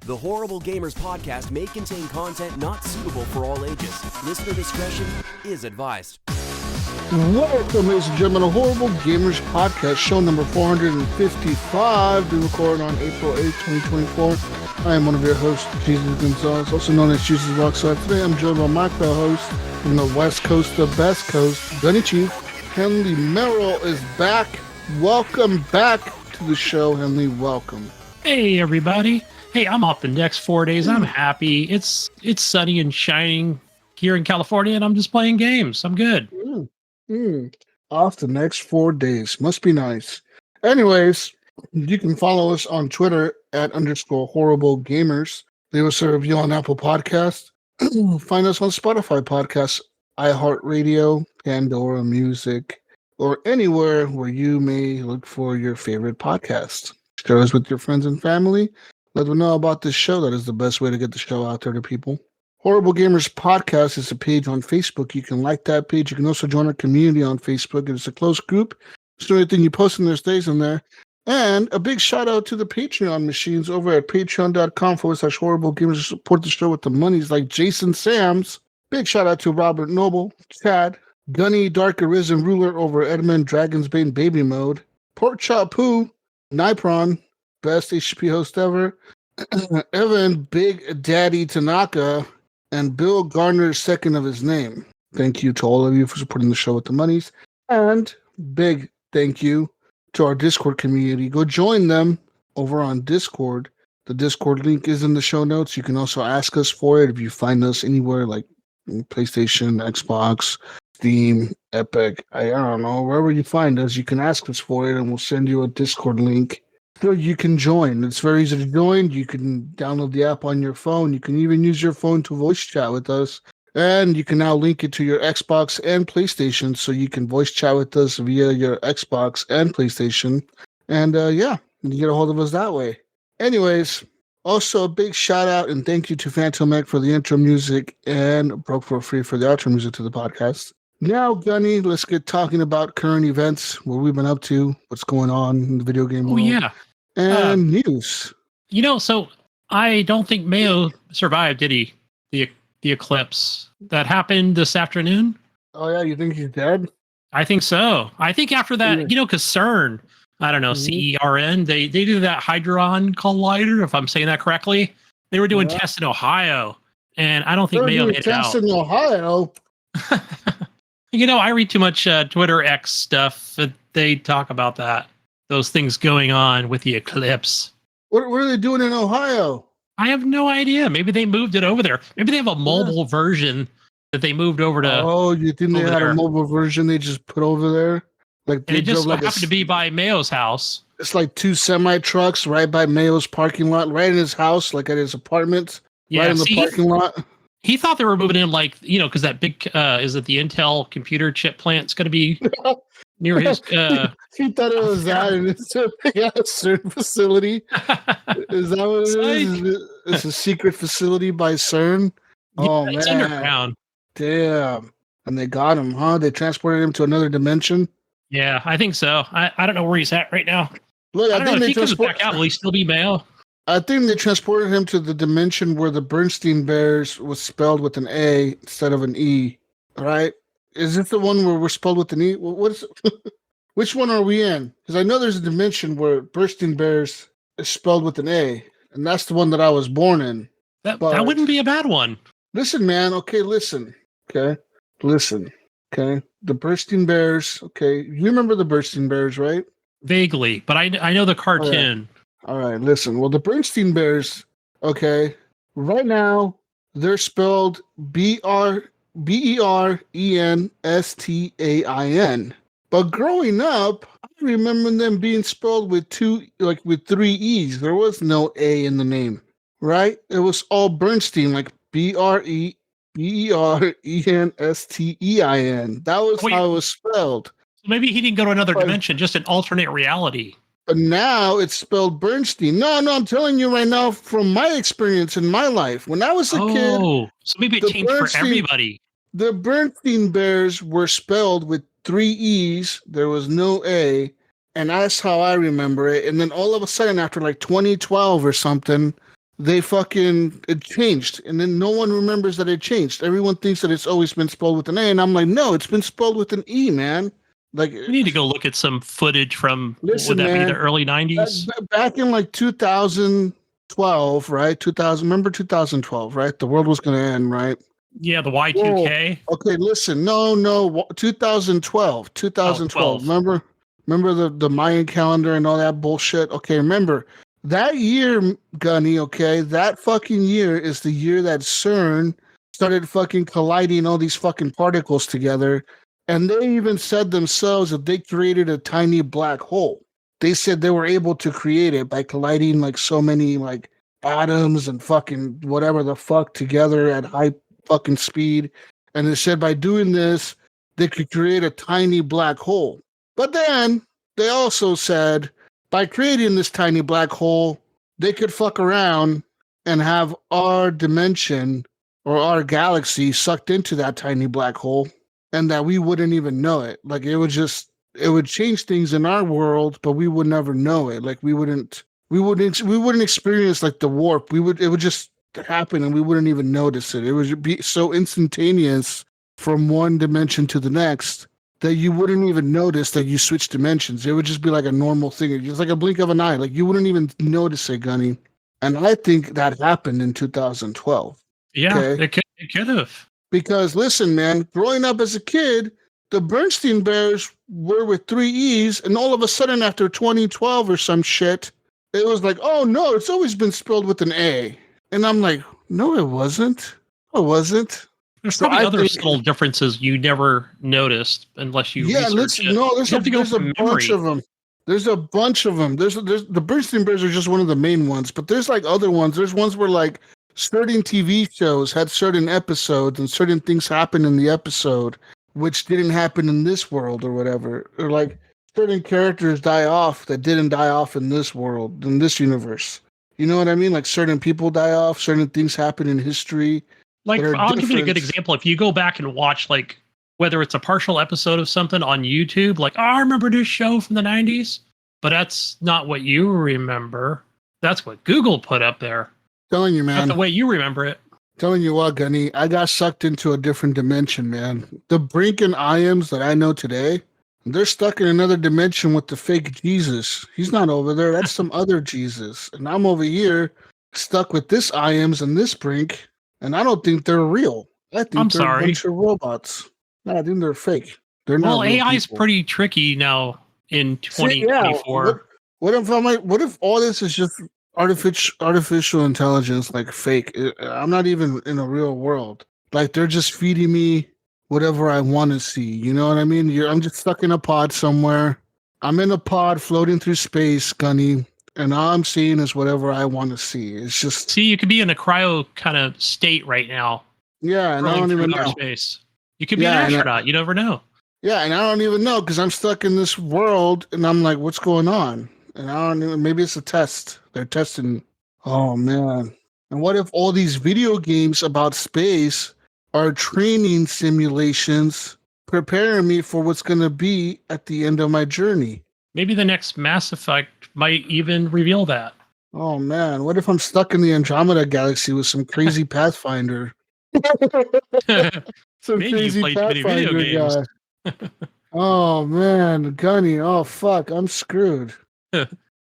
The Horrible Gamers podcast may contain content not suitable for all ages. Listener discretion is advised. Welcome, ladies and gentlemen, to Horrible Gamers podcast, show number 455, being recorded on April 8th, 2024. I am one of your hosts, Jesus Gonzalez, also known as Jesus Rockside. Today I'm joined by my co-host from the West Coast to Best Coast, Gunny Chief. Henley Merrill is back. Welcome back to the show, Henley. Welcome. Hey, everybody. Hey, I'm off the next 4 days. I'm happy. It's sunny and shining here in California, and I'm just playing games. I'm good. Off the next 4 days. Must be nice. Anyways, you can follow us on Twitter at _horrible gamers. Leave us a review on Apple Podcasts. Find us on Spotify Podcasts, iHeartRadio, Pandora Music, or anywhere where you may look for your favorite podcast. Share us with your friends and family. Let them know about this show. That is the best way to get the show out there to people. Horrible Gamers Podcast is a page on Facebook. You can like that page. You can also join our community on Facebook. It's a closed group. So anything you post in there stays in there. And a big shout out to the Patreon machines over at patreon.com/horrible gamers to support the show with the monies like Jason Sams. Big shout out to Robert Noble, Chad, Gunny, Dark Arisen Ruler over Edmund, Dragon's Bane Baby Mode, Pork Chop Poo, Nipron, best HP host ever, Evan, Big Daddy Tanaka, and Bill Garner, second of his name. Thank you to all of you for supporting the show with the monies. And big thank you to our Discord community. Go join them over on Discord. The Discord link is in the show notes. You can also ask us for it if you find us anywhere like PlayStation, Xbox, Steam, Epic. I don't know. Wherever you find us, you can ask us for it and we'll send you a Discord link so you can join. It's very easy to join. You can download the app on your phone. You can even use your phone to voice chat with us. And you can now link it to your Xbox and PlayStation so you can voice chat with us via your Xbox and PlayStation. And you get a hold of us that way. Anyways, also a big shout out and thank you to Phantom Egg for the intro music and Broke for Free for the outro music to the podcast. Now, Gunny, let's get talking about current events, what we've been up to, what's going on in the video game world. Yeah. And news. So I don't think Mayo survived, did he? The eclipse that happened this afternoon. Oh, yeah, you think he's dead? I think so. I think after that, because CERN, I don't know, CERN, they do that Hadron Collider, if I'm saying that correctly. They were doing tests in Ohio, and I don't think Mayo made it out. Tests in Ohio? I read too much Twitter X stuff. They talk about those things going on with the eclipse. What are they doing in Ohio? I have no idea. Maybe they moved it over there. Maybe they have a mobile version that they moved over to. Oh, you think they had a mobile version they just put over there? Like they just happened to be by Mayo's house. It's like two semi trucks right by Mayo's parking lot, right in his house, like at his apartment, right in the parking lot. He thought they were moving in because that big, is it the Intel computer chip plant's going to be near his. He thought it was that, and it's a CERN facility. Is that what it is? It's a secret facility by CERN. Oh, man. It's underground. Damn. And they got him, huh? They transported him to another dimension? Yeah, I think so. I don't know where he's at right now. Look, I think if he comes back out, will he still be Mayo? I think they transported him to the dimension where the Bernstein Bears was spelled with an A instead of an E, right? Is it the one where we're spelled with an E? What is it? Which one are we in? Because I know there's a dimension where Bernstein Bears is spelled with an A, and that's the one that I was born in. That wouldn't be a bad one. Listen, man. Okay, listen. Okay, listen. Okay, the Bernstein Bears. Okay, you remember the Bernstein Bears, right? Vaguely, but I know the cartoon. All right, listen. Well, the Bernstein Bears, okay, right now they're spelled BERENSTAIN. But growing up, I remember them being spelled with with three E's. There was no A in the name, right? It was all Bernstein, like BREBERENSTEIN. That was how it was spelled. Maybe he didn't go to another dimension, just an alternate reality. But now it's spelled Bernstein. No, I'm telling you right now from my experience in my life. When I was a kid. Oh, so maybe it changed for everybody. The Bernstein Bears were spelled with three E's. There was no A. And that's how I remember it. And then all of a sudden, after like 2012 or something, it changed, and then no one remembers that it changed. Everyone thinks that it's always been spelled with an A, and I'm like, no, it's been spelled with an E, man. Like, We need to go look at some footage from, listen, would that be the man, early 90s? back in like 2012, right? 2000, remember 2012, right? The world was going to end, right? Yeah, the Whoa. Y2K. Okay, listen, no, 2012, 2012. 12. Remember the Mayan calendar and all that bullshit. Okay, remember that year, Gunny. Okay, that fucking year is the year that CERN started fucking colliding all these fucking particles together, and they even said themselves that they created a tiny black hole. They said they were able to create it by colliding like so many like atoms and fucking whatever the fuck together at high fucking speed. And they said by doing this, they could create a tiny black hole. But then they also said by creating this tiny black hole, they could fuck around and have our dimension or our galaxy sucked into that tiny black hole, and that we wouldn't even know it. Like it would change things in our world, but we would never know it. Like we wouldn't experience like the warp. It would just happen and we wouldn't even notice it. It would be so instantaneous from one dimension to the next that you wouldn't even notice that you switched dimensions. It would just be like a normal thing. It's just like a blink of an eye. Like you wouldn't even notice it, Gunny. And I think that happened in 2012. Yeah, Okay? it could have. Because listen, man, growing up as a kid, the Bernstein Bears were with 3 E's, and all of a sudden after 2012 or some shit, it was like, oh no, it's always been spelled with an A. And I'm like, no, it wasn't. It wasn't. There's So probably I other think- subtle differences you never noticed unless you research listen, it. no, there's You a, have to go there's a from bunch memory. of them. There's a bunch of them. There's the Bernstein Bears are just one of the main ones, but there's like other ones. There's ones where like certain TV shows had certain episodes and certain things happened in the episode which didn't happen in this world or whatever. Or like certain characters die off that didn't die off in this world, in this universe. You know what I mean? Like certain people die off, certain things happen in history. Like, that are I'll give you a good different. example. If you go back and watch, like, whether it's a partial episode of something on YouTube, like, oh, I remember this show from the 90s, but that's not what you remember. That's what Google put up there. Telling you, Not man. the way you remember it. Telling you what, Gunny, I got sucked into a different dimension, man. The Brink and Iams that I know today, they're stuck in another dimension with the fake Jesus. He's not over there. That's some other Jesus. And I'm over here stuck with this Iams and this Brink, and I don't think they're real. I think I'm they're a sorry. bunch of robots. No, I think they're fake. They're not Well, real AI is people. pretty tricky now in See, yeah, 2024. What if all this is just artificial intelligence, like fake? I'm not even in a real world. Like they're just feeding me whatever I want to see. You know what I mean? I'm just stuck in a pod somewhere. I'm in a pod floating through space, Gunny, and all I'm seeing is whatever I want to see. It's just See, you could be in a cryo kind of state right now, yeah, and I rolling don't through even outer know. space. You could be Yeah, an and astronaut. You never know. Yeah, and I don't even know because I'm stuck in this world, and I'm like, what's going on? And I don't even. Maybe it's a test. They're testing. Oh man! And what if all these video games about space are training simulations, preparing me for what's going to be at the end of my journey? Maybe the next Mass Effect might even reveal that. Oh man! What if I'm stuck in the Andromeda Galaxy with some crazy Pathfinder? Some Maybe you crazy played too many video Pathfinder games. guy. Oh man, Gunny. Oh fuck, I'm screwed.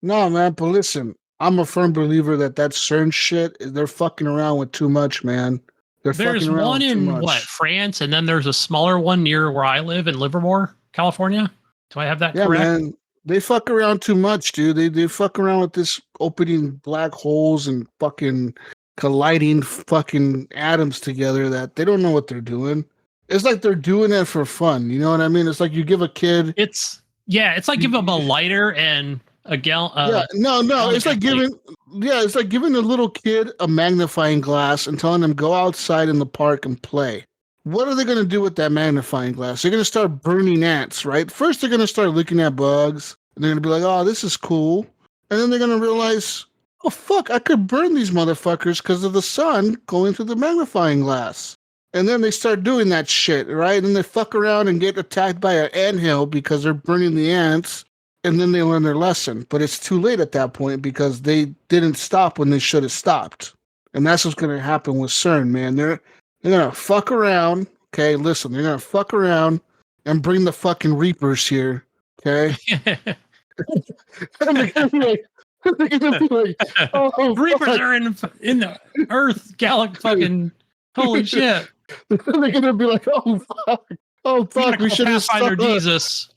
No, man, but listen, I'm a firm believer that CERN shit, they're fucking around with too much, man. They're There's fucking around one with too in much. what, France, and then there's a smaller one near where I live in Livermore, California. Do I have that Yeah, correct? man. They fuck around too much, dude. They fuck around with this opening black holes and fucking colliding fucking atoms together that they don't know what they're doing. It's like they're doing it for fun. You know what I mean? It's like you give a kid. It's like giving them a lighter and a gallon. No. It's like giving a little kid a magnifying glass and telling them go outside in the park and play. What are they going to do with that magnifying glass? They're going to start burning ants, right? First, they're going to start looking at bugs, and they're going to be like, oh, this is cool. And then they're going to realize, oh, fuck, I could burn these motherfuckers because of the sun going through the magnifying glass. And then they start doing that shit, right? And they fuck around and get attacked by an anthill because they're burning the ants. and then they learn their lesson. But it's too late at that point because they didn't stop when they should have stopped. And that's what's going to happen with CERN, man. They're going to fuck around. Okay, listen, they're going to fuck around and bring the fucking Reapers here. Okay? And they're going to be like, oh, Reapers fuck. are in the Earth galaxy. Fucking holy shit! They're going to be like, oh, fuck. Oh, fuck. We should have Pathfinder stopped. Jesus.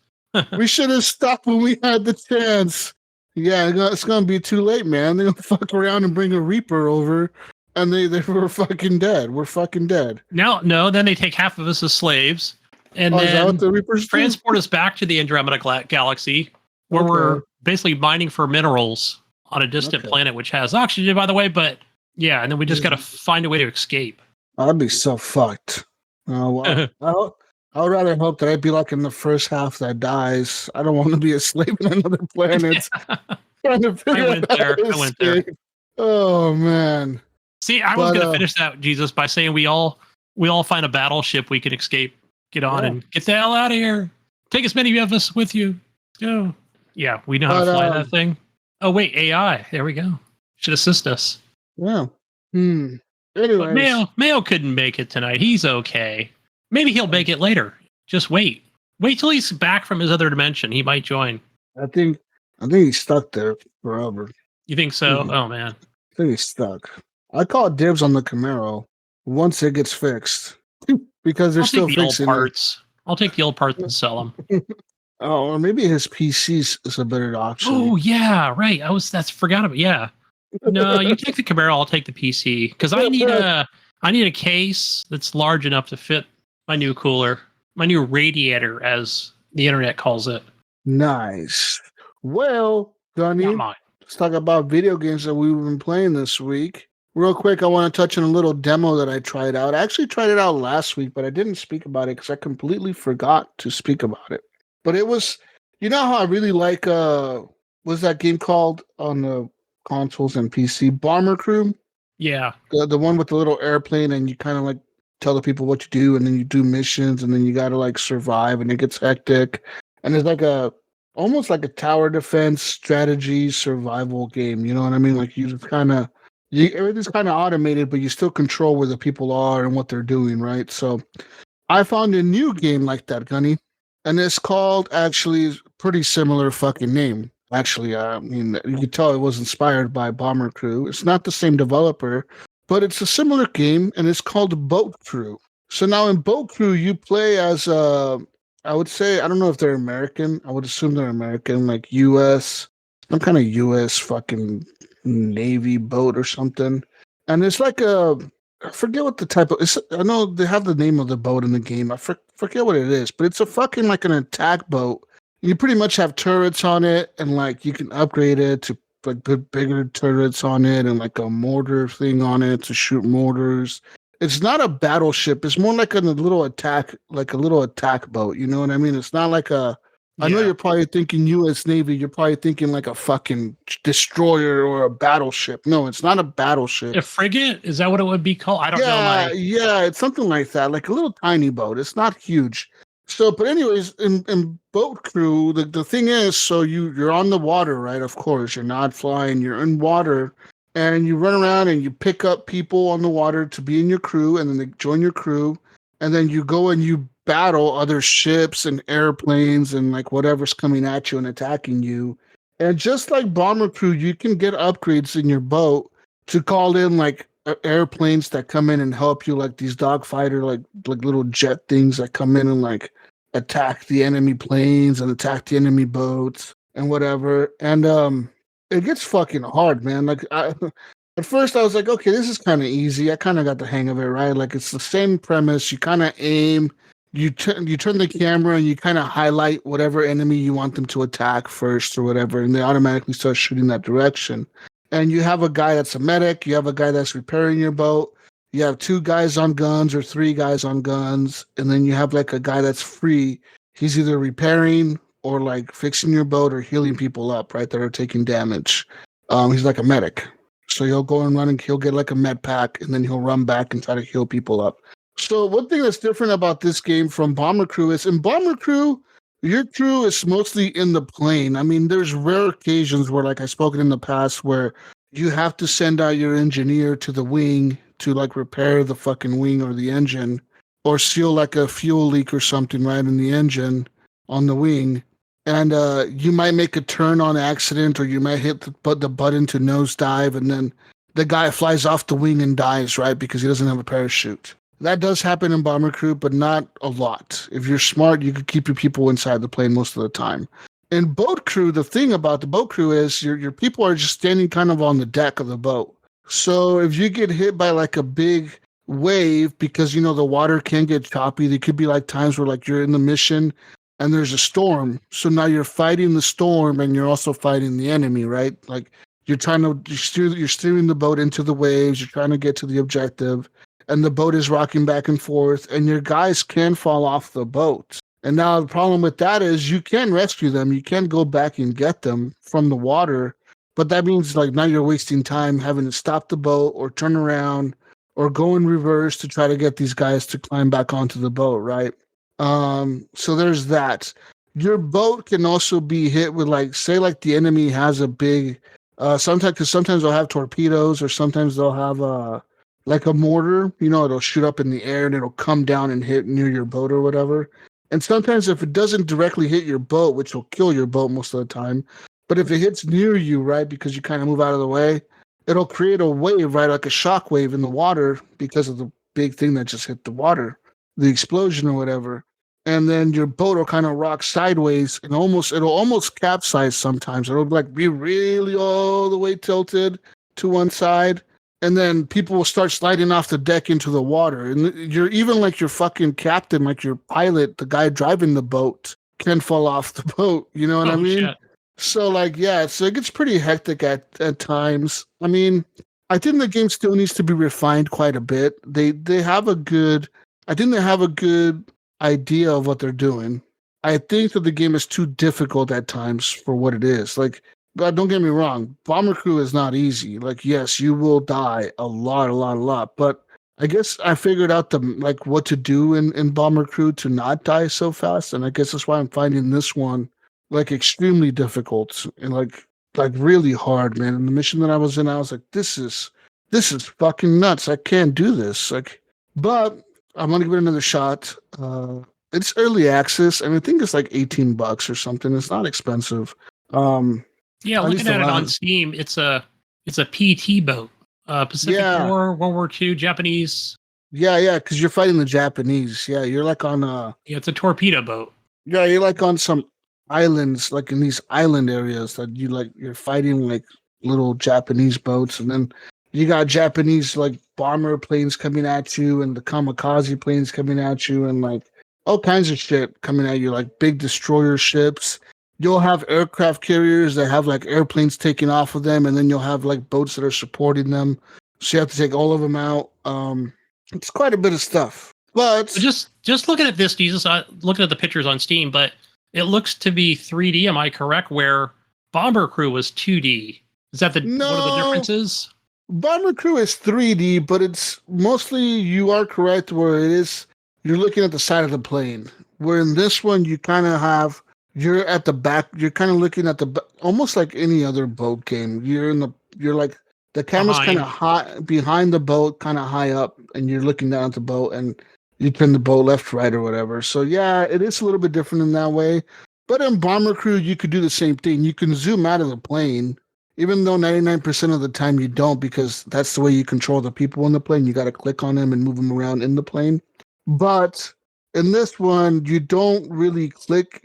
We should have stopped when we had the chance. Yeah, it's going to be too late, man. They're going to fuck around and bring a Reaper over, and they were fucking dead. We're fucking dead. No, then they take half of us as slaves, and Is that then what the Reapers do? transport us back to the Andromeda galaxy, where we're basically mining for minerals on a distant planet which has oxygen, by the way. But yeah, and then we just got to find a way to escape. I'd be so fucked. Oh, well, I would rather hope that I'd be like in the first half that dies. I don't want to be a slave in another planet. Trying to figure I went there. Oh man. See, I was gonna finish that, Jesus, by saying we all find a battleship we can escape, get on, and get the hell out of here. Take as many of us with you. Go. Yeah, we know how to fly that thing. Oh wait, AI. There we go. Should assist us. Yeah. Anyways. Mayo couldn't make it tonight. He's okay. Maybe he'll make it later. Just wait. Wait till he's back from his other dimension. He might join. I think he's stuck there forever. You think so? Oh man. I think he's stuck. I call dibs on the Camaro once it gets fixed. Because they're still fixing parts. I'll take the old parts and sell them. Oh, or maybe his PC is a better option. Oh yeah, right. Forgot about. Yeah. No, you take the Camaro. I'll take the PC because I need a case that's large enough to fit my new cooler, my new radiator, as the internet calls it. Nice. Well, Gunny, let's talk about video games that we've been playing this week. Real quick, I want to touch on a little demo that I tried out. I actually tried it out last week, but I didn't speak about it because I completely forgot to speak about it. But it was, you know how I really like, what's that game called on the consoles and PC? Bomber Crew? Yeah. The one with the little airplane and you kind of like tell the people what you do and then you do missions and then you got to like survive and it gets hectic. And it's like almost like a tower defense strategy survival game. You know what I mean? Like you just everything's kind of automated, but you still control where the people are and what they're doing, right? So I found a new game like that, Gunny. And it's called, actually, pretty similar fucking name. Actually, I mean, you could tell it was inspired by Bomber Crew. It's not the same developer, but it's a similar game, and it's called Boat Crew. So now in Boat Crew, you play as, I would say, I don't know if they're American. I would assume they're American, like U.S., some kind of U.S. fucking Navy boat or something. And it's like I forget what the type of. I know they have the name of the boat in the game. I forget what it is, but it's a fucking like an attack boat. You pretty much have turrets on it, and like you can upgrade it to like put bigger turrets on it, and like a mortar thing on it to shoot mortars. It's not a battleship. It's more like a little attack boat. You know what I mean? It's not like a. Yeah. I know you're probably thinking U.S. Navy. You're probably thinking like a fucking destroyer or a battleship. No, it's not a battleship. A frigate? Is that what it would be called? I don't know. Yeah, it's something like that. Like a little tiny boat. It's not huge. So, but anyways, in Boat Crew, the thing is, so you're on the water, right? Of course, you're not flying. You're in water, and you run around and you pick up people on the water to be in your crew, and then they join your crew, and then you go and you battle other ships and airplanes and like whatever's coming at you and attacking you. And just like Bomber Crew, you can get upgrades in your boat to call in like airplanes that come in and help you, like these dogfighter, like little jet things that come in and like attack the enemy planes and attack the enemy boats and whatever. And it gets fucking hard, man. Like at first I was like, okay, this is kind of easy. I kind of got the hang of it, right? Like it's the same premise. You kind of aim. You turn the camera and you kind of highlight whatever enemy you want them to attack first or whatever, and they automatically start shooting that direction. And you have a guy that's a medic, you have a guy that's repairing your boat, you have 2 guys on guns or 3 guys on guns, and then you have like a guy that's free. He's either repairing or like fixing your boat or healing people up, right, that are taking damage. He's like a medic. So he'll go and run and he'll get like a med pack, and then he'll run back and try to heal people up. So one thing that's different about this game from Bomber Crew is in Bomber Crew, Your crew is mostly in the plane. I mean, there's rare occasions where, like I've spoken in the past, where you have to send out your engineer to the wing to like repair the fucking wing or the engine, or seal like a fuel leak or something right in the engine on the wing. And you might make a turn on accident, or you might hit the button to nosedive, and then the guy flies off the wing and dies, right? Because he doesn't have a parachute. That does happen in Bomber Crew, but not a lot. If you're smart, you could keep your people inside the plane most of the time. In Boat Crew, the thing about the Boat Crew is your people are just standing kind of on the deck of the boat. So if you get hit by like a big wave, because you know the water can get choppy, there could be like times where like you're in the mission and there's a storm. So now you're fighting the storm and you're also fighting the enemy, right? Like you're steering the boat into the waves, you're trying to get to the objective, and the boat is rocking back and forth, and your guys can fall off the boat. And now the problem with that is you can rescue them, you can go back and get them from the water, but that means like now you're wasting time having to stop the boat or turn around or go in reverse to try to get these guys to climb back onto the boat, right? So there's that. Your boat can also be hit with like, say like the enemy has a big sometimes they'll have torpedoes, or sometimes they'll have like a mortar, you know, it'll shoot up in the air and it'll come down and hit near your boat or whatever. And sometimes if it doesn't directly hit your boat, which will kill your boat most of the time, but if it hits near you, right, because you kind of move out of the way, it'll create a wave, right, like a shock wave in the water because of the big thing that just hit the water, the explosion or whatever. And then your boat will kind of rock sideways and it'll almost capsize sometimes. It'll like be really all the way tilted to one side, and then people will start sliding off the deck into the water. And you're even like your fucking captain, like your pilot, the guy driving the boat, can fall off the boat. You know what I mean? Shit. So like, yeah, so it gets pretty hectic at times. I mean, I think the game still needs to be refined quite a bit. They have a good, I think they have a good idea of what they're doing. I think that the game is too difficult at times for what it is. Like, but don't get me wrong, Bomber Crew is not easy. Like, yes, you will die a lot. But I guess I figured out what to do in Bomber Crew to not die so fast, and I guess that's why I'm finding this one like extremely difficult and like really hard, man. And the mission that I was in, I was like, this is fucking nuts. I can't do this. Like, but I'm gonna give it another shot. It's early access, and I think it's like $18 or something. It's not expensive. Yeah, At least looking at it on around- Steam, it's a PT boat. Pacific Yeah. War, World War II, Japanese. Yeah, because you're fighting the Japanese. Yeah, you're like on Yeah, it's a torpedo boat. yeah, you're like on some islands, like in these island areas that you're fighting like little Japanese boats, and then you got Japanese like bomber planes coming at you, and the kamikaze planes coming at you, and like all kinds of shit coming at you, like big destroyer ships. You'll have aircraft carriers that have like airplanes taking off of them, and then you'll have like boats that are supporting them. So you have to take all of them out. It's quite a bit of stuff. But Just looking at this, Jesus, looking at the pictures on Steam, but it looks to be 3D. Am I correct? Where Bomber Crew was 2D. Is that what are the No. differences? Bomber Crew is 3D, but it's mostly, you are correct, where it is, you're looking at the side of the plane. Where in this one, you kind of have, you're at the back, you're kind of looking at almost like any other boat game. You're like, the camera's kind of high behind the boat, kind of high up, and you're looking down at the boat, and you turn the boat left, right, or whatever. So yeah, it is a little bit different in that way. But in Bomber Crew, you could do the same thing. You can zoom out of the plane, even though 99% of the time you don't, because that's the way you control the people in the plane. You got to click on them and move them around in the plane. But in this one, you don't really click.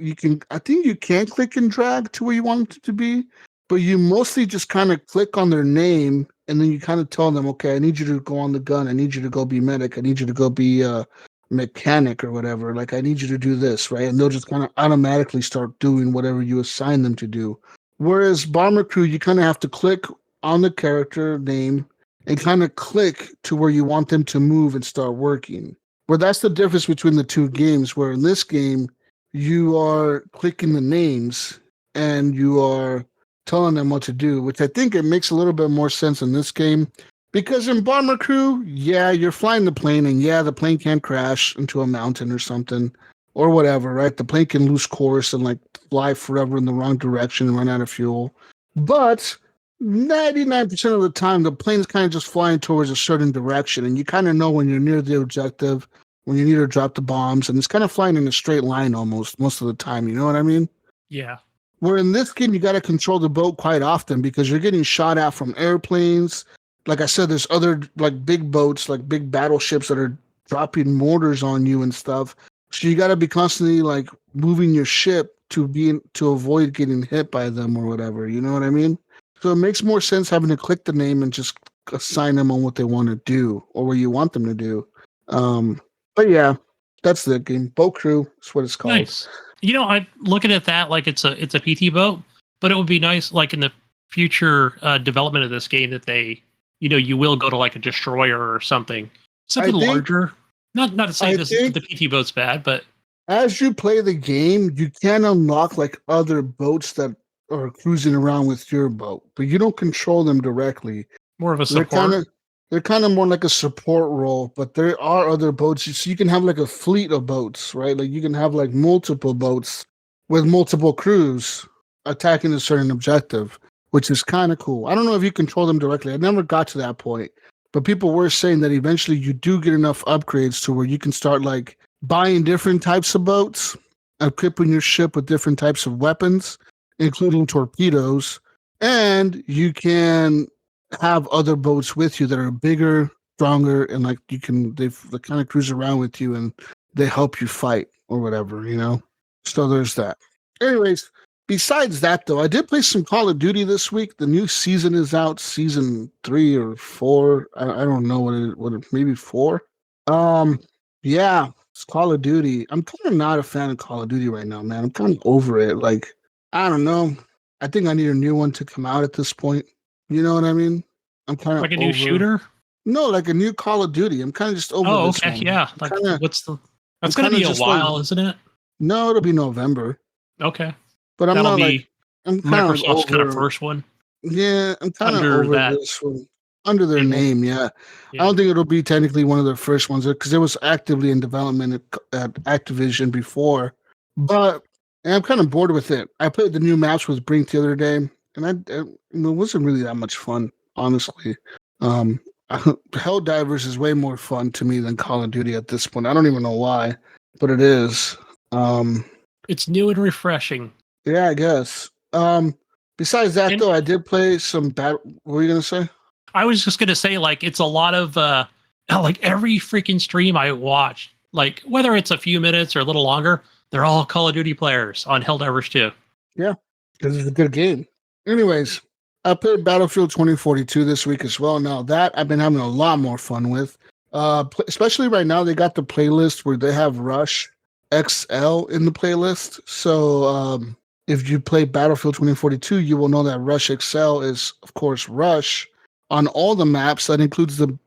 I think you can click and drag to where you want it to be, but you mostly just kind of click on their name, and then you kind of tell them, okay, I need you to go on the gun. I need you to go be medic. I need you to go be a mechanic or whatever. Like, I need you to do this, right? And they'll just kind of automatically start doing whatever you assign them to do. Whereas Bomber Crew, you kind of have to click on the character name and kind of click to where you want them to move and start working. Where that's the difference between the two games, where in this game, you are clicking the names and you are telling them what to do, which I think it makes a little bit more sense in this game. Because in Bomber Crew, yeah, you're flying the plane, and yeah, the plane can crash into a mountain or something. or whatever, right? The plane can lose course and like fly forever in the wrong direction and run out of fuel. But 99% of the time, the plane's kind of just flying towards a certain direction, and you kind of know when you're near the objective, when you need to drop the bombs, and it's kind of flying in a straight line almost most of the time. You know what I mean? Yeah. Where in this game, you got to control the boat quite often because you're getting shot at from airplanes. Like I said, there's other like big boats, like big battleships that are dropping mortars on you and stuff. So you got to be constantly like moving your ship to avoid getting hit by them or whatever. You know what I mean? So it makes more sense having to click the name and just assign them on what they want to do or what you want them to do. But yeah, that's the game. Boat Crew is what it's called. Nice. I'm looking at that like it's a PT boat, but it would be nice, like in the future development of this game, that they, you will go to like a destroyer or something larger. Not to say the PT boat's bad, but as you play the game, you can unlock like other boats that are cruising around with your boat, but you don't control them directly. More of a support. They're kind of more like a support role, but there are other boats. So you can have like a fleet of boats, right? Like you can have like multiple boats with multiple crews attacking a certain objective, which is kind of cool. I don't know if you control them directly. I never got to that point, but people were saying that eventually you do get enough upgrades to where you can start like buying different types of boats, equipping your ship with different types of weapons, including torpedoes, and you can have other boats with you that are bigger, stronger, and like they kind of cruise around with you and they help you fight or whatever, So there's that. Anyways, besides that though, I did play some Call of Duty this week. The new season is out, season 3 or 4. I don't know maybe 4. Yeah, it's Call of Duty. I'm kind of not a fan of Call of Duty right now, man. I'm kind of over it. Like, I don't know. I think I need a new one to come out at this point. You know what I mean? I'm kind of like a new shooter. No, like a new Call of Duty. I'm kind of just over. Oh, this okay, one. yeah. Like, that's going to be a while, isn't it? No, it'll be November. Okay, but I'm not like I'm kind Microsoft's kind of first one. Yeah, I'm kind of over this one. Under their name, yeah. I don't think it'll be technically one of their first ones because it was actively in development at Activision before. But I'm kind of bored with it. I played the new maps with Brink the other day, and it wasn't really that much fun, honestly. Helldivers is way more fun to me than Call of Duty at this point. I don't even know why, but it is. It's new and refreshing. Yeah, I guess. Besides that, though, I did play some What were you gonna say? I was just gonna say, like, it's a lot of like every freaking stream I watch, like whether it's a few minutes or a little longer, they're all Call of Duty players on Helldivers 2. Yeah, because it's a good game. Anyways, I played Battlefield 2042 this week as well. Now that I've been having a lot more fun with, especially right now, they got the playlist where they have Rush XL in the playlist. So if you play Battlefield 2042, you will know that Rush XL is, of course, Rush on all the maps. That includes the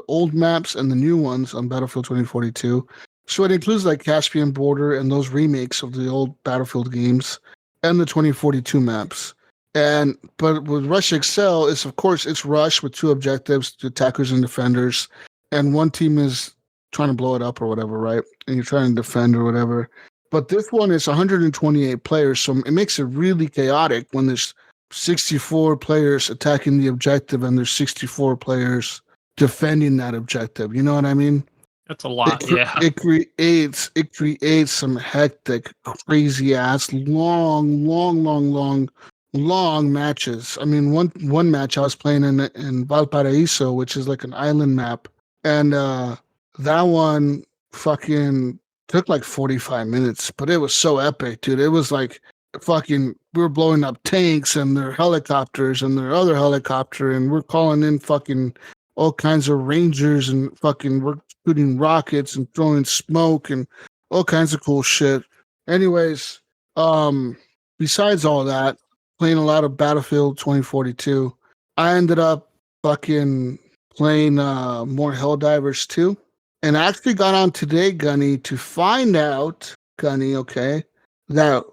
old maps and the new ones on Battlefield 2042. So it includes like Caspian Border and those remakes of the old Battlefield games and the 2042 maps. But with Rush XL, it's Rush with 2 objectives, attackers and defenders, and one team is trying to blow it up or whatever, right? And you're trying to defend or whatever. But this one is 128 players, so it makes it really chaotic when there's 64 players attacking the objective and there's 64 players defending that objective. You know what I mean? That's a lot. It creates some hectic, crazy ass, long matches. I mean, one match I was playing in Valparaiso, which is like an island map, and that one fucking took like 45 minutes, but it was so epic, dude. It was like we were blowing up tanks and their helicopters and their other helicopter, and we're calling in fucking all kinds of rangers and fucking we're shooting rockets and throwing smoke and all kinds of cool shit. Anyways, besides all that, playing a lot of Battlefield 2042, I ended up fucking playing more Helldivers 2. And I actually got on today, Gunny, to find out, okay, that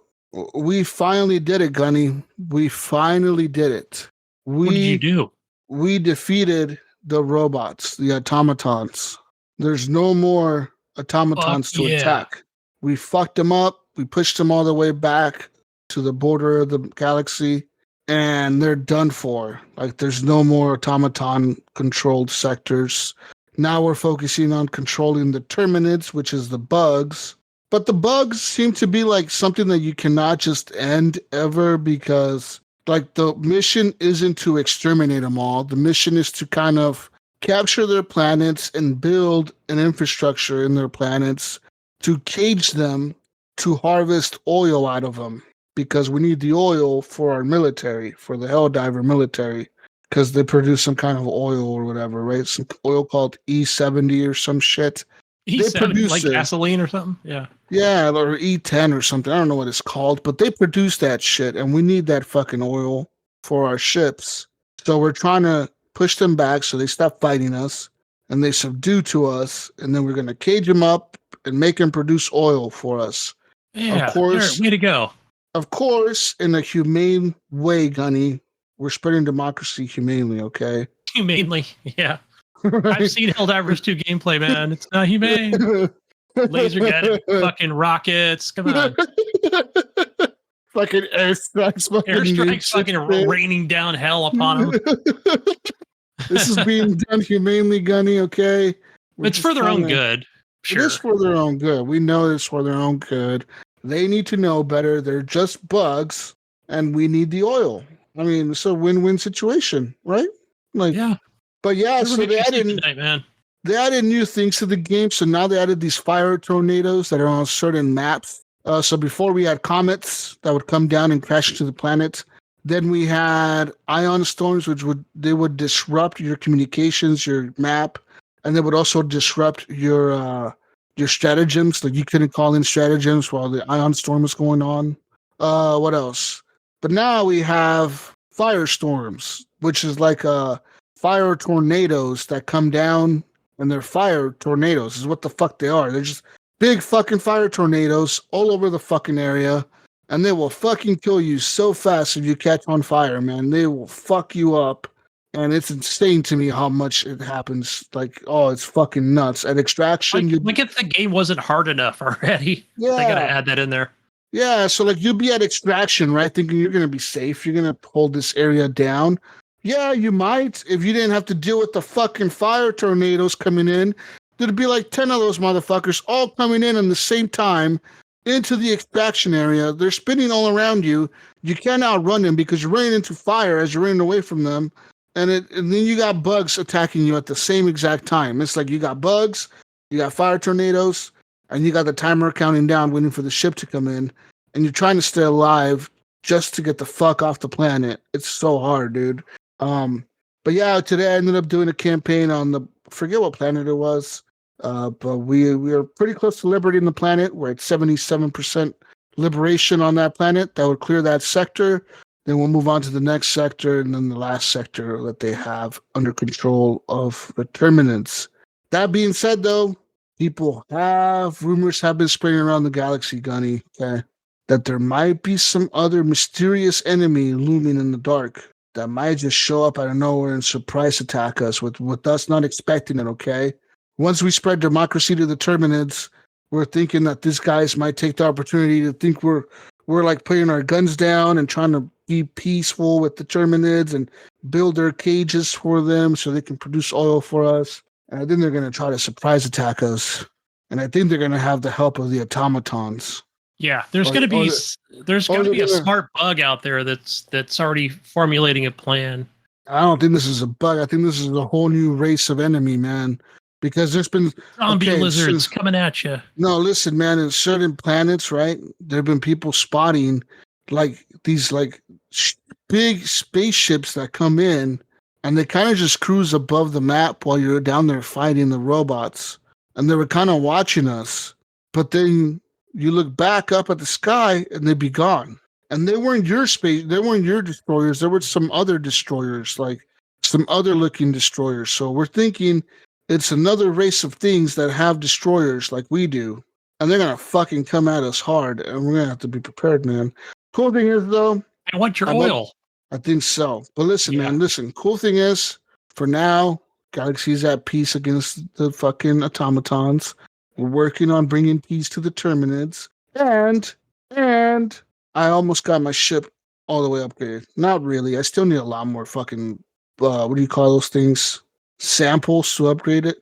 we finally did it, Gunny. We finally did it. What did you do? We defeated the robots, the automatons. There's no more automatons to attack. We fucked them up. We pushed them all the way back to the border of the galaxy, and they're done for. Like, there's no more automaton-controlled sectors. Now we're focusing on controlling the Terminids, which is the bugs. But the bugs seem to be like something that you cannot just end ever, because like the mission isn't to exterminate them all. The mission is to kind of capture their planets and build an infrastructure in their planets to cage them to harvest oil out of them, because we need the oil for our military, for the Helldiver military, because they produce some kind of oil or whatever, right? Some oil called E70 or some shit. E70, like gasoline or something? Yeah. Yeah, or E10 or something. I don't know what it's called, but they produce that shit, and we need that fucking oil for our ships. So we're trying to push them back so they stop fighting us, and they subdue to us, and then we're going to cage them up and make them produce oil for us. Yeah, of course, way to go. Of course, in a humane way, Gunny, we're spreading democracy humanely, okay? Humanely, yeah. Right? I've seen Helldivers 2 gameplay, man. It's not humane. Laser gun, fucking rockets. Come on. Fucking airstrikes. Fucking raining down hell upon them. This is being done humanely, Gunny, okay? It's for their own good. Sure. It is for their own good. We know it's for their own good. They need to know better. They're just bugs, and we need the oil. I mean, it's a win-win situation, right? Like, yeah. But yeah, so they added new things to the game. So now they added these fire tornadoes that are on certain maps. So before we had comets that would come down and crash into the planet. Then we had ion storms, which would disrupt your communications, your map, and they would also disrupt your stratagems. Like, you couldn't call in stratagems while the ion storm was going on. What else? But now we have firestorms, which is like fire tornadoes that come down, and they're fire tornadoes. Is what the fuck they are. They're just big fucking fire tornadoes all over the fucking area, and they will fucking kill you so fast if you catch on fire, man. They will fuck you up, and it's insane to me how much it happens. Like, oh, it's fucking nuts. At Extraction, like if the game wasn't hard enough already, they gotta add that in there. Yeah, so like you'll be at Extraction, right, thinking you're gonna be safe, you're gonna hold this area down. Yeah, you might, if you didn't have to deal with the fucking fire tornadoes coming in. There'd be like 10 of those motherfuckers all coming in the same time into the Extraction area. They're spinning all around you. You can't outrun them because you're running into fire as you're running away from them. And then you got bugs attacking you at the same exact time. It's like you got bugs, you got fire tornadoes, and you got the timer counting down waiting for the ship to come in. And you're trying to stay alive just to get the fuck off the planet. It's so hard, dude. But yeah, today I ended up doing a campaign on forget what planet it was. But we are pretty close to liberating the planet. We're at 77% liberation on that planet. That would clear that sector. Then we'll move on to the next sector, and then the last sector that they have under control of the Terminids. That being said, though, rumors have been spreading around the galaxy, Gunny, okay, that there might be some other mysterious enemy looming in the dark that might just show up out of nowhere and surprise attack us with us not expecting it, okay? Once we spread democracy to the Terminids, we're thinking that these guys might take the opportunity to think we're like putting our guns down and trying to be peaceful with the Terminids and build their cages for them so they can produce oil for us. And I think they're going to try to surprise attack us. And I think they're going to have the help of the automatons. Yeah, there's going to be a smart bug out there that's already formulating a plan. I don't think this is a bug. I think this is a whole new race of enemy, man. Because there's been zombie lizards coming at you. No, listen, man. In certain planets, right, there have been people spotting like these big spaceships that come in, and they kind of just cruise above the map while you're down there fighting the robots, and they were kind of watching us. But then you look back up at the sky, and they'd be gone. And they weren't your destroyers. There were some other destroyers, like some other looking destroyers. So we're thinking it's another race of things that have destroyers like we do. And they're going to fucking come at us hard. And we're going to have to be prepared, man. Cool thing is, though. I want your oil. I think so. But listen, man, listen. Cool thing is, for now, Galaxy's at peace against the fucking automatons. We're working on bringing peace to the Terminids. And I almost got my ship all the way upgraded. Not really. I still need a lot more fucking, what do you call those things? Samples to upgrade it.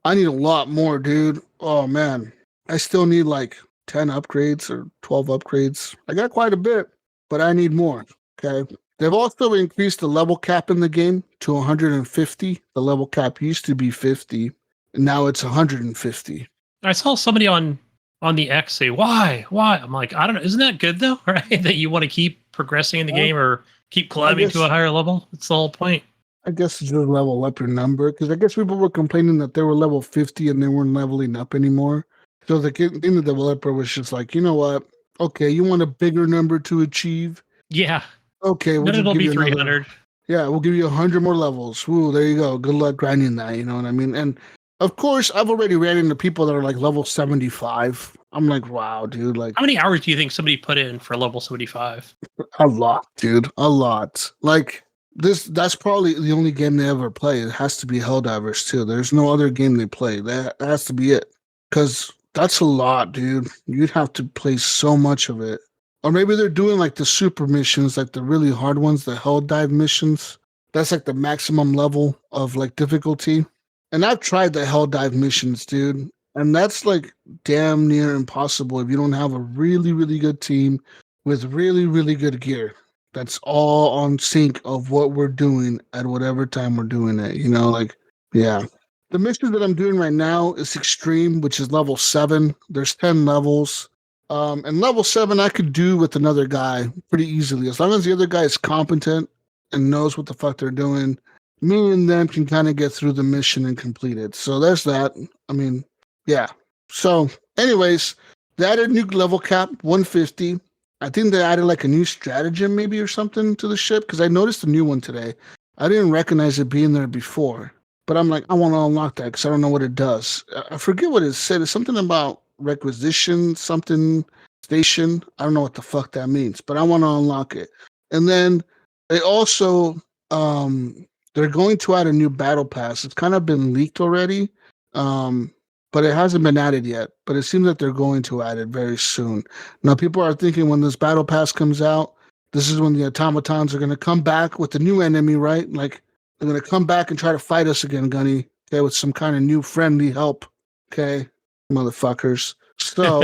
I need a lot more, dude. Oh, man. I still need like 10 upgrades or 12 upgrades. I got quite a bit, but I need more. Okay. They've also increased the level cap in the game to 150. The level cap used to be 50, and now it's 150. I saw somebody on the X say, "Why? Why?" I'm like, I don't know. Isn't that good though, right? That you want to keep progressing in the game or keep climbing to a higher level. That's the whole point. I guess just level up your number, because I guess people were complaining that they were level 50 and they weren't leveling up anymore. So the developer was just like, you know what? Okay, you want a bigger number to achieve? Yeah. Okay, we'll Then just it'll give be you 300. Yeah, we'll give you 100 more levels. Ooh, there you go. Good luck grinding that. You know what I mean? And of course, I've already ran into people that are like level 75. I'm like, wow, dude. Like, how many hours do you think somebody put in for level 75? A lot, dude. A lot. Like, that's probably the only game they ever play. It has to be Helldivers too. There's no other game they play. That has to be it. Because that's a lot, dude. You'd have to play so much of it. Or maybe they're doing like the super missions, like the really hard ones, the Hell Dive missions. That's like the maximum level of like difficulty. And I've tried the Hell Dive missions, dude. And that's like damn near impossible if you don't have a really, really good team with really, really good gear. That's all on sync of what we're doing at whatever time we're doing it. You know, like, yeah. The mission that I'm doing right now is Extreme, which is level 7. There's 10 levels. And level 7 I could do with another guy pretty easily. As long as the other guy is competent and knows what the fuck they're doing, me and them can kind of get through the mission and complete it. So there's that. I mean, yeah. So anyways, they added a new level cap, 150. I think they added like a new stratagem maybe or something to the ship, because I noticed a new one today. I didn't recognize it being there before. But I'm like, I want to unlock that because I don't know what it does. I forget what it said. It's something about requisition, something station. I don't know what the fuck that means, but I want to unlock it. And then they also, they're going to add a new battle pass. It's kind of been leaked already, but it hasn't been added yet. But it seems like they're going to add it very soon. Now, people are thinking when this battle pass comes out, this is when the automatons are going to come back with the new enemy, right? Like, they're going to come back and try to fight us again, Gunny, okay, with some kind of new friendly help, okay, motherfuckers. So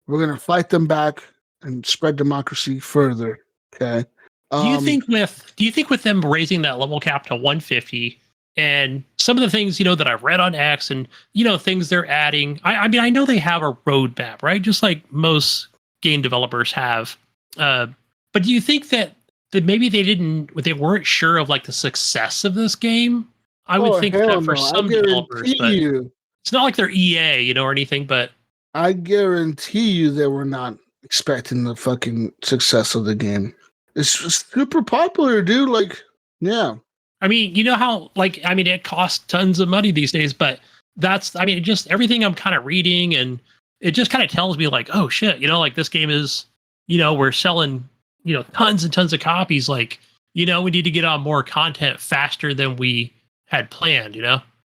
we're going to fight them back and spread democracy further, okay? Do you think with them raising that level cap to 150 and some of the things, that I've read on X and, things they're adding, I mean, I know they have a roadmap, right? Just like most game developers have. But do you think that maybe they weren't sure of like the success of this game? I would think that for some developers, but it's not like they're EA, or anything, but I guarantee you they were not expecting the fucking success of the game. It's just super popular, dude. Like, yeah. I mean, you know how, like, I mean, it costs tons of money these days, but just everything I'm kind of reading, and it just kind of tells me like, oh shit, like this game is, we're selling, tons and tons of copies. Like, we need to get on more content faster than we had planned,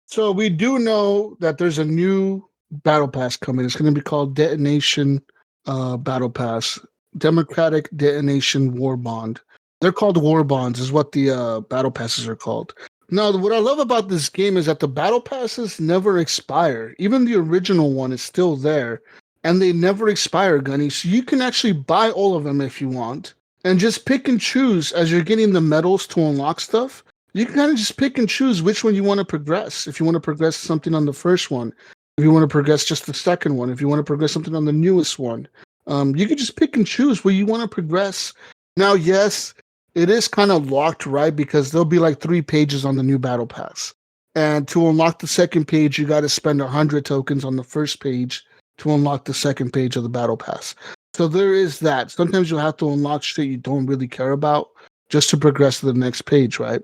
So we do know that there's a new battle pass coming. It's going to be called Detonation Battle Pass. Democratic Detonation War Bond. They're called War Bonds, is what the battle passes are called. Now, what I love about this game is that the battle passes never expire. Even the original one is still there, and they never expire, Gunny. So you can actually buy all of them if you want, and just pick and choose as you're getting the medals to unlock stuff. You can kind of just pick and choose which one you want to progress. If you want to progress something on the first one, if you want to progress just the second one, if you want to progress something on the newest one. You can just pick and choose where you want to progress. Now, yes, it is kind of locked, right? Because there'll be like 3 pages on the new battle pass. And to unlock the second page, you got to spend 100 tokens on the first page to unlock the second page of the battle pass. So there is that. Sometimes you'll have to unlock shit you don't really care about just to progress to the next page, right?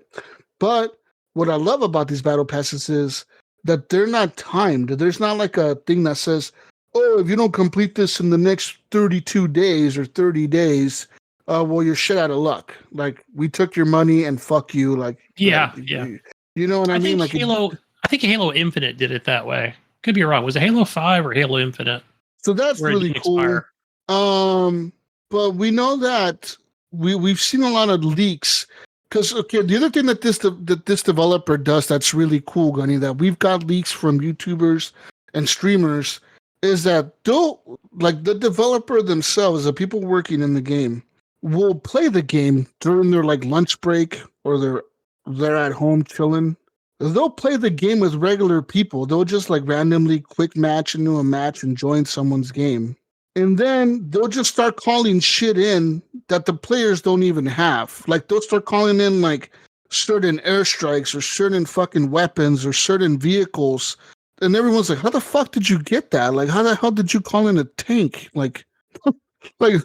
But what I love about these battle passes is that they're not timed. There's not like a thing that says, oh, if you don't complete this in the next 32 days or 30 days, well, you're shit out of luck. Like, we took your money and fuck you. Like, yeah. You know what I mean? Like, I think Halo Infinite did it that way. Could be wrong. Was it Halo 5 or Halo Infinite? So that's Where it really didn't cool. expire? But we know that we've seen a lot of leaks. Because the other thing that this developer does that's really cool, Gunny, that we've got leaks from YouTubers and streamers, is that the developer themselves, the people working in the game, will play the game during their like lunch break or they're at home chilling. They'll play the game with regular people. They'll just like randomly quick match into a match and join someone's game. And then they'll just start calling shit in that the players don't even have. Like they'll start calling in like certain airstrikes or certain fucking weapons or certain vehicles. And everyone's like, how the fuck did you get that? Like, how the hell did you call in a tank? Like,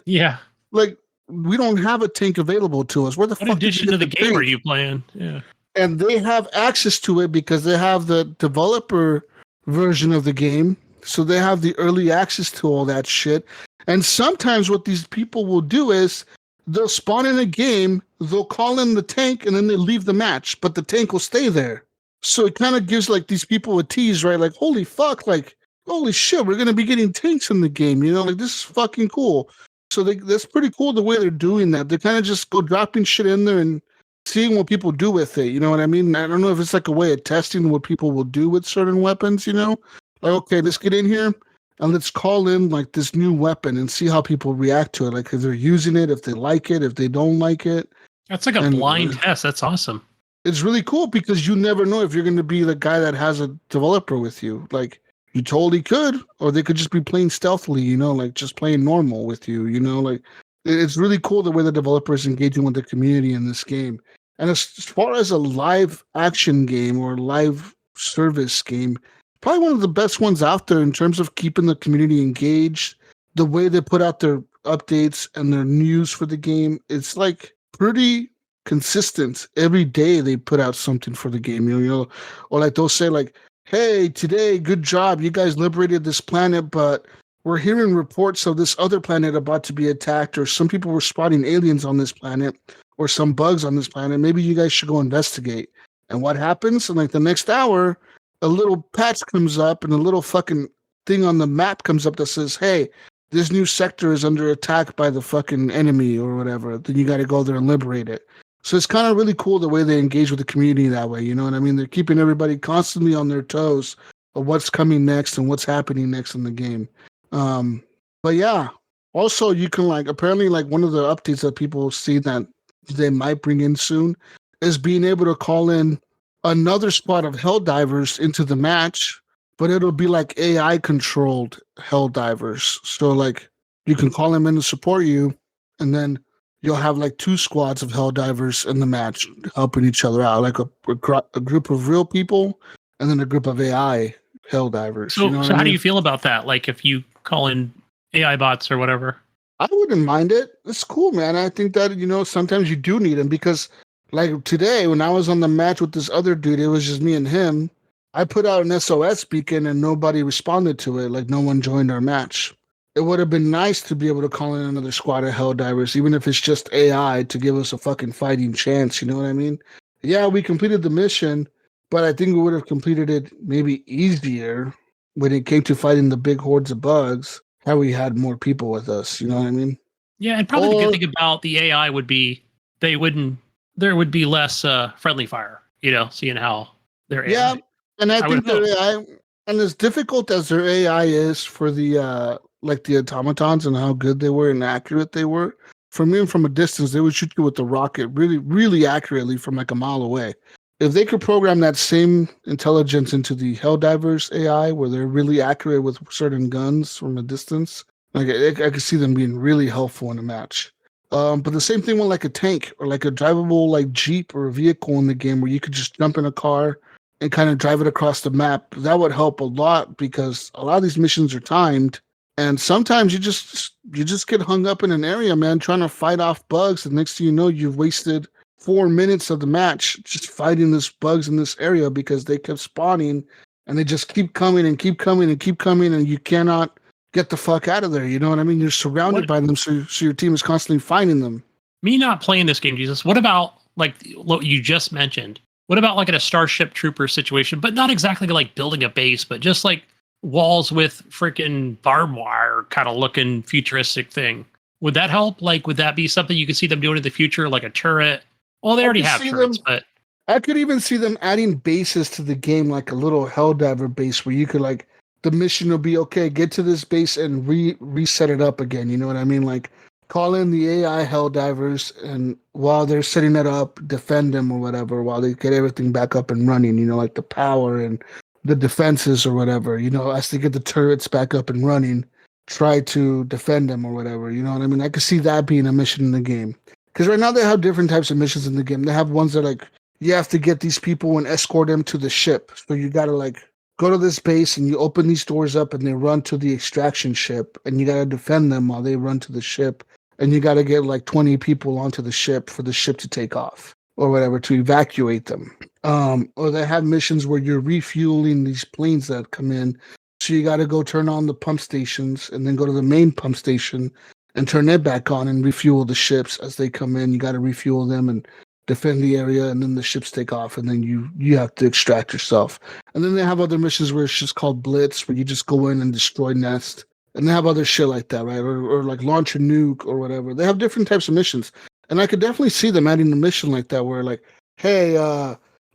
Yeah. like we don't have a tank available to us. Where the What fuck did you edition get of the the game tank? are you playing? Yeah. And they have access to it because they have the developer version of the game. So they have the early access to all that shit. And sometimes what these people will do is they'll spawn in a game, they'll call in the tank, and then they leave the match, but the tank will stay there. So it kind of gives like these people a tease, right? Like, holy fuck, like, holy shit, we're gonna be getting tanks in the game, you know, like this is fucking cool. So that's pretty cool the way they're doing that. They kind of just go dropping shit in there and seeing what people do with it. You know what I mean? I don't know if it's like a way of testing what people will do with certain weapons, you know? Like, okay, let's get in here and let's call in like this new weapon and see how people react to it. Like if they're using it, if they like it, if they don't like it. That's like a blind test. That's awesome. It's really cool because you never know if you're going to be the guy that has a developer with you. Like you totally could, or they could just be playing stealthily, you know, like just playing normal with you, you know, like it's really cool the way the developer is engaging with the community in this game. And as far as a live action game or live service game, probably one of the best ones out there in terms of keeping the community engaged. The way they put out their updates and their news for the game, it's like pretty consistent. Every day they put out something for the game, you know, or like they'll say like, hey, today, good job. You guys liberated this planet, but we're hearing reports of this other planet about to be attacked, or some people were spotting aliens on this planet or some bugs on this planet. Maybe you guys should go investigate. And what happens? And like the next hour, a little patch comes up and a little fucking thing on the map comes up that says, hey, this new sector is under attack by the fucking enemy or whatever. Then you got to go there and liberate it. So it's kind of really cool the way they engage with the community that way. You know what I mean? They're keeping everybody constantly on their toes of what's coming next and what's happening next in the game. But yeah, also you can like, apparently like one of the updates that people see that they might bring in soon is being able to call in another squad of Helldivers into the match, but it'll be like AI controlled Helldivers. So like you can call them in to support you, and then you'll have like two squads of Helldivers in the match helping each other out, like a group of real people and then a group of AI Helldivers. So, you know so how I mean? do you feel about that? Like if you call in AI bots or whatever? I wouldn't mind it. It's cool, man. I think that, you know, sometimes you do need them because like today when I was on the match with this other dude, it was just me and him. I put out an SOS beacon and nobody responded to it. Like no one joined our match. It would have been nice to be able to call in another squad of Helldivers, even if it's just AI, to give us a fucking fighting chance. You know what I mean? Yeah, we completed the mission, but I think we would have completed it maybe easier when it came to fighting the big hordes of bugs. How we had more people with us. You know what I mean? Yeah, and probably the good thing about the AI would be there would be less friendly fire, you know, seeing how their AI. Yeah, and I think their AI, and as difficult as their AI is for the like the automatons and how good they were and accurate they were, from even from a distance, they would shoot you with the rocket really, really accurately from like a mile away. If they could program that same intelligence into the Helldivers AI, where they're really accurate with certain guns from a distance, like I could see them being really helpful in a match. But the same thing with like a tank or like a drivable like Jeep or a vehicle in the game where you could just jump in a car and kind of drive it across the map. That would help a lot because a lot of these missions are timed, and sometimes you just get hung up in an area, man, trying to fight off bugs. And next thing you know, you've wasted 4 minutes of the match just fighting these bugs in this area because they kept spawning and they just keep coming and keep coming and keep coming, and you cannot get the fuck out of there. You know what I mean? You're surrounded by them, so your team is constantly finding them. Me not playing this game, Jesus. What about like what you just mentioned? What about like in a Starship Trooper situation, but not exactly like building a base, but just like walls with freaking barbed wire kind of looking futuristic thing. Would that help? Like, would that be something you could see them doing in the future, like a turret? Well, they I already could have see turrets, them. but I could even see them adding bases to the game, like a little Helldiver base, where you could like the mission will be okay. Get to this base and reset it up again. You know what I mean? Like call in the AI Helldivers, and while they're setting it up, defend them or whatever, while they get everything back up and running. You know, like the power and the defenses or whatever. You know, as they get the turrets back up and running, try to defend them or whatever. You know what I mean? I could see that being a mission in the game. Because right now they have different types of missions in the game. They have ones that like you have to get these people and escort them to the ship. So you gotta like go to this base and you open these doors up and they run to the extraction ship and you gotta defend them while they run to the ship. And you gotta get like 20 people onto the ship for the ship to take off or whatever to evacuate them. Or they have missions where you're refueling these planes that come in. So you gotta go turn on the pump stations and then go to the main pump station and turn it back on and refuel the ships as they come in. You gotta refuel them and defend the area, and then the ships take off, and then you have to extract yourself. And then they have other missions where it's just called Blitz, where you just go in and destroy Nest. And they have other shit like that, right? Or like launch a nuke or whatever. They have different types of missions. And I could definitely see them adding a mission like that where like, hey,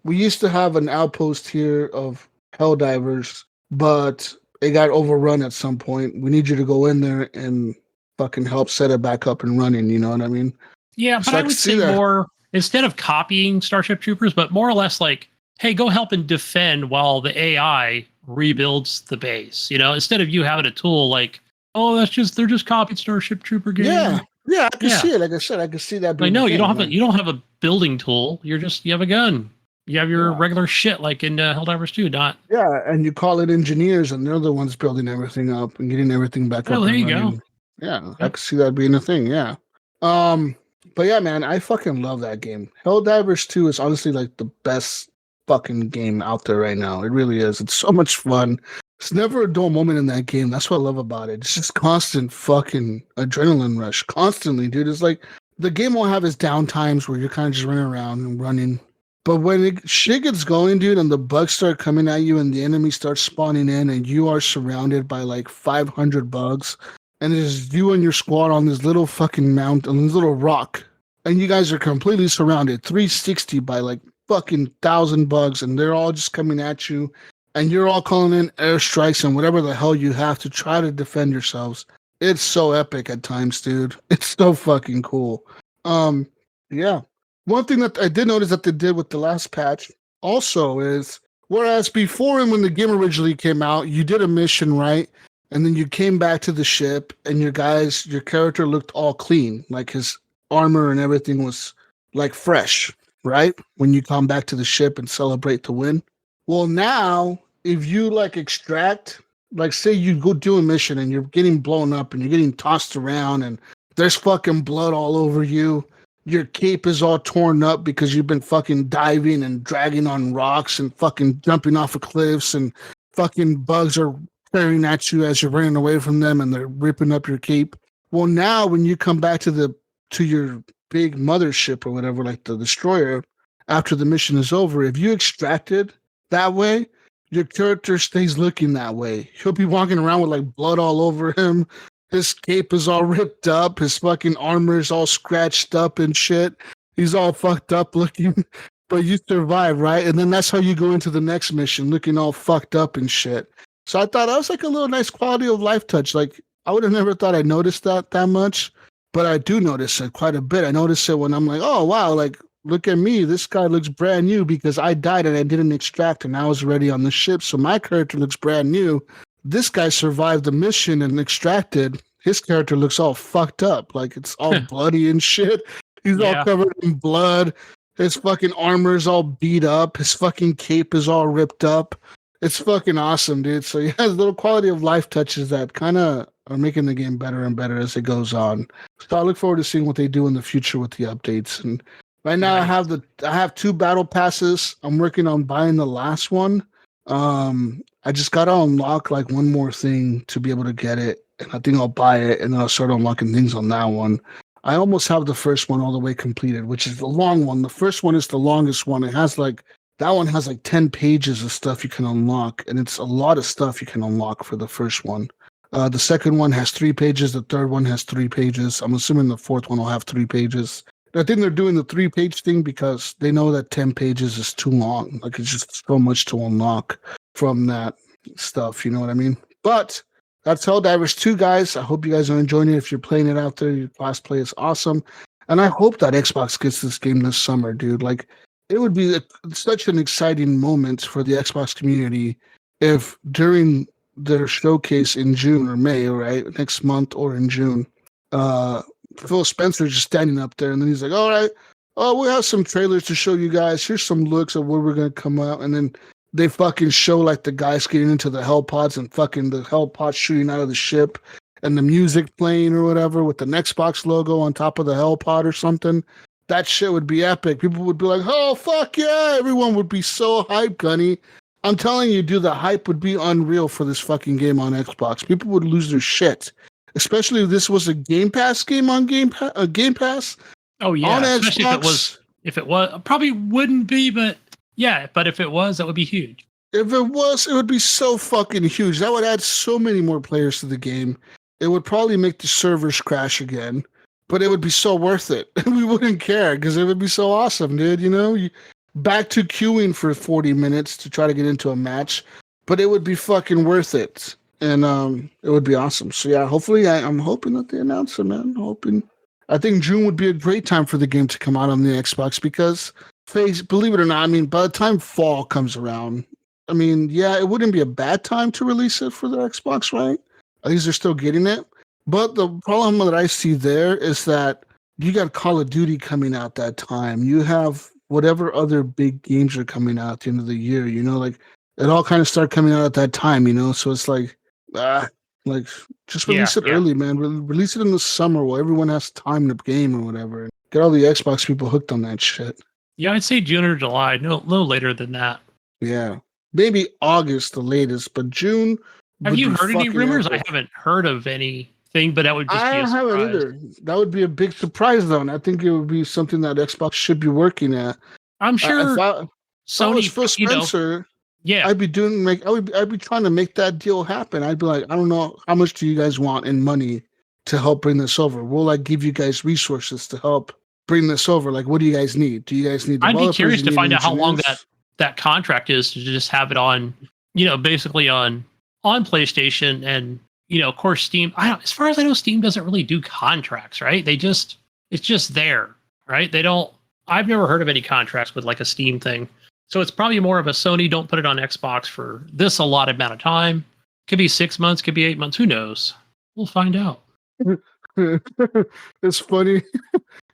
we used to have an outpost here of Helldivers, but it got overrun at some point. We need you to go in there and fucking help set it back up and running, you know what I mean? yeah, but So I I could would see say that. more instead of copying Starship Troopers, but more or less like, hey, go help and defend while the AI rebuilds the base. You know, instead of you having a tool like, oh, they're just copied Starship Trooper game. Yeah, yeah, I can Yeah. see it. Like I said, I can see that Like, being a no, thing. you don't have a building tool. You have a gun. You have your Yeah. regular shit like in Helldivers 2, not Yeah, and you call it engineers, and they're the ones building everything up and getting everything back oh, up there and you go. running. Yeah, I Yep. can see that being a thing. Yeah. Um, but yeah, man, I fucking love that game. Helldivers 2 is honestly like the best fucking game out there right now. It really is. It's so much fun. It's never a dull moment in that game. That's what I love about it. It's just constant fucking adrenaline rush. Constantly, dude. It's like the game will have its down times where you're kind of just running around and running. But when shit gets going, dude, and the bugs start coming at you and the enemy starts spawning in and you are surrounded by like 500 bugs and it's you and your squad on this little fucking mount, on this little rock, and you guys are completely surrounded 360 by like fucking 1,000 bugs and they're all just coming at you and you're all calling in airstrikes and whatever the hell you have to try to defend yourselves. It's so epic at times, dude. It's so fucking cool. Yeah. One thing that I did notice that they did with the last patch also is whereas before and when the game originally came out, you did a mission, right? And then you came back to the ship and your character looked all clean, like his armor and everything was like fresh, right? When you come back to the ship and celebrate the win. Well, now if you like extract, like say you go do a mission and you're getting blown up and you're getting tossed around and there's fucking blood all over you, your cape is all torn up because you've been fucking diving and dragging on rocks and fucking jumping off of cliffs and fucking bugs are staring at you as you're running away from them and they're ripping up your cape. Well, now when you come back to your big mothership or whatever, like the destroyer, after the mission is over, if you extracted that way, your character stays looking that way. He'll be walking around with like blood all over him. His cape is all ripped up. His fucking armor is all scratched up and shit. He's all fucked up looking. But you survive, right? And then that's how you go into the next mission, looking all fucked up and shit. So I thought that was like a little nice quality of life touch. Like I would have never thought I noticed that much, but I do notice it quite a bit. I notice it when I'm like, oh wow, like look at me. This guy looks brand new because I died and I didn't extract and I was already on the ship. So my character looks brand new. This guy survived the mission and extracted. His character looks all fucked up. Like it's all bloody and shit. He's all covered in blood. His fucking armor's all beat up. His fucking cape is all ripped up. It's fucking awesome, dude. So yeah, little quality of life touches that kind of are making the game better and better as it goes on. So I look forward to seeing what they do in the future with the updates. And right now I have 2 battle passes. I'm working on buying the last one. I just gotta unlock like one more thing to be able to get it, and I think I'll buy it, and then I'll start unlocking things on that one. I almost have the first one all the way completed, which is the long one. The first one is the longest one. It has like That one has like 10 pages of stuff you can unlock, and it's a lot of stuff you can unlock for the first one. The second one has 3 pages. The third one has 3 pages. I'm assuming the fourth one will have 3 pages. I think they're doing the 3-page thing because they know that 10 pages is too long. Like, it's just so much to unlock from that stuff. You know what I mean? But that's Helldivers 2, guys. I hope you guys are enjoying it. If you're playing it out there, your class play is awesome. And I hope that Xbox gets this game this summer, dude. Like, it would be such an exciting moment for the Xbox community if during their showcase in June or May, right, next month or in June, Phil Spencer's just standing up there, and then he's like, all right, we have some trailers to show you guys. Here's some looks of where we're going to come out. And then they fucking show like the guys getting into the hell pods and fucking the hell pods shooting out of the ship and the music playing or whatever with the Xbox logo on top of the hell pod or something. That shit would be epic. People would be like, oh, fuck yeah. Everyone would be so hyped, Gunny. I'm telling you, dude, the hype would be unreal for this fucking game on Xbox. People would lose their shit. Especially if this was a Game Pass game on Game Pass. Oh yeah, on especially Xbox, if it was, probably wouldn't be, but yeah, but if it was, that would be huge. If it was, it would be so fucking huge. That would add so many more players to the game. It would probably make the servers crash again, but it would be so worth it. We wouldn't care because it would be so awesome, dude. You know, back to queuing for 40 minutes to try to get into a match, but it would be fucking worth it. And it would be awesome. So yeah, hopefully I'm hoping that they announce it, man. I think June would be a great time for the game to come out on the Xbox because, believe it or not, I mean, by the time fall comes around, I mean, yeah, it wouldn't be a bad time to release it for the Xbox, right? At least they're still getting it. But the problem that I see there is that you got Call of Duty coming out that time. You have whatever other big games are coming out at the end of the year, you know, like it all kind of start coming out at that time, you know? So it's like, like just release it early, man. Release it in the summer while everyone has time to game or whatever. Get all the Xbox people hooked on that shit. Yeah, I'd say June or July. No later than that. Yeah, maybe August the latest, but June. Have you heard any rumors? Epic. I haven't heard of anything, but that would just be a surprise. I haven't either. That would be a big surprise, though, and I think it would be something that Xbox should be working at. I'm sure. Sony, Phil Spencer. Yeah, I'd be trying to make that deal happen. I'd be like, I don't know, how much do you guys want in money to help bring this over? We'll like give you guys resources to help bring this over. Like, what do you guys need? Do you guys need? I'd be curious to find out how long that contract is to just have it on, you know, basically on PlayStation and, you know, of course Steam. As far as I know, Steam doesn't really do contracts, right? It's just there, right? I've never heard of any contracts with like a Steam thing. So it's probably more of a Sony, don't put it on Xbox for this allotted amount of time. Could be 6 months, could be 8 months. Who knows? We'll find out. It's funny.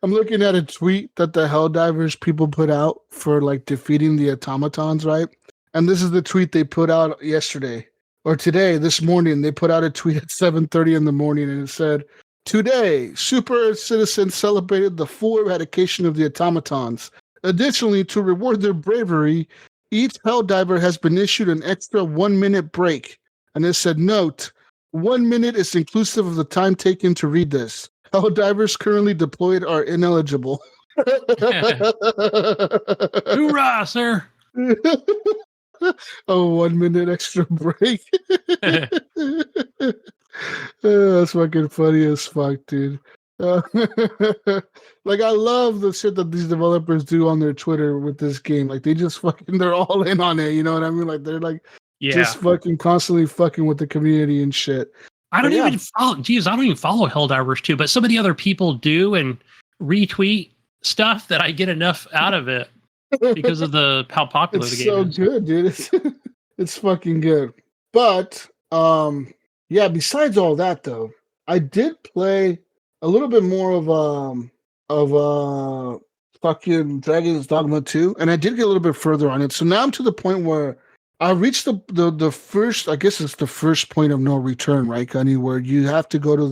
I'm looking at a tweet that the Helldivers people put out for like defeating the automatons, right? And this is the tweet they put out yesterday or today, this morning. They put out a tweet at 7:30 in the morning and it said, today, Super Citizens celebrated the full eradication of the automatons. Additionally, to reward their bravery, each Helldiver has been issued an extra 1-minute break. And it said, note, 1 minute is inclusive of the time taken to read this. Helldivers currently deployed are ineligible. Hoorah, sir. A 1 minute extra break. That's fucking funny as fuck, dude. Like, I love the shit that these developers do on their Twitter with this game. Like, they're all in on it. You know what I mean? Like, they're like, just fucking constantly fucking with the community and shit. I don't even follow Helldivers 2, but some of the other people do and retweet stuff that I get enough out of it because of how popular the game is. It's so good, dude. It's fucking good. But, yeah, besides all that, though, I did play a little bit more of fucking Dragon's Dogma 2, and I did get a little bit further on it. So now I'm to the point where I reached the first, I guess it's the first point of no return, right, Gunny, where you have to go to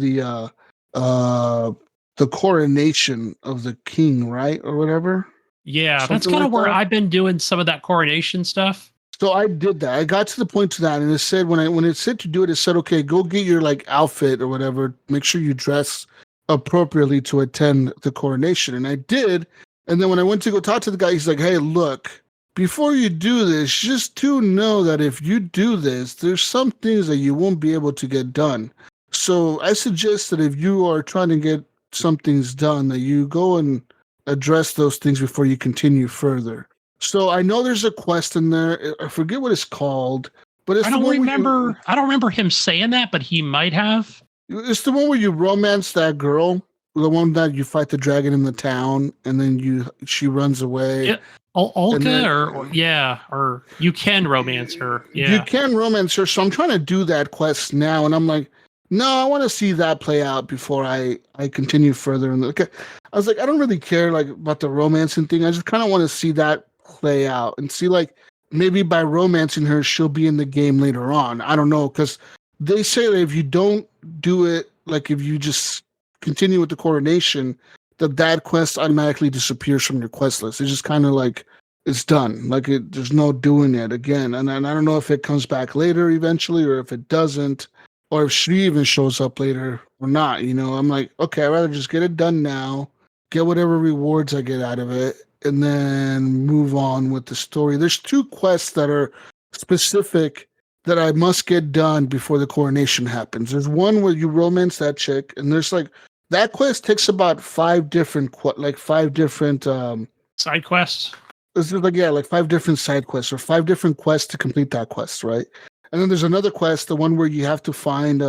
the coronation of the king, right, or whatever. Yeah, something that's kind of where I've been doing some of that coronation stuff. So I did that. I got to the point to that, and it said when it said to do it, it said, okay, go get your like outfit or whatever. Make sure you dress appropriately to attend the coronation, and I did. And then when I went to go talk to the guy, he's like, hey, look, before you do this, just to know that if you do this, there's some things that you won't be able to get done. So I suggest that if you are trying to get some things done, that you go and address those things before you continue further. So I know there's a quest in there. I forget what it's called, but it's I the don't one remember. I don't remember him saying that, but he might have. it's the one where you romance that girl, the one that you fight the dragon in the town, and then she runs away. Yeah. Olga, then, or you can romance her. You Yeah. can romance her, so I'm trying to do that quest now, and I'm like, no, I want to see that play out before I continue further. And I was like, I don't really care like about the romancing thing. I just kind of want to see that play out and see like maybe by romancing her, she'll be in the game later on. I don't know, because they say that if you don't do it, like if you just continue with the coronation, that quest automatically disappears from your quest list. It's just kind of like it's done. Like there's no doing it again. And I don't know if it comes back later eventually, or if it doesn't, or if she even shows up later or not. You know, I'm like, okay, I'd rather just get it done now, get whatever rewards I get out of it, and then move on with the story. There's 2 quests that are specific that I must get done before the coronation happens. There's one where you romance that chick, and there's like that quest takes about 5 different Side quests. This is like 5 different side quests or 5 different quests to complete that quest, right? And then there's another quest, the one where you have to find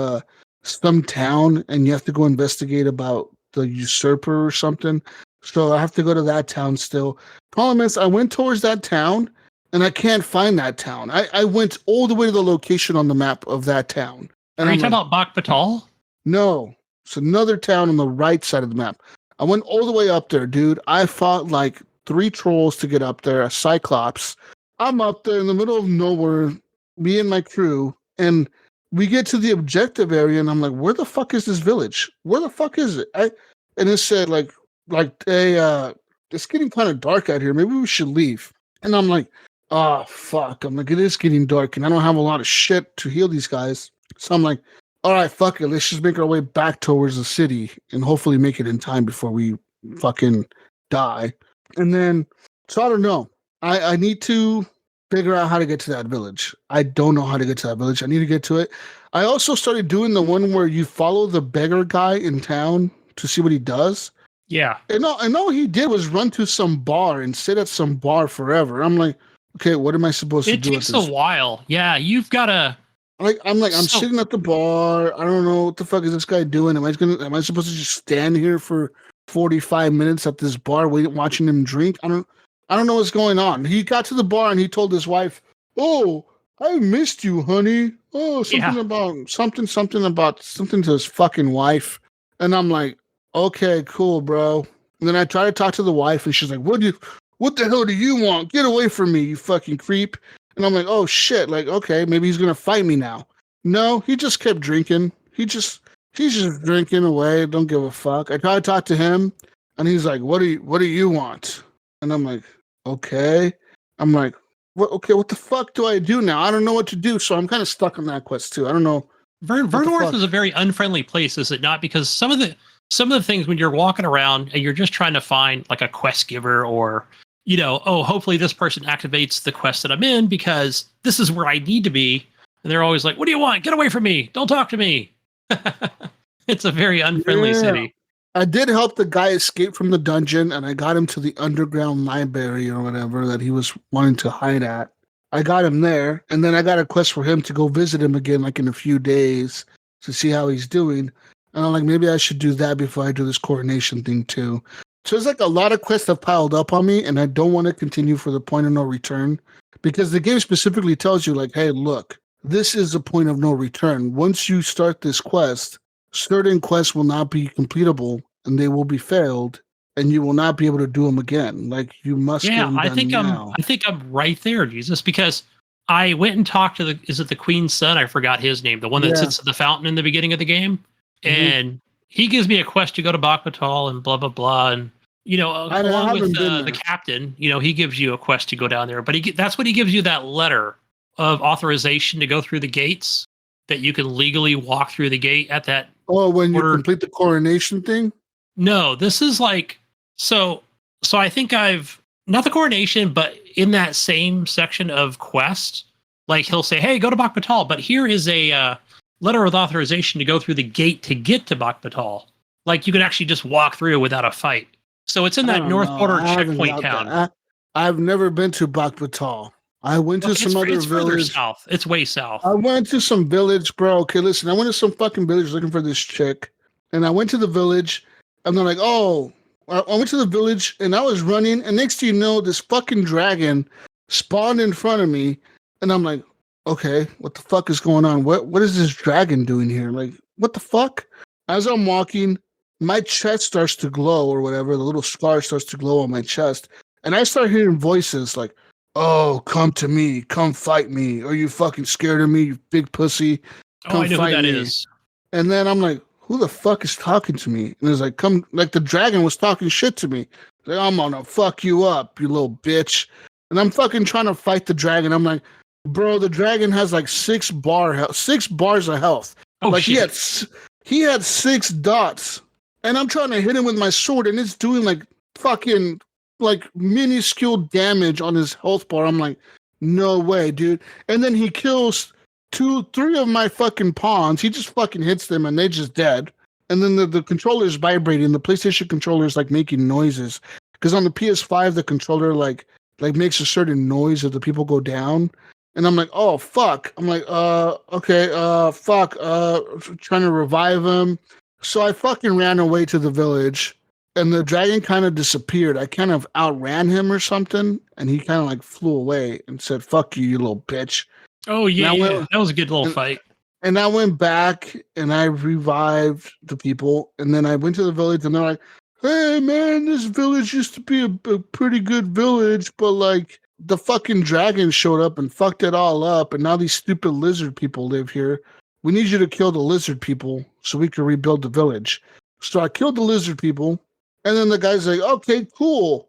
some town and you have to go investigate about the usurper or something. So I have to go to that town still. Problem is, I went towards that town and I can't find that town. I went all the way to the location on the map of that town. And Are you talking about Bak Batal? No, it's another town on the right side of the map. I went all the way up there, dude. I fought like 3 trolls to get up there, a cyclops. I'm up there in the middle of nowhere, me and my crew, and we get to the objective area, and I'm like, where the fuck is this village? Where the fuck is it? And it said like, hey, it's getting kind of dark out here. Maybe we should leave. And I'm like, oh, fuck. I'm like, it is getting dark, and I don't have a lot of shit to heal these guys. So I'm like, all right, fuck it. Let's just make our way back towards the city and hopefully make it in time before we fucking die. And then, so I don't know. I need to figure out how to get to that village. I don't know how to get to that village. I need to get to it. I also started doing the one where you follow the beggar guy in town to see what he does. Yeah. And all he did was run to some bar and sit at some bar forever. I'm like, okay, what am I supposed to do? It takes a while. Yeah, you've got to. I'm sitting at the bar. I don't know what the fuck is this guy doing. Am I supposed to just stand here for 45 minutes at this bar watching him drink? I don't know what's going on. He got to the bar and he told his wife, "Oh, I missed you, honey." Oh, something about something to his fucking wife. And I'm like, okay, cool, bro. And then I try to talk to the wife and she's like, what the hell do you want? Get away from me, you fucking creep. And I'm like, oh shit, like, okay, maybe he's gonna fight me now. No, he just kept drinking. He's just drinking away, don't give a fuck. I try to talk to him and he's like, what do you want? And I'm like, okay. I'm like, what the fuck do I do now? I don't know what to do, so I'm kind of stuck on that quest too. I don't know. Vernorth is a very unfriendly place, is it not? Because some of the things when you're walking around and you're just trying to find like a quest giver, or hopefully this person activates the quest that I'm in because this is where I need to be. And they're always like, what do you want? Get away from me. Don't talk to me. It's a very unfriendly city. I did help the guy escape from the dungeon, and I got him to the underground library or whatever that he was wanting to hide at. I got him there, and then I got a quest for him to go visit him again like in a few days to see how he's doing. And I'm like, maybe I should do that before I do this coronation thing too. So it's like a lot of quests have piled up on me, and I don't want to continue for the point of no return because the game specifically tells you like, hey, look, this is the point of no return. Once you start this quest, certain quests will not be completable and they will be failed, and you will not be able to do them again. Like you must. Yeah, I think I'm right there, Jesus, because I went and talked to is it the Queen's son? I forgot his name, the one that sits at the fountain in the beginning of the game. And he gives me a quest to go to Bak Batal and blah, blah, blah. And, along with the captain, he gives you a quest to go down there. But that's what he gives you, that letter of authorization to go through the gates, that you can legally walk through the gate at that. Oh, when you complete the coronation thing? No, this is like, so I think I've not the coronation, but in that same section of quest, like he'll say, "Hey, go to Bakhbatal," but here is a letter of authorization to go through the gate to get to Bakhbatal. Like you could actually just walk through without a fight. So it's in that north border checkpoint town. I've never been to Bakhbatal. I went to some other it's further village. south. It's way south. I went to some village, bro. Okay, listen. I went to some fucking village looking for this chick, and I went to the village, and they're like, "Oh." I went to the village, and I was running, and next thing you know, this fucking dragon spawned in front of me, and I'm like, "Okay, what the fuck is going on? What is this dragon doing here? Like, what the fuck?" As I'm walking, my chest starts to glow or whatever. The little scar starts to glow on my chest, and I start hearing voices like, "Oh, come to me, come fight me. Are you fucking scared of me, you big pussy? Come I know fight who that me." is. And then I'm like, "Who the fuck is talking to me?" And it's like, come, like the dragon was talking shit to me. Like, "I'm gonna fuck you up, you little bitch." And I'm fucking trying to fight the dragon. I'm like, bro, the dragon has like 6 bars of health. Oh, like shit. he had 6 dots. And I'm trying to hit him with my sword, and it's doing like fucking like minuscule damage on his health bar. I'm like, no way, dude. And then he kills 3 of my fucking pawns. He just fucking hits them and they just dead. And then the controller's vibrating. The PlayStation controller is like making noises. Because on the PS5, the controller like makes a certain noise if the people go down. And I'm like, oh fuck. I'm like, okay, fuck. Trying to revive him. So I fucking ran away to the village. And the dragon kind of disappeared. I kind of outran him or something. And he kind of like flew away and said, "Fuck you, you little bitch." Oh, yeah, that was a good little fight. And I went back and I revived the people. And then I went to the village and they're like, "Hey, man, this village used to be a pretty good village, but like the fucking dragon showed up and fucked it all up. And now these stupid lizard people live here. We need you to kill the lizard people so we can rebuild the village." So I killed the lizard people. And then the guy's like, "Okay, cool.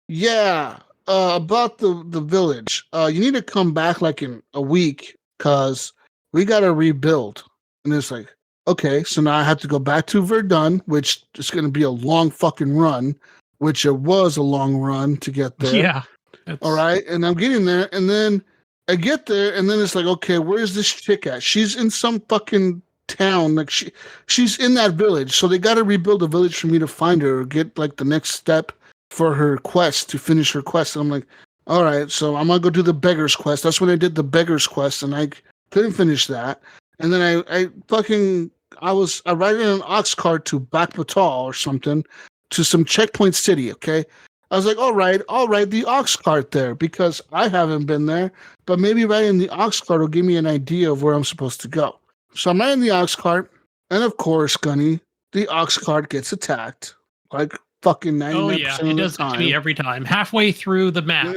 Yeah. About the village. You need to come back like in a week because we got to rebuild." And it's like, okay, so now I have to go back to Verdun, which is going to be a long fucking run, which it was a long run to get there. Yeah. All right. And I'm getting there. And then I get there. And then it's like, okay, where's this chick at? She's in some fucking town. Like she's in that village. So they got to rebuild a village for me to find her or get like the next step for her quest, to finish her quest. And I'm like, all right, so I'm gonna go do the beggar's quest. That's when I did the beggar's quest, and I couldn't finish that. And then I ride in an ox cart to Bakhbatal or something, to some checkpoint city. Okay, I was like, all right, the ox cart there because I haven't been there, but maybe riding the ox cart will give me an idea of where I'm supposed to go. So I'm riding the ox cart, and of course, Gunny, the ox cart gets attacked. Like fucking 99% Oh, yeah, it does that to me every time. Halfway through the map of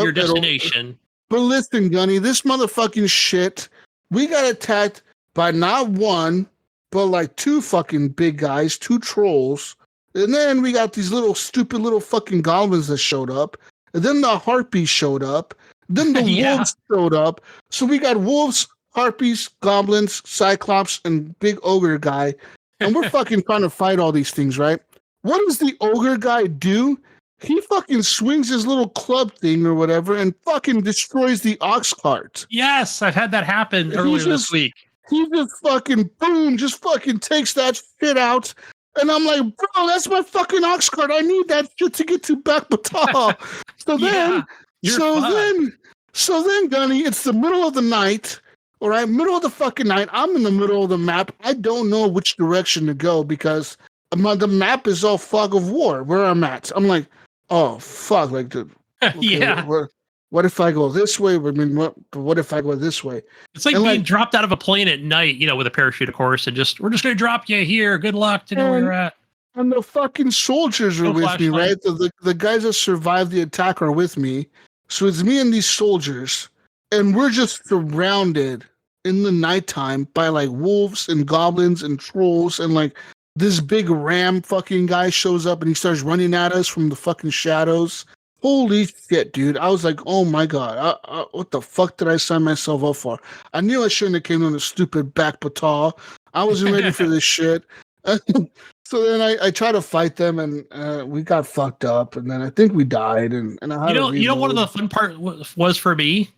your destination. But listen, Gunny, this motherfucking shit, we got attacked by not one, but like 2 fucking big guys, 2 trolls. And then we got these little stupid little fucking goblins that showed up. And then the harpies showed up. Then the wolves showed up. So we got wolves, harpies, goblins, cyclops, and big ogre guy. And we're fucking trying to fight all these things, right? What does the ogre guy do? He fucking swings his little club thing or whatever and fucking destroys the ox cart. Yes, I've had that happen earlier this week. He just fucking, boom, just fucking takes that shit out. And I'm like, bro, that's my fucking ox cart. I need that shit to get to Bakhbatal. So then, Gunny, it's the middle of the night. All right, middle of the fucking night. I'm in the middle of the map. I don't know which direction to go because the map is all fog of war where I'm at. I'm like, oh fuck, like dude. Okay, yeah. What if I go this way? I mean, what if I go this way? It's like being dropped out of a plane at night, with a parachute, of course, and we're just gonna drop you here. Good luck to know where you're at. And the fucking soldiers are with me, right? The guys that survived the attack are with me. So it's me and these soldiers, and we're just surrounded in the nighttime by like wolves and goblins and trolls, and like this big ram fucking guy shows up and he starts running at us from the fucking shadows. Holy shit, dude. I was like, oh my God, what the fuck did I sign myself up for? I knew I shouldn't have came on the stupid Bakhbatal. I wasn't ready for this shit. So then I tried to fight them, and we got fucked up, and then I think we died, and I had You know, one of the fun part was for me,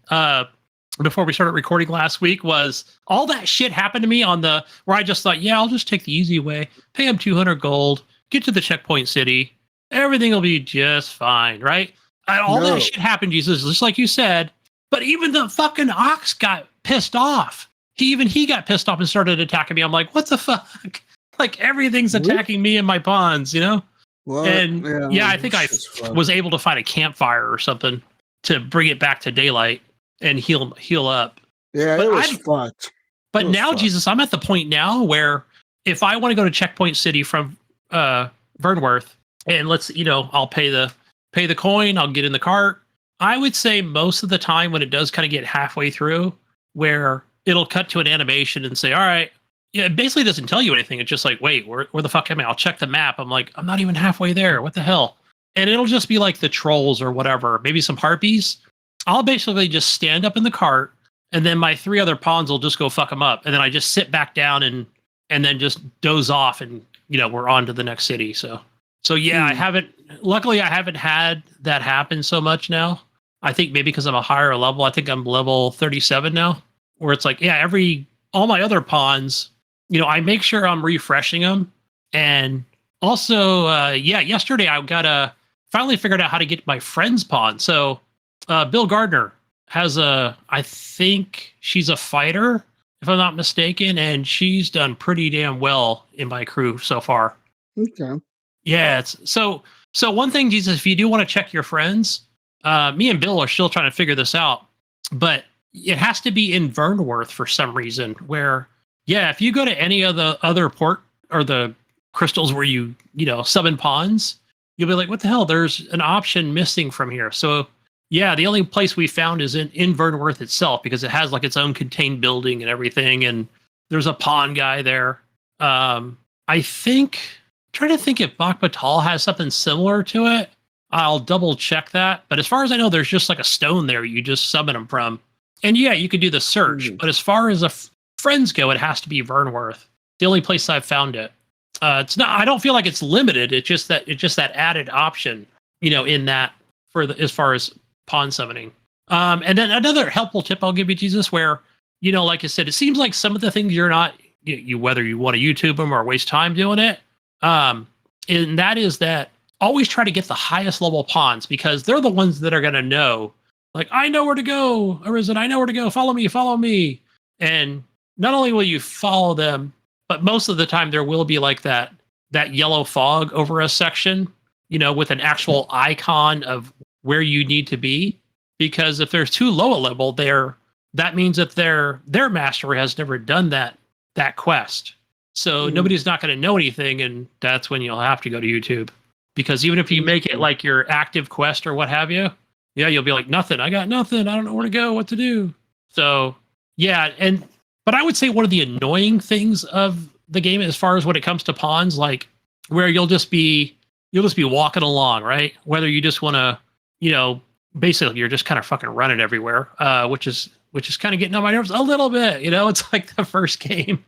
before we started recording last week, was all that shit happened to me on the where I just thought, yeah, I'll just take the easy way, pay him 200 gold, get to the checkpoint city, everything will be just fine, right? All that shit happened, Jesus, just like you said. But even the fucking ox got pissed off. He got pissed off and started attacking me. I'm like, what the fuck? Like everything's attacking me and my pawns, you know? Well, And yeah, I think I was able to find a campfire or something to bring it back to daylight and heal up. Yeah, but it was fucked. But now, Jesus, I'm at the point now where if I want to go to Checkpoint City from Vernworth, and I'll pay the coin, I'll get in the cart. I would say most of the time when it does kind of get halfway through, where it'll cut to an animation and say, all right, yeah, it basically doesn't tell you anything. It's just like, wait, where the fuck am I? I'll check the map. I'm like, I'm not even halfway there. What the hell? And it'll just be like the trolls or whatever, maybe some harpies. I'll basically just stand up in the cart, and then my 3 other pawns will just go fuck them up. And then I just sit back down and then just doze off, and we're on to the next city. So yeah, luckily I haven't had that happen so much now. I think maybe because I'm a higher level. I think I'm level 37 now, where it's like, yeah, all my other pawns, I make sure I'm refreshing them. And also, yesterday I finally figured out how to get my friend's pawn. So Bill Gardner has I think she's a fighter, if I'm not mistaken, and she's done pretty damn well in my crew so far. Okay. Yeah. So one thing, Jesus, if you do want to check your friends, me and Bill are still trying to figure this out, but it has to be in Vernworth for some reason, where, yeah, if you go to any of the other port or the crystals where you summon pawns, you'll be like, what the hell? There's an option missing from here. So yeah, the only place we found is in Vernworth itself, because it has like its own contained building and everything. And there's a pawn guy there. I think, trying to think if Bakhbatal has something similar to it. I'll double check that. But as far as I know, there's just like a stone there you just summon them from. And yeah, you could do the search. But as far as friends go, it has to be Vernworth. The only place I've found it. It's not. I don't feel like it's limited. It's just that added option, in that as far as pawn summoning. And then another helpful tip I'll give you, Jesus, where like I said, it seems like some of the things you're not whether you want to YouTube them or waste time doing it. And that is that always try to get the highest level pawns, because they're the ones that are going to know, like, I know where to go, Arisen, I know where to go, follow me. And not only will you follow them, but most of the time there will be like that yellow fog over a section, with an actual icon of where you need to be. Because if they're too low a level, that means that their master has never done that quest. So nobody's not going to know anything, and that's when you'll have to go to YouTube. Because even if you make it like your active quest or what have you, yeah, you'll be like, nothing. I got nothing. I don't know where to go, what to do. So yeah, but I would say one of the annoying things of the game, as far as when it comes to pawns, like where you'll just be walking along, right? Whether you just want to, basically you're just kind of fucking running everywhere, which is kind of getting on my nerves a little bit. It's like the first game.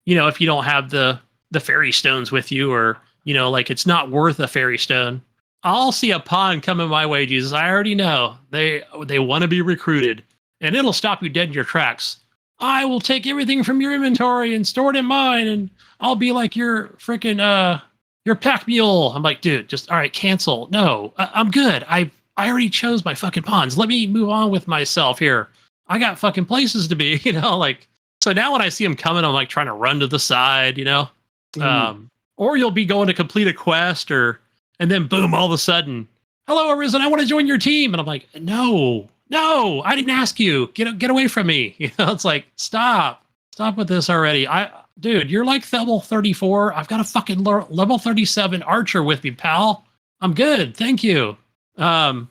If you don't have the fairy stones with you, or like it's not worth a fairy stone, I'll see a pawn coming my way, Jesus. I already know they want to be recruited, and it'll stop you dead in your tracks. I will take everything from your inventory and store it in mine, and I'll be like your freaking your pack mule. I'm like, dude, just all right, cancel. No, I'm good. I already chose my fucking pawns. Let me move on with myself here. I got fucking places to be, like. So now when I see them coming, I'm like trying to run to the side, or you'll be going to complete a quest, and then boom, all of a sudden, hello, Arisen, I want to join your team. And I'm like, no, I didn't ask you. Get away from me. It's like, stop with this already. Dude, you're like level 34. I've got a fucking level 37 archer with me, pal. I'm good. Thank you. But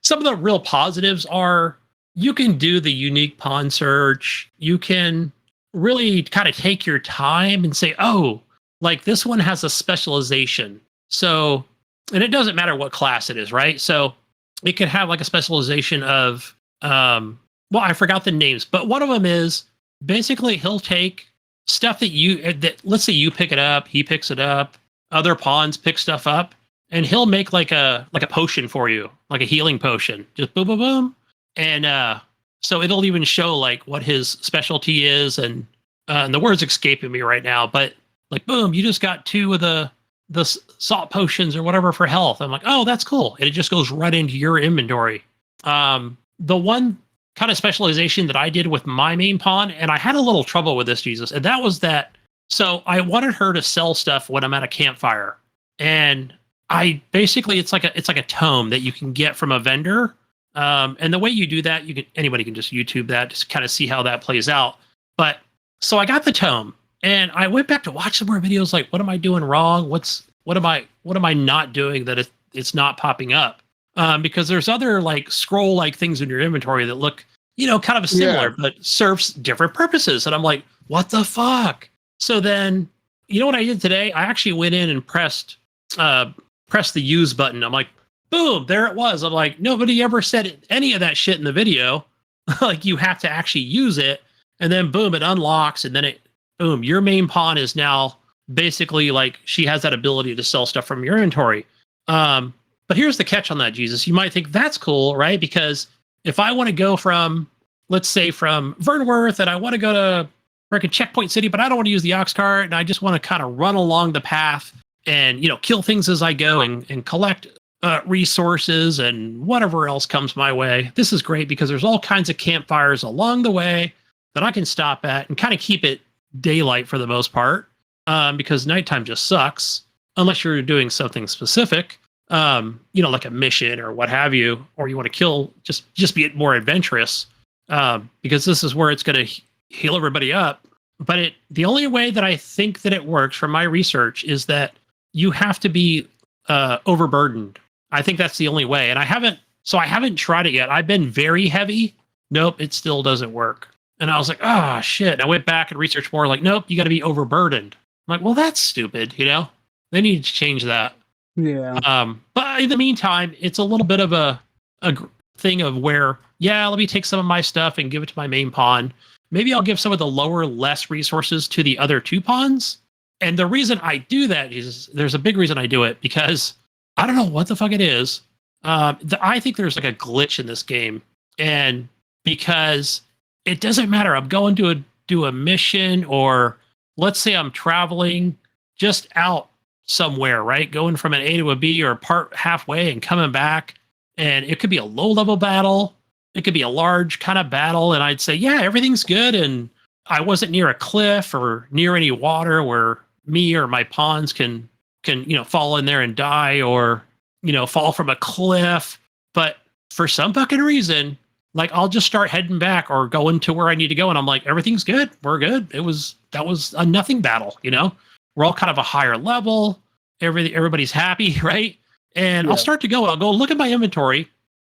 some of the real positives are you can do the unique pawn search. You can really kind of take your time and say, oh, like this one has a specialization. So, and it doesn't matter what class it is, right? So it could have like a specialization of, I forgot the names, but one of them is basically he'll take stuff that let's say you pick it up, he picks it up, other pawns pick stuff up, and he'll make like a potion for you, like a healing potion. Just boom, boom, boom, and so it'll even show like what his specialty is, and the word's escaping me right now, but like boom, you just got 2 of the salt potions or whatever for health. I'm like, oh, that's cool, and it just goes right into your inventory. The one kind of specialization that I did with my main pawn, and I had a little trouble with this, Jesus, and that was that. So I wanted her to sell stuff when I'm at a campfire, and I basically it's like a tome that you can get from a vendor. And the way you do that, anybody can just YouTube that, just kind of see how that plays out. But so I got the tome, and I went back to watch some more videos. Like, what am I doing wrong? What am I not doing that it's not popping up? Because there's other like scroll like things in your inventory that look, kind of similar, but serves different purposes. And I'm like, what the fuck? So then, what I did today? I actually went in and pressed the use button. I'm like, boom, there it was. I'm like, nobody ever said any of that shit in the video. Like, you have to actually use it, and then boom, it unlocks, and then boom, your main pawn is now basically like she has that ability to sell stuff from your inventory. But here's the catch on that, Jesus. You might think that's cool, right? Because if I want to go from, let's say, from Vernworth, and I want to go to freaking Checkpoint City, but I don't want to use the ox cart, and I just want to kind of run along the path and kill things as I go and collect resources and whatever else comes my way. This is great because there's all kinds of campfires along the way that I can stop at and kind of keep it daylight for the most part, because nighttime just sucks unless you're doing something specific, like a mission or what have you, or you want to kill, just be more adventurous, because this is where it's going to heal everybody up. But the only way that I think that it works from my research is that you have to be overburdened. I think that's the only way. And I haven't tried it yet. I've been very heavy. Nope, it still doesn't work. And I was like, oh shit. And I went back and researched more, like, nope, you got to be overburdened. I'm like, well, that's stupid, They need to change that. Yeah. But in the meantime, it's a little bit of a thing of where, let me take some of my stuff and give it to my main pawn. Maybe I'll give some of the lower, less resources to the other 2 pawns. And the reason I do that is there's a big reason I do it, because I don't know what the fuck it is. I think there's like a glitch in this game, and because it doesn't matter. I'm going to do a mission, or let's say I'm traveling just out somewhere, right? Going from an A to a B or part halfway and coming back. And it could be a low level battle. It could be a large kind of battle. And I'd say, yeah, everything's good. And I wasn't near a cliff or near any water where me or my pawns can fall in there and die, or, fall from a cliff. But for some fucking reason, like, I'll just start heading back or going to where I need to go. And I'm like, everything's good. We're good. That was a nothing battle. We're all kind of a higher level. Everybody's happy. Right. And I'll start to go, I'll go look at my inventory,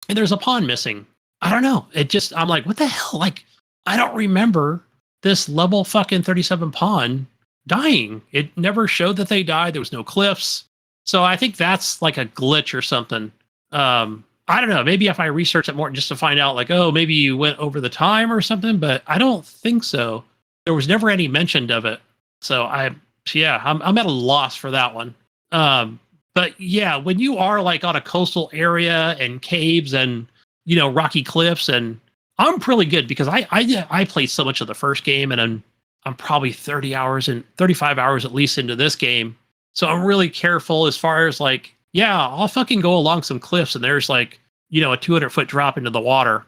and there's a pawn missing. I don't know. I'm like, what the hell? Like, I don't remember this level fucking 37 pawn dying. It never showed that they died. There was no cliffs. So I think that's like a glitch or something. I don't know. Maybe if I research it more just to find out, like, oh, maybe you went over the time or something, but I don't think so. There was never any mention of it. So I'm at a loss for that one. But yeah, when you are like on a coastal area and caves and, rocky cliffs, and I'm pretty good because I played so much of the first game, and I'm probably 35 hours at least into this game. So I'm really careful as far as like, I'll fucking go along some cliffs and there's like, a 200-foot drop into the water,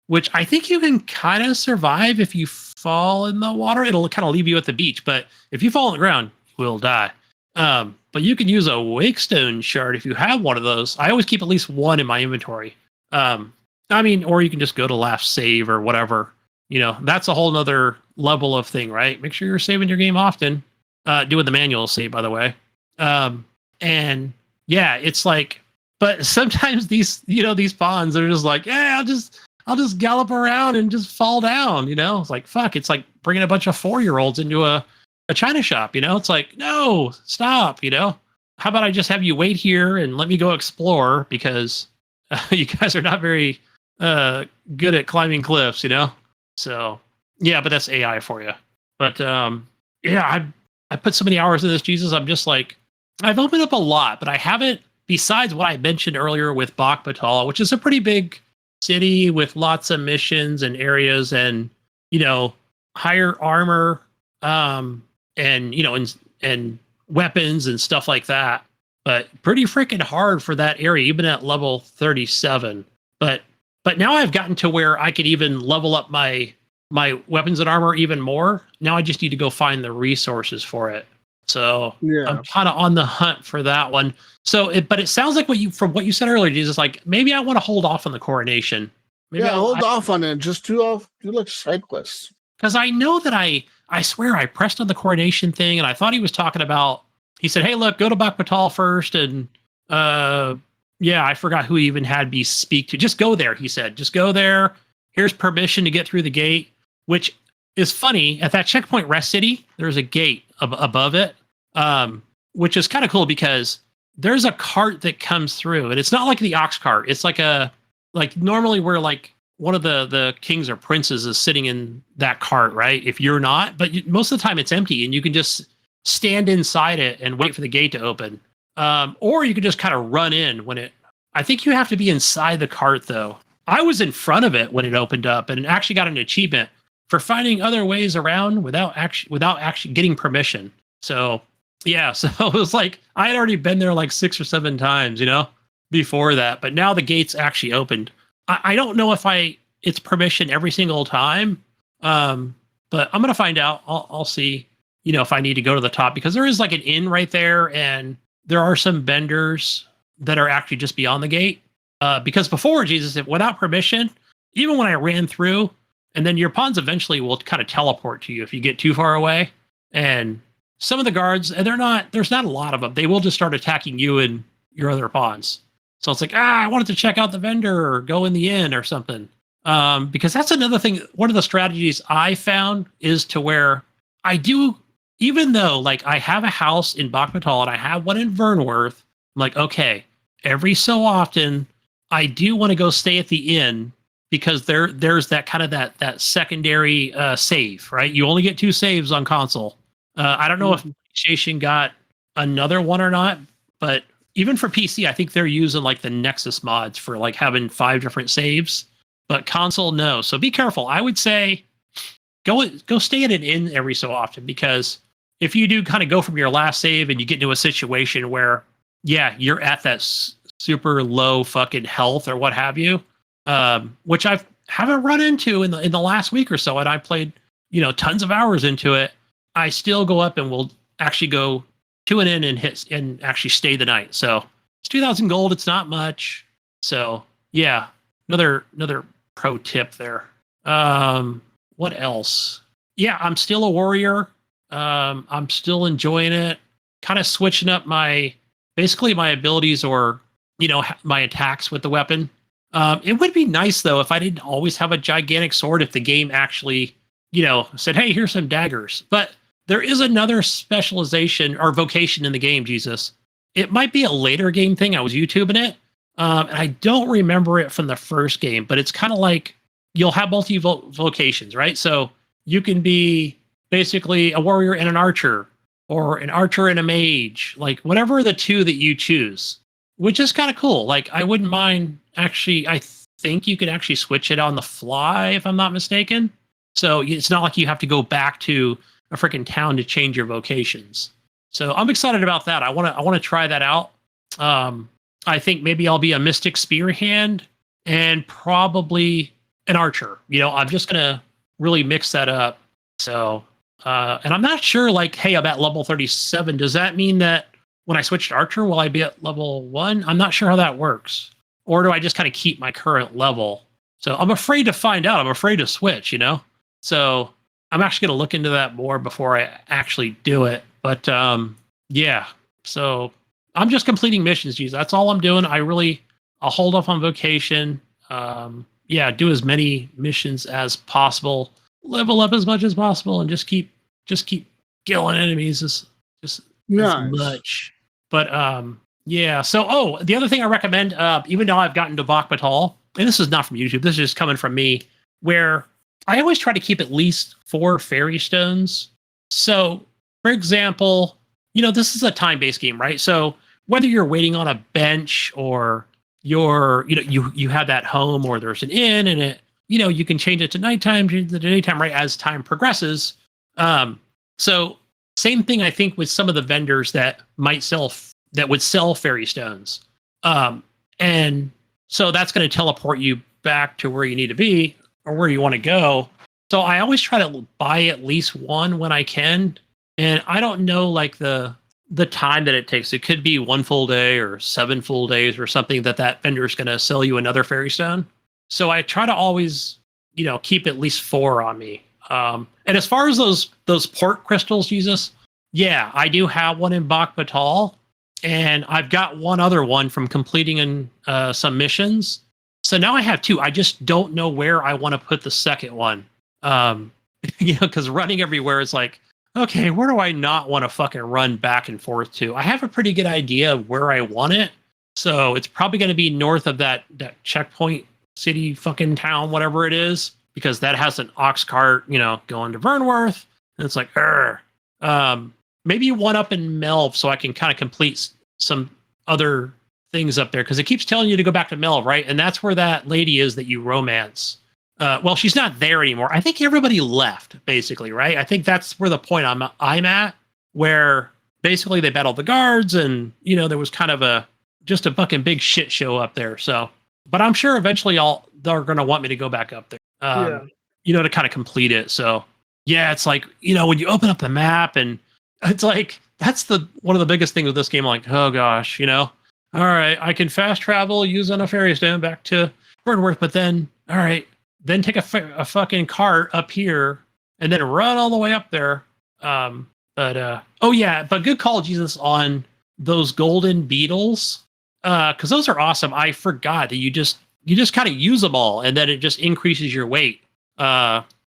which I think you can kind of survive if you fall in the water. It'll kind of leave you at the beach, but if you fall on the ground, you will die. But you can use a wakestone shard if you have one of those. I always keep at least one in my inventory. Or you can just go to last save or whatever. That's a whole nother level of thing, right? Make sure you're saving your game often. Doing the manual save, by the way. And yeah, it's like, but sometimes these pawns are just like, I'll just gallop around and just fall down, It's like, fuck, it's like bringing a bunch of 4-year-olds into a china shop, It's like, no, stop, How about I just have you wait here and let me go explore, because you guys are not very good at climbing cliffs, So yeah, but that's AI for you. But yeah, I put so many hours in this, Jesus. I'm just like, I've opened up a lot, but I haven't, besides what I mentioned earlier with Bakhmutala, which is a pretty big city with lots of missions and areas and, higher armor, and, and weapons and stuff like that. But pretty freaking hard for that area, even at level 37. But now I've gotten to where I could even level up my weapons and armor even more. Now I just need to go find the resources for it. So I'm kind of on the hunt for that one. So, but it sounds like from what you said earlier, Jesus, like maybe I want to hold off on the coronation. Maybe hold off on it. Just do like side quests. Because I know that I swear I pressed on the coronation thing, and I thought he was talking about. He said, "Hey, look, go to Bakhmutala first," and I forgot who he even had me speak to. Just go there, he said. Just go there. Here's permission to get through the gate, which is funny. At that checkpoint rest city, there's a gate above it, which is kind of cool because there's a cart that comes through, and it's not like the ox cart. It's like normally where like one of the kings or princes is sitting in that cart, right? If you're not, but most of the time it's empty, and you can just stand inside it and wait for the gate to open. Or you can just kind of run in I think you have to be inside the cart though. I was in front of it when it opened up and actually got an achievement for finding other ways around without actually getting permission. So yeah, so it was like, I had already been there like 6 or 7 times, before that, but now the gates actually opened. I don't know if it's permission every single time. But I'm going to find out. I'll see, if I need to go to the top, because there is like an inn right there, and there are some vendors that are actually just beyond the gate. Because before, Jesus, if without permission, even when I ran through, and then your pawns eventually will kind of teleport to you if you get too far away. And some of the guards, and there's not a lot of them. They will just start attacking you and your other pawns. So it's like, I wanted to check out the vendor or go in the inn or something. Because that's another thing. One of the strategies I found is to where I do, even though like I have a house in Bakhmutala and I have one in Vernworth, I'm like, okay, every so often I do want to go stay at the inn, because there's that kind of that secondary save, right? You only get 2 saves on console. I don't know if PlayStation got another one or not, but even for PC, I think they're using like the Nexus mods for like having 5 different saves, but console, no. So be careful. I would say go stay at an inn every so often, because if you do kind of go from your last save and you get into a situation where, you're at that super low fucking health or what have you, which I haven't run into in the last week or so, and I played, tons of hours into it, I still go up and will actually go to an inn and actually stay the night. So it's 2,000 gold. It's not much. So yeah, another pro tip there. What else? Yeah, I'm still a warrior. I'm still enjoying it. Kind of switching up my abilities, or my attacks with the weapon. It would be nice though if I didn't always have a gigantic sword. If the game actually, said, "Hey, here's some daggers," but there is another specialization or vocation in the game, Jesus. It might be a later game thing. I was YouTubing it. And I don't remember it from the first game, but it's kind of like you'll have vocations, right? So you can be basically a warrior and an archer, or an archer and a mage, like whatever the 2 that you choose, which is kind of cool. Like I wouldn't mind actually, I think you can actually switch it on the fly if I'm not mistaken. So it's not like you have to go back to a freaking town to change your vocations. So I'm excited about that. I want to try that out. I think maybe I'll be a mystic spear hand and probably an archer. I'm just going to really mix that up. So, and I'm not sure, like, hey, I'm at level 37. Does that mean that when I switch to archer, will I be at level 1? I'm not sure how that works. Or do I just kind of keep my current level? So I'm afraid to find out. I'm afraid to switch, So I'm actually going to look into that more before I actually do it. But yeah, so I'm just completing missions, geez. That's all I'm doing. I'll hold off on vocation. Do as many missions as possible, level up as much as possible, and just keep killing enemies as much. But So the other thing I recommend, even though I've gotten to Bakhmutala, and this is not from YouTube, this is just coming from me, where I always try to keep at least 4 fairy stones. So, for example, this is a time-based game, right? So whether you're waiting on a bench or you have that home or there's an inn and you can change it to nighttime, change it to daytime, right? As time progresses. So same thing, I think, with some of the vendors that would sell fairy stones. And so that's going to teleport you back to where you need to be or where you want to go. So I always try to buy at least one when I can. And I don't know like the time that it takes. It could be 1 full day or 7 full days or something that vendor is going to sell you another fairy stone. So I try to always, keep at least 4 on me. And as far as those port crystals, Jesus, yeah, I do have one in Bak Batal, and I've got one other one from completing some missions. So now I have 2. I just don't know where I want to put the second one. Because running everywhere is like, okay, where do I not want to fucking run back and forth to? I have a pretty good idea of where I want it. So it's probably going to be north of that checkpoint city fucking town, whatever it is, because that has an ox cart, going to Vernworth. And it's like, maybe one up in Melv so I can kind of complete some other things up there. Because it keeps telling you to go back to Melv, right? And that's where that lady is that you romance. Well, she's not there anymore. I think everybody left, basically, right? I think that's where the point I'm at, where basically they battled the guards, and there was kind of just a fucking big shit show up there. So, but I'm sure eventually they're going to want me to go back up there, to kind of complete it. So, yeah, it's like when you open up the map, and it's like that's one of the biggest things with this game. I'm like, oh gosh, all right, I can fast travel using a fairy stone back to Vernworth, but then all right. Then take a fucking cart up here and then run all the way up there. But good call, Jesus, on those golden beetles. Because those are awesome. I forgot that you just kind of use them all, and then it just increases your weight.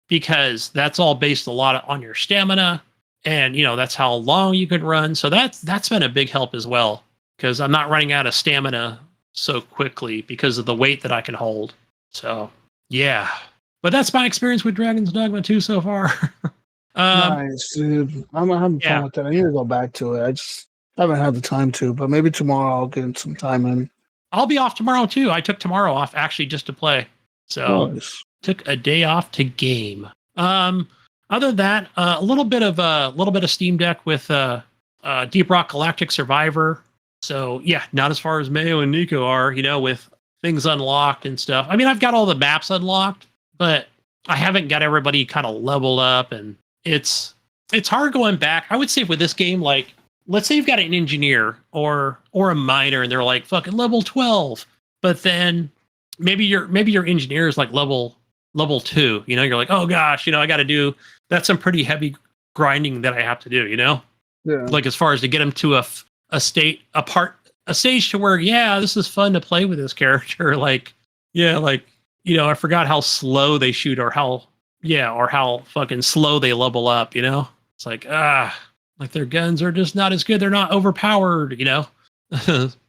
Because that's all based a lot on your stamina, and that's how long you can run. So that's been a big help as well, because I'm not running out of stamina so quickly because of the weight that I can hold. So. Yeah, but that's my experience with Dragon's Dogma 2 so far. Nice, dude. I'm having fun with that. I need to go back to it. I just haven't had the time to, but maybe tomorrow I'll get some time in. I'll be off tomorrow too. I took tomorrow off actually just to play. So took a day off to game. Other than that, a little bit of Steam Deck with Deep Rock Galactic Survivor. So yeah, not as far as Mayo and Nico are, with things unlocked and stuff. I mean, I've got all the maps unlocked, but I haven't got everybody kind of leveled up, and it's hard going back. I would say with this game, like, let's say you've got an engineer or a miner, and they're like fucking level 12, but then maybe your engineer is like level 2. You're like, oh gosh, I got to do that's some pretty heavy grinding that I have to do. Yeah. Like as far as to get them to a stage to where, this is fun to play with this character. Like, I forgot how slow they shoot or how fucking slow they level up, It's like, like their guns are just not as good. They're not overpowered,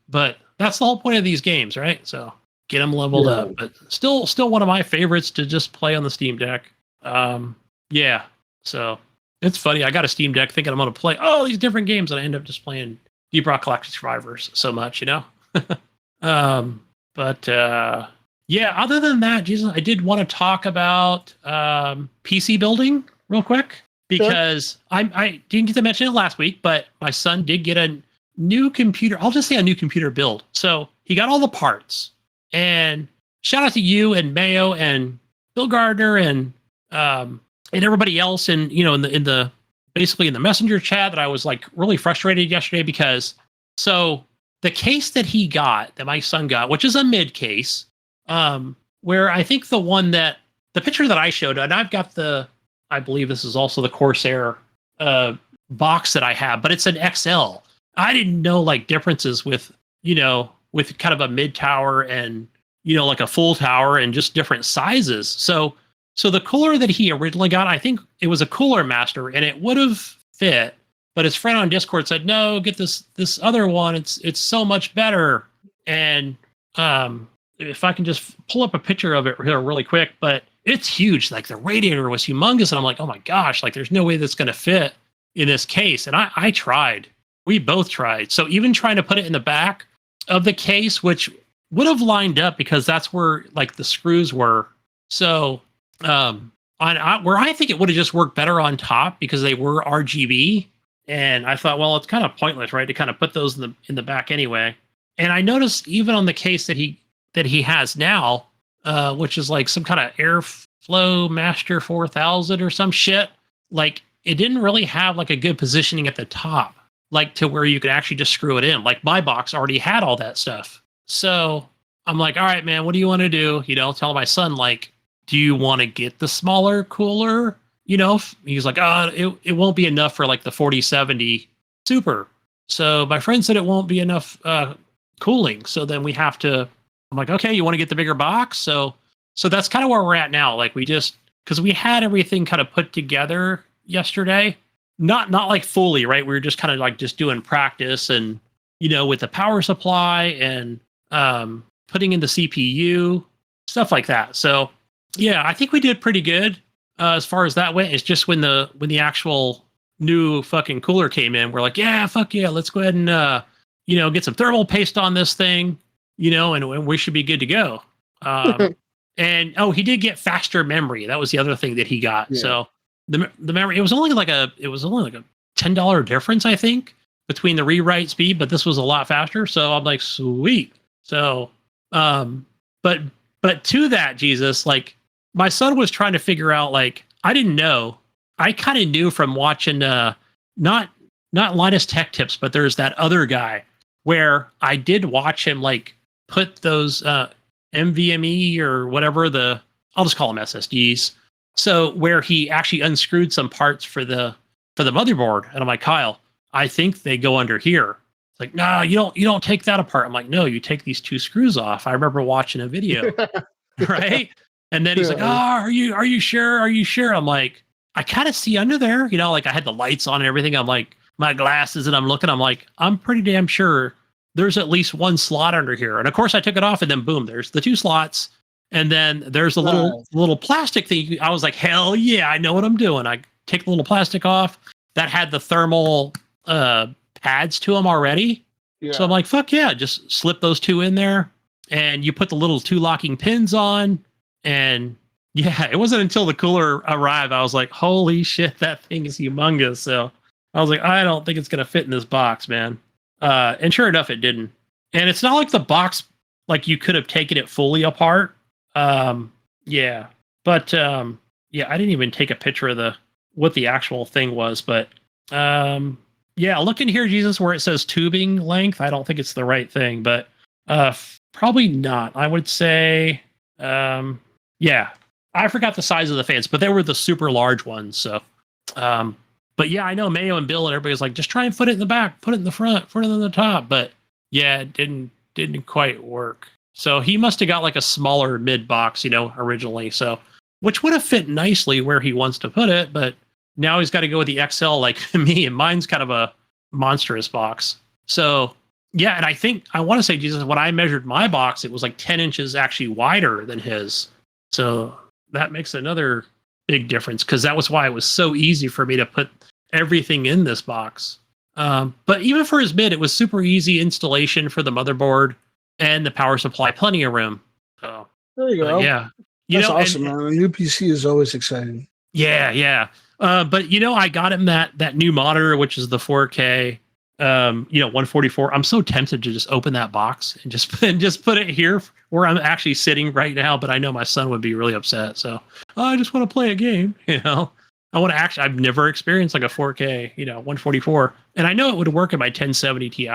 But that's the whole point of these games, right? So get them leveled up. But still one of my favorites to just play on the Steam Deck. So it's funny. I got a Steam Deck thinking I'm going to play all these different games, and I end up just playing Deep Rock Galactic Survivors so much, other than that, Jesus, I did want to talk about PC building real quick, because I didn't get to mention it last week, but my son did get a new computer. I'll just say a new computer build. So he got all the parts, and shout out to you and Mayo and Bill Gardner and everybody else, and in the basically in the messenger chat, that I was like really frustrated yesterday, because so the case that my son got, which is a mid case, where I think the picture that I showed, and I've got I believe this is also the Corsair box that I have, but it's an XL. I didn't know like differences with kind of a mid tower and, like a full tower, and just different sizes. So the cooler that he originally got, I think it was a Cooler Master, and it would have fit, but his friend on Discord said, no, get this other one. It's so much better. And if I can just pull up a picture of it here really quick, but it's huge. Like the radiator was humongous. And I'm like, oh my gosh, like there's no way that's going to fit in this case. And I tried. We both tried. So even trying to put it in the back of the case, which would have lined up because that's where like the screws were. So where I think it would have just worked better on top because they were RGB. And I thought, well, it's kind of pointless, right, to kind of put those in the back anyway. And I noticed even on the case that he has now, which is like some kind of Airflow Master 4000 or some shit, like it didn't really have like a good positioning at the top, like to where you could actually just screw it in. Like my box already had all that stuff. So I'm like, all right, man, what do you want to do? You know, tell my son, like, do you want to get the smaller cooler? You know, he's like, it won't be enough for like the 4070 Super. So my friend said it won't be enough cooling. So then we have to, I'm like, okay, you want to get the bigger box? So that's kind of where we're at now. Like because we had everything kind of put together yesterday, not like fully, right? We were just kind of like just doing practice and, you know, with the power supply and putting in the CPU, stuff like that. So yeah, I think we did pretty good as far as that went. It's just when the actual new fucking cooler came in, we're like, yeah, fuck yeah, let's go ahead and you know, get some thermal paste on this thing, you know, and we should be good to go. And he did get faster memory. That was the other thing that he got. Yeah. So the memory, it was only like a $10 difference, I think, between the rewrite speed, but this was a lot faster. So I'm like, sweet. So but to that, Jesus, like my son was trying to figure out, like, I didn't know. I kind of knew from watching not Linus Tech Tips, but there's that other guy where I did watch him like put those NVMe or whatever, I'll just call them SSDs. So where he actually unscrewed some parts for the motherboard. And I'm like, Kyle, I think they go under here. It's like, no, you don't take that apart. I'm like, no, you take these two screws off. I remember watching a video. Right. And then he's like, are you sure? Are you sure? I'm like, I kind of see under there, you know, like I had the lights on and everything. I'm like, my glasses, and I'm looking, I'm like, I'm pretty damn sure there's at least one slot under here. And of course I took it off and then boom, there's the two slots. And then there's a little plastic thing. I was like, hell yeah, I know what I'm doing. I take the little plastic off that had the thermal pads to them already. Yeah. So I'm like, fuck yeah, just slip those two in there. And you put the little two locking pins on. And yeah, it wasn't until the cooler arrived, I was like, holy shit, that thing is humongous. So I was like, I don't think it's going to fit in this box, man. And sure enough, it didn't. And it's not like the box, like you could have taken it fully apart. Yeah. But yeah, I didn't even take a picture of what the actual thing was. But yeah, look in here, Jesus, where it says tubing length. I don't think it's the right thing, but probably not. I would say, yeah, I forgot the size of the fans, but they were the super large ones. So, but yeah, I know Mayo and Bill and everybody's like, just try and put it in the back, put it in the front, put it in the top. But yeah, it didn't quite work. So he must have got like a smaller mid box, you know, originally. So, which would have fit nicely where he wants to put it. But now he's got to go with the XL like me, and mine's kind of a monstrous box. So yeah, and I want to say, Jesus, when I measured my box, it was like 10 inches actually wider than his. So that makes another big difference, because that was why it was so easy for me to put everything in this box. But even for his mid, it was super easy installation for the motherboard and the power supply, plenty of room. So there you go. Yeah. That's awesome, man. A new PC is always exciting. Yeah, yeah. But you know, I got him that new monitor, which is the 4K, 144. I'm so tempted to just open that box and just put it here where I'm actually sitting right now. But I know my son would be really upset. So I just want to play a game. You know, I've never experienced like a 4K, 144, and I know it would work in my 1070 Ti.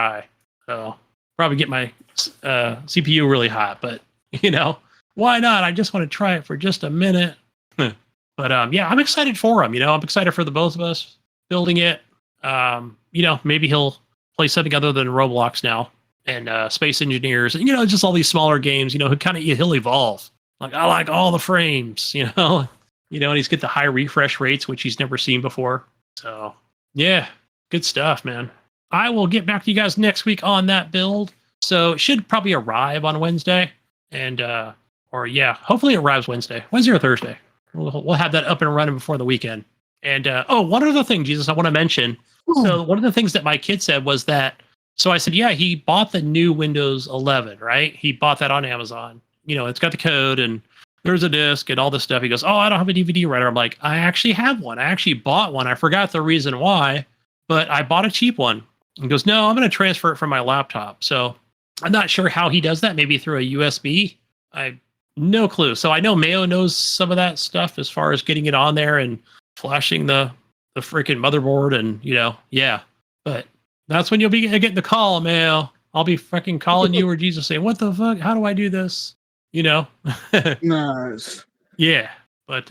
So probably get my CPU really hot, but why not? I just want to try it for just a minute. But yeah, I'm excited for him. I'm excited for the both of us building it. Maybe he'll play something other than Roblox now and Space Engineers, and just all these smaller games. He'll evolve. Like, I like all the frames. And he's get the high refresh rates, which he's never seen before. So yeah, good stuff, man. I will get back to you guys next week on that build. So it should probably arrive on Wednesday, and or or hopefully it arrives Wednesday or Thursday. We'll have that up and running before the weekend. And one other thing, Jesus, I want to mention. So one of the things that my kid said was that. So I said, yeah, he bought the new Windows 11, right? He bought that on Amazon. It's got the code and there's a disc and all this stuff. He goes, oh, I don't have a DVD writer. I'm like, I actually have one. I actually bought one. I forgot the reason why, but I bought a cheap one. He goes, no, I'm going to transfer it from my laptop. So I'm not sure how he does that. Maybe through a USB. I no clue. So I know Mayo knows some of that stuff as far as getting it on there and flashing the freaking motherboard and, but that's when you'll be getting the call, Mayo. I'll be fucking calling you or Jesus saying, what the fuck? How do I do this? Nice. Yeah. But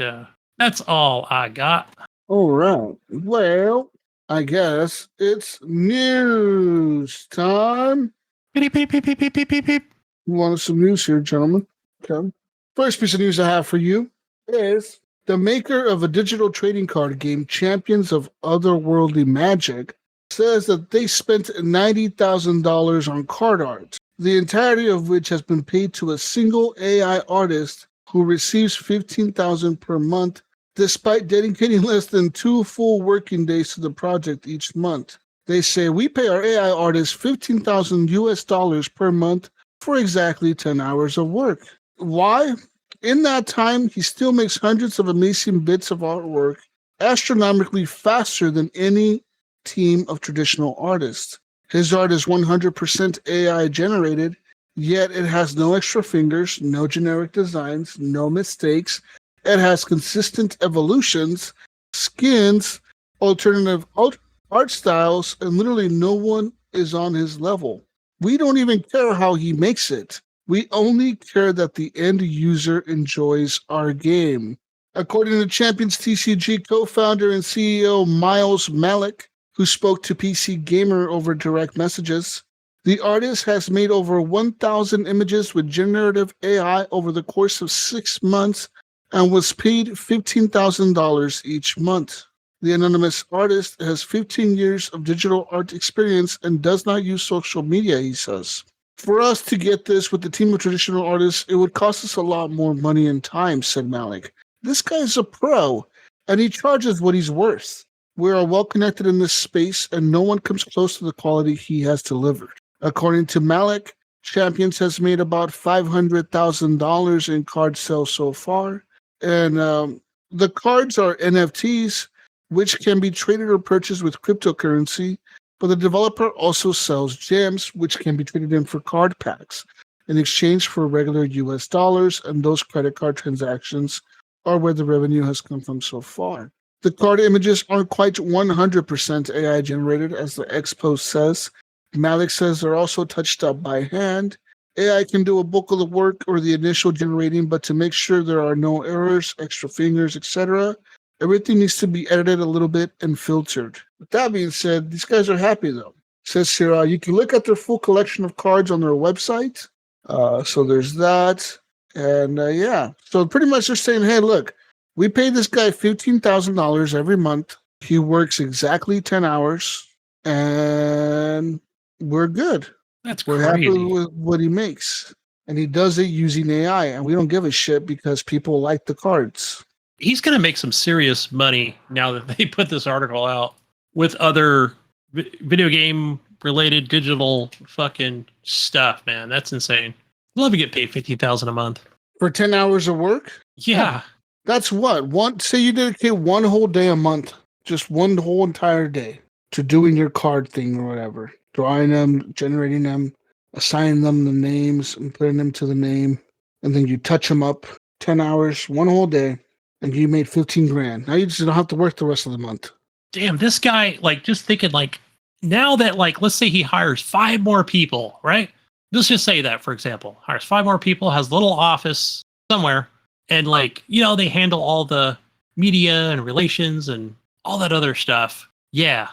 that's all I got. All right. Well, I guess it's news time. Beep, beep, beep, beep, beep, beep, beep, beep. You want some news here, gentlemen? Okay. First piece of news I have for you is the maker of a digital trading card game, Champions of Otherworldly Magic, says that they spent $90,000 on card art, the entirety of which has been paid to a single AI artist who receives $15,000 per month, despite dedicating less than 2 full working days to the project each month. They say, we pay our AI artists $15,000 per month for exactly 10 hours of work. Why? In that time, he still makes hundreds of amazing bits of artwork, astronomically faster than any team of traditional artists. His art is 100% AI generated, yet it has no extra fingers, no generic designs, no mistakes. It has consistent evolutions, skins, alternative art styles, and literally no one is on his level. We don't even care how he makes it. We only care that the end user enjoys our game. According to Champions TCG co-founder and CEO Miles Malik, who spoke to PC Gamer over direct messages, the artist has made over 1,000 images with generative AI over the course of 6 months and was paid $15,000 each month. The anonymous artist has 15 years of digital art experience and does not use social media, he says. For us to get this with the team of traditional artists, it would cost us a lot more money and time, said Malik. This guy's a pro, and he charges what he's worth. We are well connected in this space, and no one comes close to the quality he has delivered. According to Malik, Champions has made about $500,000 in card sales so far, and the cards are NFTs, which can be traded or purchased with cryptocurrency, but the developer also sells gems, which can be traded in for card packs in exchange for regular US dollars, and those credit card transactions are where the revenue has come from so far. The card images aren't quite 100% AI generated, as the expo says. Malik says they're also touched up by hand. AI can do a bulk of the work or the initial generating, but to make sure there are no errors, extra fingers, etc., everything needs to be edited a little bit and filtered. With that being said, these guys are happy though. It says here, you can look at their full collection of cards on their website. So there's that. And so pretty much they're saying, hey, look, we pay this guy $15,000 every month. He works exactly 10 hours and we're good. We're happy with what he makes. And he does it using AI, and we don't give a shit because people like the cards. He's going to make some serious money now that they put this article out with other video game related digital fucking stuff, man. That's insane. Love to get paid $50,000 a month for 10 hours of work. Yeah. That's what? Say you dedicate one whole day a month, just one whole entire day to doing your card thing or whatever. Drawing them, generating them, assigning them the names and putting them to the name. And then you touch them up 10 hours, one whole day, and you made 15 grand. Now you just don't have to work the rest of the month. Damn, this guy, just thinking, now that, let's say he hires 5 more people, right? Let's just say that, for example, hires 5 more people, has a little office somewhere, and they handle all the media and relations and all that other stuff. Yeah,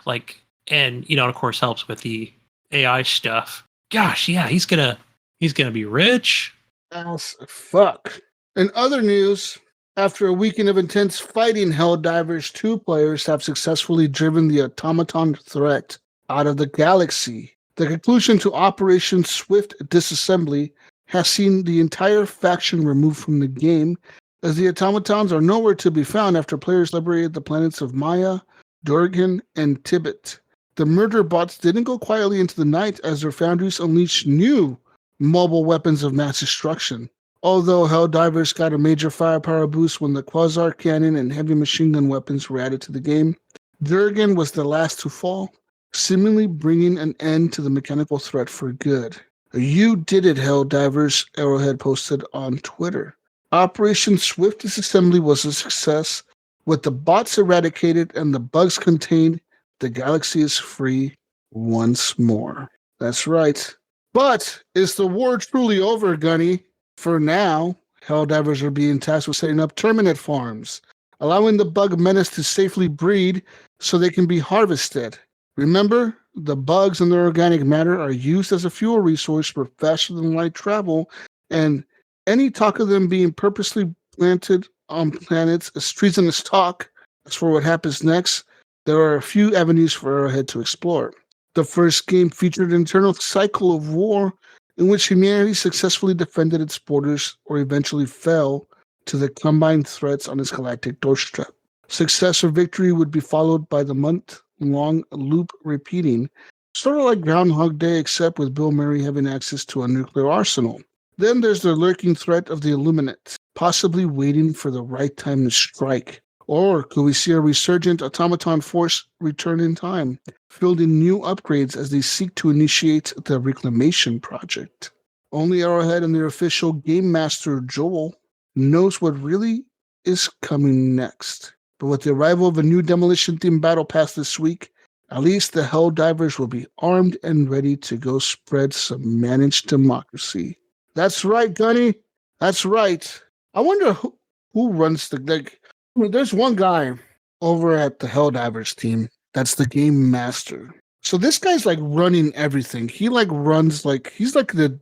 and of course helps with the AI stuff. Gosh, yeah, he's gonna be rich as fuck. In other news, after a weekend of intense fighting, Helldivers 2 players have successfully driven the automaton threat out of the galaxy. The conclusion to Operation Swift Disassembly, has seen the entire faction removed from the game, as the automatons are nowhere to be found after players liberated the planets of Maya, Durgan, and Tibet. The murder bots didn't go quietly into the night as their foundries unleashed new mobile weapons of mass destruction. Although Helldivers got a major firepower boost when the Quasar Cannon and heavy machine gun weapons were added to the game, Durgan was the last to fall, seemingly bringing an end to the mechanical threat for good. You did it, Helldivers, Arrowhead posted on Twitter. Operation Swift Disassembly was a success. With the bots eradicated and the bugs contained, the galaxy is free once more. That's right. But is the war truly over, Gunny? For now, Helldivers are being tasked with setting up terminate farms, allowing the bug menace to safely breed so they can be harvested. Remember, the bugs and their organic matter are used as a fuel resource for faster-than-light travel, and any talk of them being purposely planted on planets is treasonous talk. As for what happens next, there are a few avenues for Arrowhead to explore. The first game featured an internal cycle of war in which humanity successfully defended its borders or eventually fell to the combined threats on its galactic doorstep. Success or victory would be followed by the month-long loop repeating, sort of like Groundhog Day except with Bill Murray having access to a nuclear arsenal. Then there's the lurking threat of the Illuminates, possibly waiting for the right time to strike. Or could we see a resurgent automaton force return in time, fielding new upgrades as they seek to initiate the Reclamation Project? Only Arrowhead and their official Game Master, Joel, knows what really is coming next. But with the arrival of a new demolition-themed battle pass this week, at least the Helldivers will be armed and ready to go spread some managed democracy. That's right, Gunny. That's right. I wonder who runs there's one guy over at the Helldivers team that's the game master. So this guy's like running everything. He like runs he's like the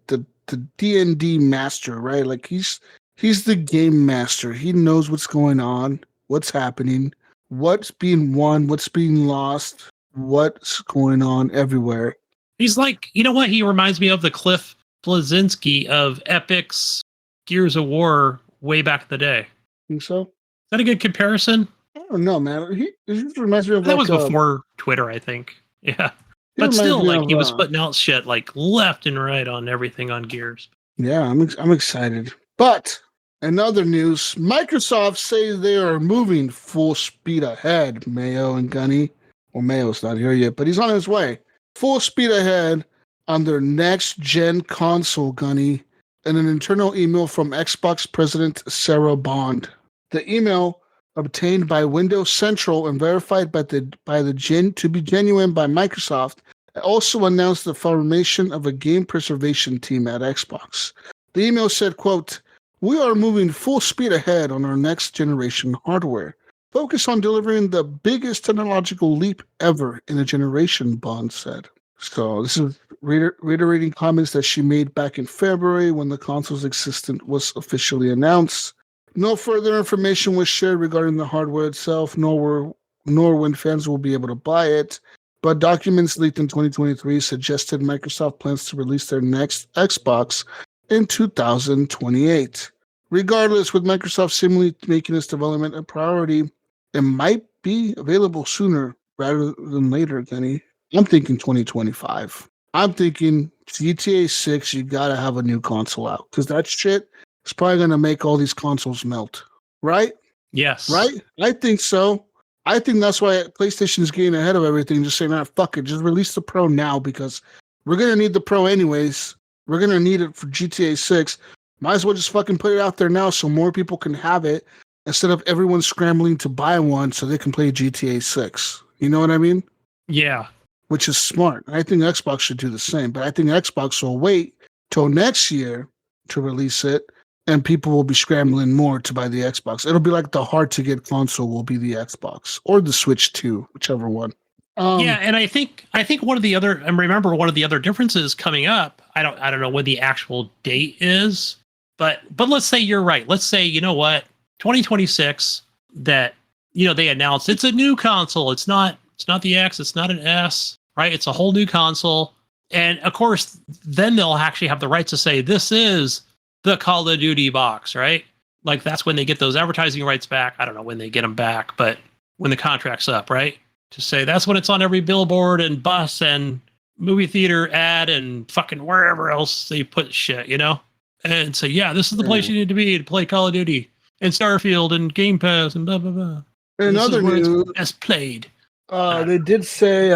D&D master, right? Like he's the game master. He knows what's going on, what's happening, what's being won, what's being lost, what's going on everywhere. He's like, you know what? He reminds me of the Cliff Blazinski of Epic's Gears of War way back in the day. Think so? Is that a good comparison? I don't know, man. He just reminds me of that was before Twitter, I think. Yeah. But still, like he was putting out shit like left and right on everything on Gears. Yeah, I'm excited. But in other news, Microsoft says they are moving full speed ahead, Mayo and Gunny. Well, Mayo's not here yet, but he's on his way. Full speed ahead on their next-gen console, Gunny, in an internal email from Xbox President Sarah Bond. The email, obtained by Windows Central and verified by to be genuine by Microsoft, also announced the formation of a game preservation team at Xbox. The email said, quote, "We are moving full speed ahead on our next generation hardware. Focus on delivering the biggest technological leap ever in a generation," Bond said. So this is reiterating comments that she made back in February when the console's existence was officially announced. No further information was shared regarding the hardware itself, nor when fans will be able to buy it. But documents leaked in 2023 suggested Microsoft plans to release their next Xbox in 2028. Regardless, with Microsoft seemingly making its development a priority, it might be available sooner rather than later, Kenny. I'm thinking 2025. I'm thinking GTA 6, you gotta have a new console out, because that shit is probably gonna make all these consoles melt. Right? Yes. Right? I think so. I think that's why PlayStation is getting ahead of everything, just saying, fuck it, just release the Pro now, because we're gonna need the Pro anyways. We're gonna need it for GTA 6. Might as well just fucking put it out there now so more people can have it, instead of everyone scrambling to buy one so they can play GTA 6. You know what I mean? Yeah. Which is smart. I think Xbox should do the same, but I think Xbox will wait till next year to release it, and people will be scrambling more to buy the Xbox. It'll be like the hard-to-get console will be the Xbox, or the Switch 2, whichever one. Yeah, and I think one of the other, and remember one of the other differences coming up, I don't know when the actual date is, but let's say you're right. Let's say, you know what, 2026, that, you know, they announced it's a new console. It's not the X, it's not an S, right? It's a whole new console. And of course, then they'll actually have the rights to say, this is the Call of Duty box, right? Like that's when they get those advertising rights back. I don't know when they get them back, but when the contract's up, right? To say that's when it's on every billboard and bus and movie theater ad and fucking wherever else they put shit, you know? And say, yeah, this is the place you need to be to play Call of Duty and Starfield and Game Pass and blah, blah, blah. In This other is where news, it's best played. they did say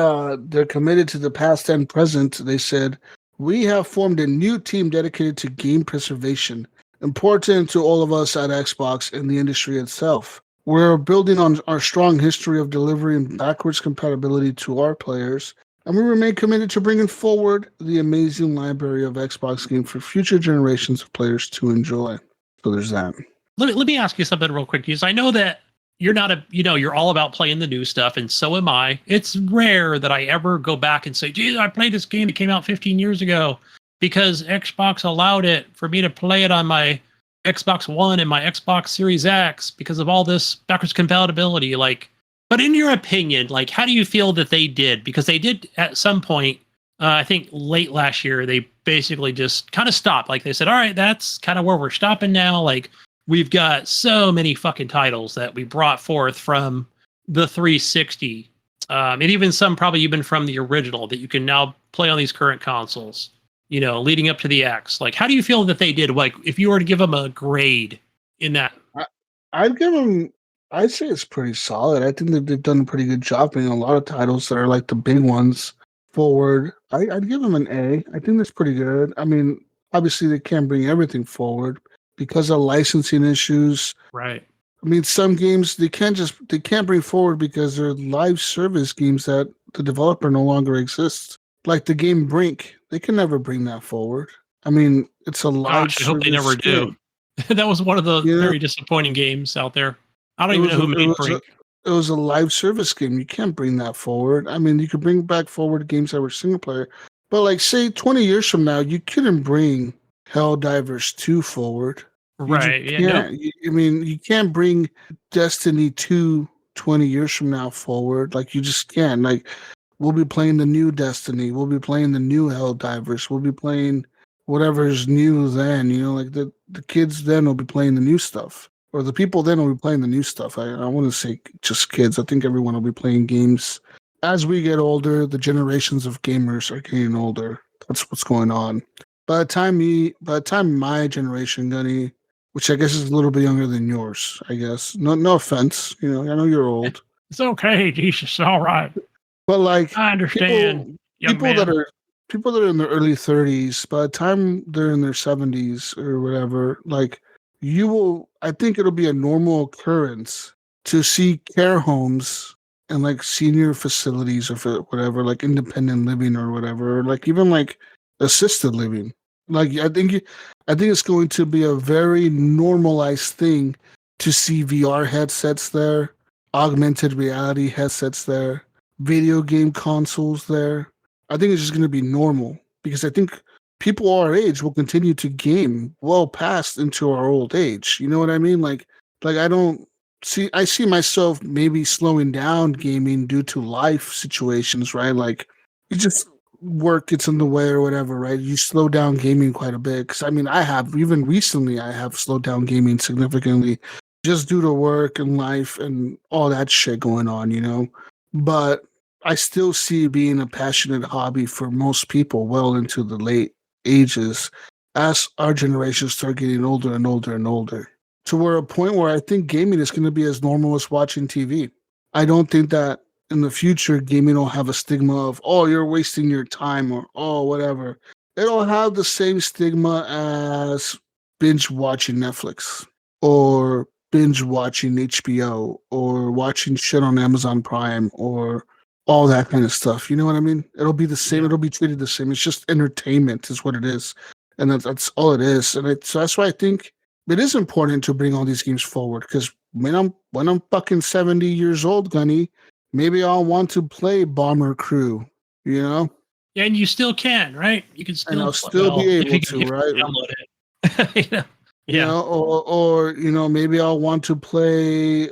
they're committed to the past and present. They said, we have formed a new team dedicated to game preservation, important to all of us at Xbox and the industry itself. We're building on our strong history of delivering backwards compatibility to our players, and we remain committed to bringing forward the amazing library of Xbox games for future generations of players to enjoy. So there's that. Let me ask you something real quick, because I know that you're not you're all about playing the new stuff, and so am I. It's rare that I ever go back and say, geez, I played this game that came out 15 years ago because Xbox allowed it for me to play it on my Xbox One and my Xbox Series X because of all this backwards compatibility. Like, but in your opinion, like, how do you feel that they did? Because they did at some point, I think late last year, they basically just kind of stopped. Like they said, all right, that's kind of where we're stopping now. Like, we've got so many fucking titles that we brought forth from the 360. And even some probably even from the original that you can now play on these current consoles, you know, leading up to the X. Like, how do you feel that they did? Like, if you were to give them a grade in that? I'd give them, I'd say it's pretty solid. I think that they've done a pretty good job bringing a lot of titles that are like the big ones forward. I'd give them an A. I think that's pretty good. I mean, obviously they can't bring everything forward because of licensing issues. Right. I mean, some games they can't bring forward because they're live service games that the developer no longer exists. Like the game Brink, they can never bring that forward. I mean, it's a live Gosh, I hope they never game. do. That was one of the You know, very disappointing games out there. I don't it even was know a, who it made was Brink. a, it was a live service game. You can't bring that forward. I mean, you could bring back forward games that were single player, but like say 20 years from now, you couldn't bring Helldivers 2 forward. You just Right. Yeah. Nope. can't. I mean, you can't bring Destiny 2 20 years from now forward. Like, you just can't. Like, we'll be playing the new Destiny. We'll be playing the new Helldivers. We'll be playing whatever's new then. You know, like the kids then will be playing the new stuff. Or the people then will be playing the new stuff. I want to say just kids. I think everyone will be playing games. As we get older, the generations of gamers are getting older. That's what's going on. By the time my generation, Gunny, which I guess is a little bit younger than yours, I guess. No offense. You know, I know you're old. It's okay, Jesus. All right. But like I understand, young people man. people that are in their early 30s, by the time they're in their 70s or whatever, like I think it'll be a normal occurrence to see care homes and like senior facilities or whatever, like independent living or whatever, or like even like assisted living. Like I think it's going to be a very normalized thing to see VR headsets there, augmented reality headsets there, video game consoles there. I think it's just going to be normal because I think people our age will continue to game well past into our old age. You know what I mean? Like I see myself maybe slowing down gaming due to life situations, right? Like you just work gets in the way or whatever, right? You slow down gaming quite a bit. Cause I mean, I have slowed down gaming significantly just due to work and life and all that shit going on, you know? But I still see it being a passionate hobby for most people well into the late ages as our generations start getting older and older and older. To where a point where I think gaming is going to be as normal as watching TV. I don't think that in the future gaming will have a stigma of, oh, you're wasting your time or oh, whatever. It'll have the same stigma as binge watching Netflix or binge watching HBO or watching shit on Amazon Prime or all that kind of stuff. You know what I mean? It'll be the same. Yeah. It'll be treated the same. It's just entertainment is what it is. And that's all it is. And so that's why I think it is important to bring all these games forward because when I'm fucking 70 years old, Gunny, maybe I'll want to play Bomber Crew, you know? And you still can, right? You can still And I'll still be able to, right? download it. You Yeah. know, or you know, maybe I'll want to play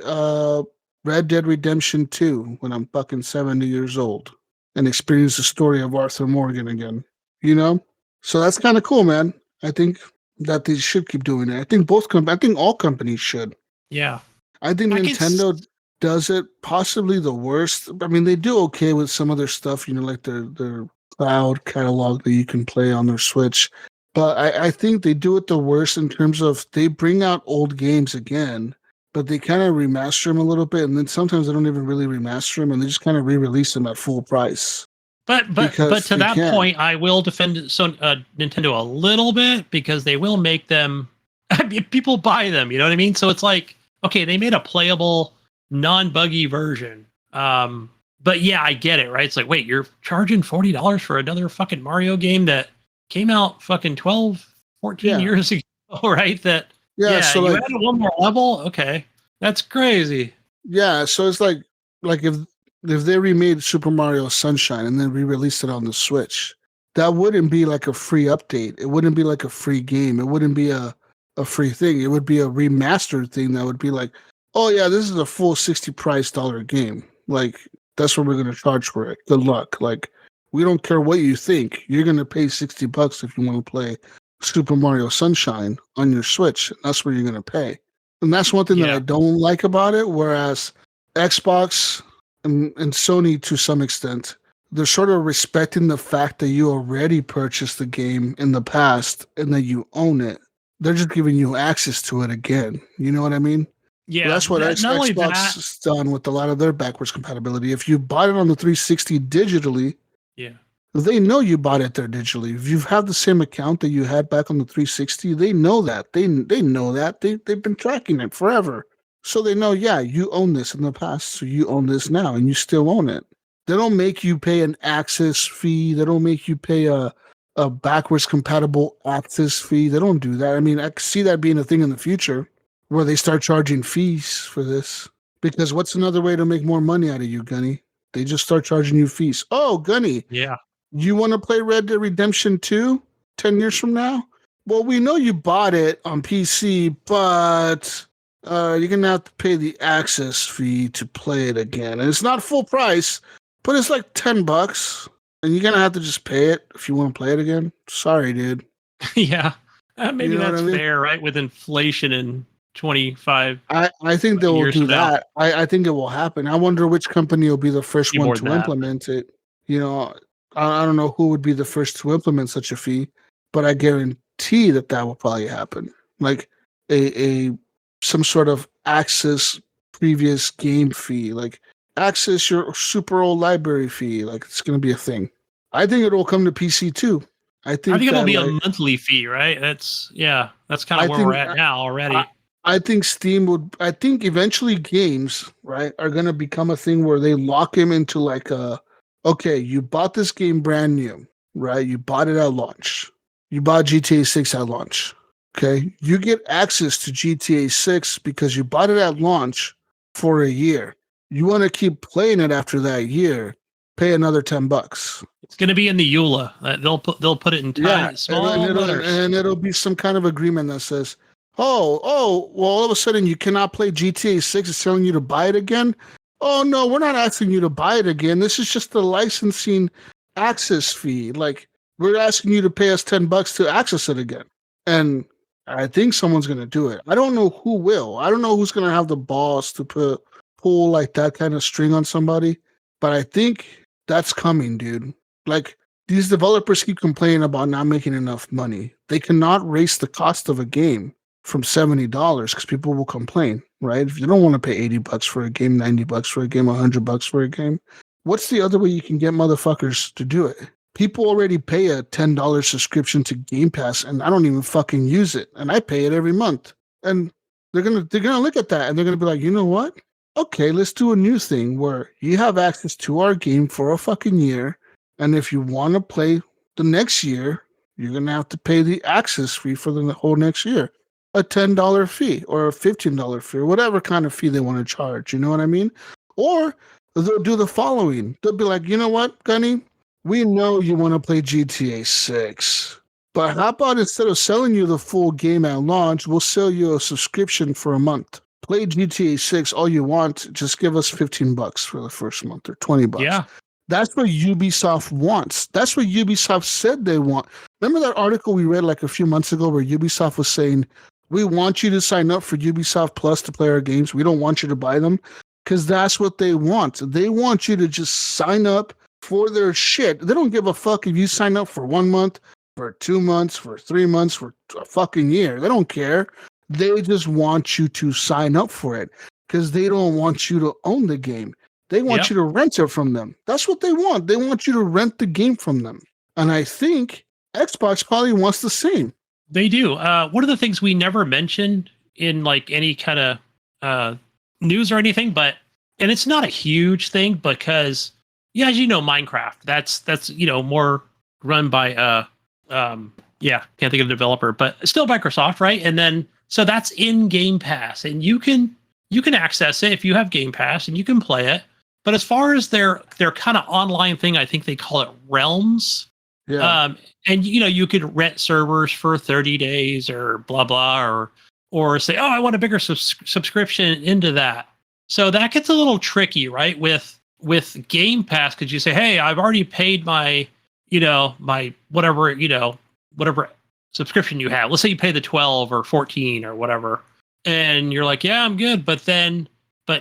Red Dead Redemption 2 when I'm fucking 70 years old and experience the story of Arthur Morgan again. you know? So that's kind of cool, man. I think that they should keep doing it. I think I think all companies should. Yeah. I think I can Nintendo does it possibly the worst. I mean, they do okay with some of their stuff, like their cloud catalog that you can play on their Switch. But I think they do it the worst in terms of they bring out old games again, but they kind of remaster them a little bit, and then sometimes they don't even really remaster them, and they just kind of re-release them at full price. But Because to they that can. point, I will defend Nintendo a little bit because they will make them. People buy them. You know what I mean? So it's like, okay, they made a playable, non-buggy version. But yeah, I get it, right? It's like, wait, you're charging $40 for another fucking Mario game that came out fucking 12, 14 Yeah. years ago, right? That Yeah, so you like added one more level. Okay, that's crazy. yeah, so it's like if they remade Super Mario Sunshine and then re-released it on the Switch, that wouldn't be like a free update. It wouldn't be like a free game. It wouldn't be a free thing. It would be a remastered thing that would be like, oh yeah, this is a full $60 game. Like that's what we're gonna charge for it. Good luck. Like we don't care what you think. You're gonna pay $60 if you want to play Super Mario Sunshine on your Switch. That's what you're gonna pay. And that's one thing that I don't like about it. Whereas Xbox and Sony, to some extent, they're sort of respecting the fact that you already purchased the game in the past and that you own it. They're just giving you access to it again. You know what I mean? Yeah, Well, that's what not only Xbox that, has done with a lot of their backwards compatibility. If you bought it on the 360 digitally, yeah. they know you bought it there digitally. If you've had the same account that you had back on the 360, they know that. They know that. They've been tracking it forever. So they know, yeah, you own this in the past, so you own this now, and you still own it. They don't make you pay an access fee. They don't make you pay a backwards compatible access fee. They don't do that. I mean, I see that being a thing in the future where they start charging fees for this. Because what's another way to make more money out of you, Gunny? They just start charging you fees. Oh, Gunny, Yeah. you want to play Red Dead Redemption 2 10 years from now? Well, we know you bought it on PC, but you're going to have to pay the access fee to play it again. And it's not full price, but it's like $10. And you're going to have to just pay it if you want to play it again. Sorry, dude. Yeah. Maybe You know that's what I mean? fair, right? With inflation in 25 I think they will years do from now. that. I think it will happen. I wonder which company will be the first Be one more to than that. implement it. You know, I don't know who would be the first to implement such a fee, but I guarantee that will probably happen. Like a some sort of access previous game fee, like access your super old library fee. Like it's going to be a thing. I think it will come to PC too. I think it'll that, be a like, monthly fee, right? That's kind I of where think we're at now already. I think Steam would. I think eventually games, right, are gonna become a thing where they lock him into like a. Okay, you bought this game brand new, right? You bought it at launch. You bought GTA 6 at launch. Okay, you get access to GTA 6 because you bought it at launch for a year. You want to keep playing it after that year? Pay another $10. It's going to be in the EULA. They'll put it in Yeah, small letters. and it'll be some kind of agreement that says, well, all of a sudden you cannot play GTA 6. It's telling you to buy it again. Oh no, we're not asking you to buy it again. This is just the licensing access fee. Like we're asking you to pay us $10 to access it again. And I think someone's gonna do it. I don't know who will. I don't know who's gonna have the balls to pull like that kind of string on somebody. But I think that's coming, dude. Like these developers keep complaining about not making enough money. They cannot raise the cost of a game from $70 because people will complain, right? If you don't want to pay $80 for a game, $90 for a game, $100 for a game, what's the other way you can get motherfuckers to do it? People already pay a $10 subscription to Game Pass, and I don't even fucking use it, and I pay it every month. And they're gonna look at that and they're gonna be like, you know what? Okay, let's do a new thing where you have access to our game for a fucking year, and if you want to play the next year, you're gonna have to pay the access fee for the whole next year. A $10 fee or a $15 fee or whatever kind of fee they want to charge. You know what I mean? Or they'll do the following. They'll be like, you know what, Gunny? We know you want to play GTA 6. But how about instead of selling you the full game at launch, we'll sell you a subscription for a month. Play GTA 6 all you want. Just give us $15 for the first month or $20. Yeah. That's what Ubisoft wants. That's what Ubisoft said they want. Remember that article we read like a few months ago where Ubisoft was saying, we want you to sign up for Ubisoft Plus to play our games. We don't want you to buy them, because that's what they want. They want you to just sign up for their shit. They don't give a fuck if you sign up for 1 month, for 2 months, for 3 months, for a fucking year. They don't care. They just want you to sign up for it because they don't want you to own the game. They want you to rent it from them. That's what they want. They want you to rent the game from them. And I think Xbox probably wants the same. They do. One of the things we never mentioned in like any kind of news or anything, but and it's not a huge thing because yeah, as you know, Minecraft, that's more run by can't think of the developer, but still Microsoft, right? And then so that's in Game Pass, and you can access it if you have Game Pass and you can play it. But as far as their kind of online thing, I think they call it Realms. Yeah. And you could rent servers for 30 days or blah blah, or say, oh, I want a bigger subscription into that. So that gets a little tricky, right? With Game Pass, because you say, hey, I've already paid my my whatever subscription you have. Let's say you pay the 12 or 14 or whatever, and you're like, yeah, I'm good. But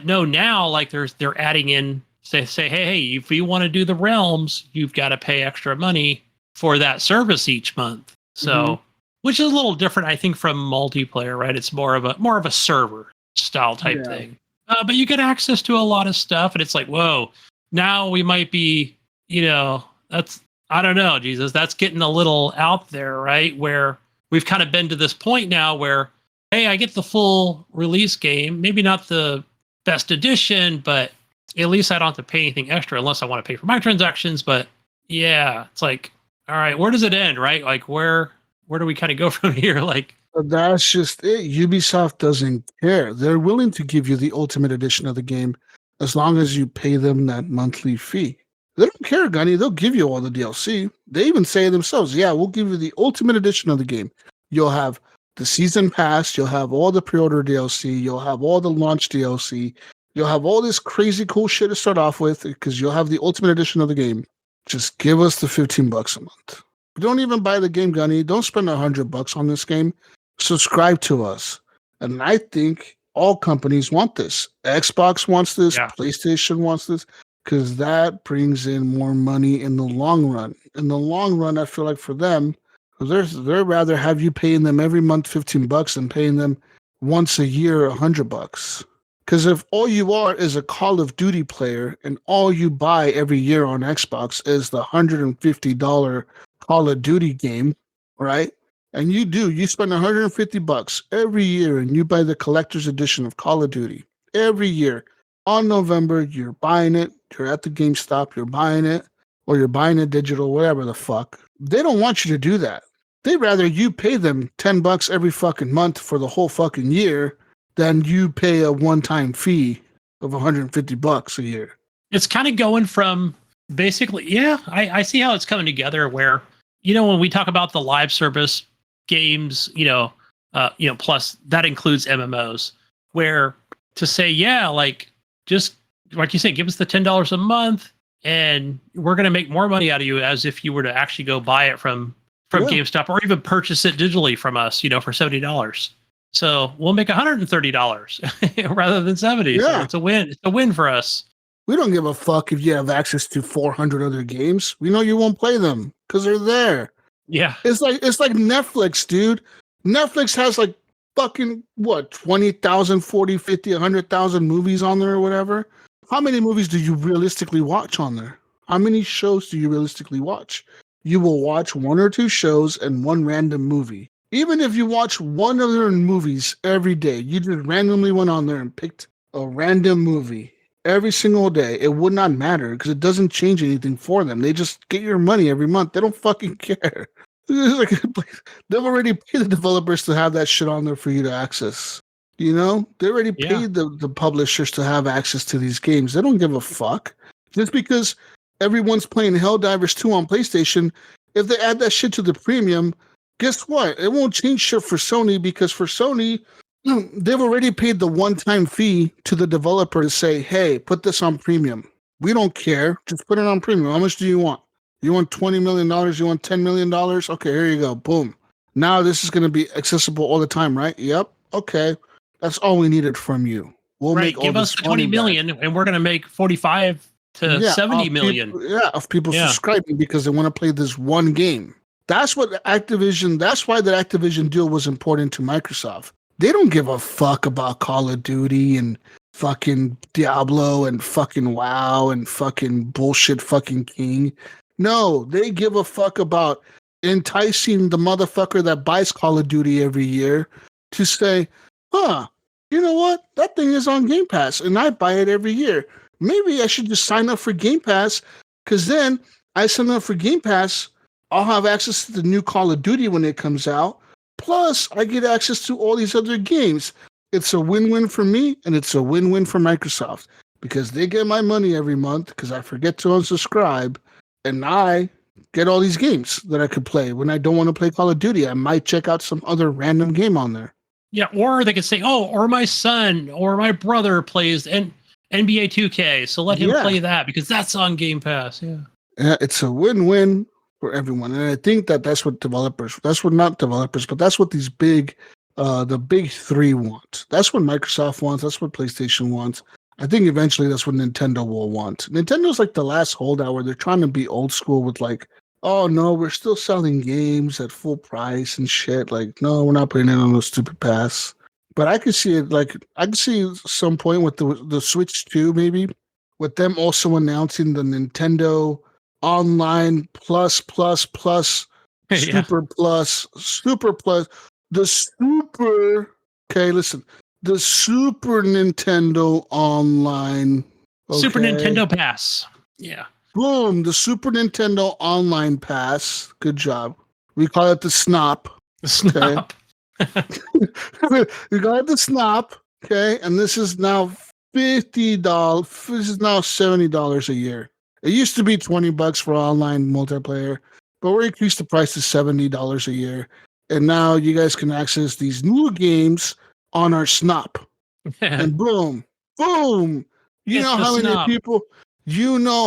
no, now like they're adding in say, hey, if you want to do the Realms, you've got to pay extra money for that service each month. So, which is a little different, I think, from multiplayer, right? It's more of a server style type thing. But you get access to a lot of stuff, and it's like, whoa, now we might be, that's, I don't know, Jesus, that's getting a little out there, right? Where we've kind of been to this point now where, hey, I get the full release game, maybe not the best edition, but at least I don't have to pay anything extra unless I want to pay for microtransactions. But yeah, it's like, all right, where does it end, right? Like where do we kind of go from here? Like that's just it. Ubisoft doesn't care. They're willing to give you the ultimate edition of the game as long as you pay them that monthly fee. They don't care, Gunny. They'll give you all the DLC. They even say themselves, yeah, we'll give you the ultimate edition of the game. You'll have the season pass. You'll have all the pre-order DLC. You'll have all the launch DLC. You'll have all this crazy cool shit to start off with because you'll have the ultimate edition of the game. Just give us the $15 a month. Don't even buy the game, Gunny. Don't spend $100 on this game. Subscribe to us. And I think all companies want this. Xbox wants this. Yeah. PlayStation wants this because that brings in more money in the long run. In the long run, I feel like for them, they'd rather have you paying them every month $15 than paying them once a year $100. Because if all you are is a Call of Duty player and all you buy every year on Xbox is the $150 Call of Duty game, right? And you spend $150 every year and you buy the collector's edition of Call of Duty every year. On November, you're buying it. You're at the GameStop, you're buying it, or you're buying it digital, whatever the fuck. They don't want you to do that. They'd rather you pay them $10 every fucking month for the whole fucking year than you pay a one-time fee of $150 a year. It's kind of going from basically, I see how it's coming together where, when we talk about the live service games, plus that includes MMOs, where to say, just like you say, give us the $10 a month and we're going to make more money out of you as if you were to actually go buy it from GameStop or even purchase it digitally from us, for $70. So we'll make $130 rather than $70. Yeah. So it's a win. It's a win for us. We don't give a fuck if you have access to 400 other games. We know you won't play them because they're there. Yeah. It's like Netflix, dude. Netflix has like fucking 20,000, 40, 50, 100,000 movies on there or whatever. How many movies do you realistically watch on there? How many shows do you realistically watch? You will watch 1 or 2 shows and 1 random movie. Even if you watch one of their movies every day, you just randomly went on there and picked a random movie every single day, it would not matter because it doesn't change anything for them. They just get your money every month. They don't fucking care. They've already paid the developers to have that shit on there for you to access. They already paid the publishers to have access to these games. They don't give a fuck. Just because everyone's playing Helldivers 2 on PlayStation, if they add that shit to the premium, guess what? It won't change shit for Sony because for Sony, they've already paid the one-time fee to the developer to say, hey, put this on premium. We don't care. Just put it on premium. How much do you want? You want $20 million? You want $10 million? Okay, here you go. Boom. Now this is going to be accessible all the time, right? Yep. Okay. That's all we needed from you. We'll right. make all Give us this the 20 million back. and we're going to make 45 to 70 million. Of people subscribing because they want to play this one game. That's what Activision, that's why the Activision deal was important to Microsoft. They don't give a fuck about Call of Duty and fucking Diablo and fucking WoW and fucking bullshit fucking King. No, they give a fuck about enticing the motherfucker that buys Call of Duty every year to say, you know what? That thing is on Game Pass and I buy it every year. Maybe I should just sign up for Game Pass because then I sign up for Game Pass. I'll have access to the new Call of Duty when it comes out. Plus, I get access to all these other games. It's a win-win for me and it's a win-win for Microsoft because they get my money every month because I forget to unsubscribe and I get all these games that I could play. When I don't want to play Call of Duty, I might check out some other random game on there. Yeah, or they could say, or my son or my brother plays NBA 2K, so let him play that because that's on Game Pass. Yeah, it's a win-win for everyone, and I think that's what not developers, but that's what these the big three want. That's what Microsoft wants. That's what PlayStation wants. I think eventually that's what Nintendo will want. Nintendo's like the last holdout where they're trying to be old school with like, oh no, we're still selling games at full price and shit. Like, no, we're not putting it on those stupid pass. But I could see it I could see some point with the Switch 2 maybe, with them also announcing the Nintendo Online Plus, Super Plus, the Super. Okay, listen, the Super Nintendo Online. Okay. Super Nintendo Pass. Yeah. Boom, the Super Nintendo Online Pass. Good job. We call it the Snop. The Snop. We call it the Snop. Okay, and this is now $50. This is now $70 a year. It used to be $20 for online multiplayer, but we increased the price to $70 a year. And now you guys can access these new games on our Snop. And boom. You know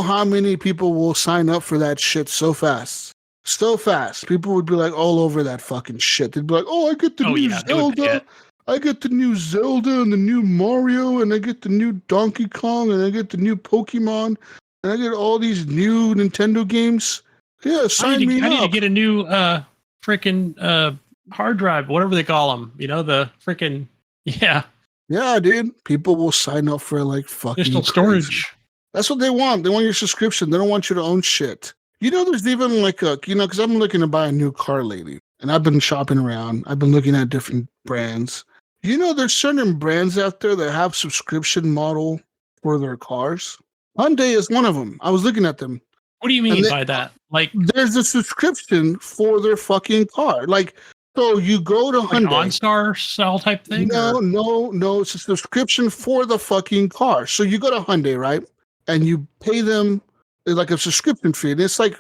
how many people will sign up for that shit so fast. So fast. People would be like all over that fucking shit. They'd be like, oh, I get the new Zelda. I get the new Zelda and the new Mario, and I get the new Donkey Kong, and I get the new Pokemon, and I get all these new Nintendo games. Yeah, sign me up. I need to get a new freaking hard drive, whatever they call them. You know, the freaking, yeah. Yeah, dude. People will sign up for like fucking additional storage. That's what they want. They want your subscription. They don't want you to own shit. You know, there's even like because I'm looking to buy a new car lately, and I've been shopping around. I've been looking at different brands. You know, there's certain brands out there that have subscription model for their cars. Hyundai is one of them. I was looking at them. What do you mean by that? Like, there's a subscription for their fucking car. Like, so you go to Hyundai. OnStar style type thing? No. It's a subscription for the fucking car. So you go to Hyundai, right? And you pay them like a subscription fee. And it's like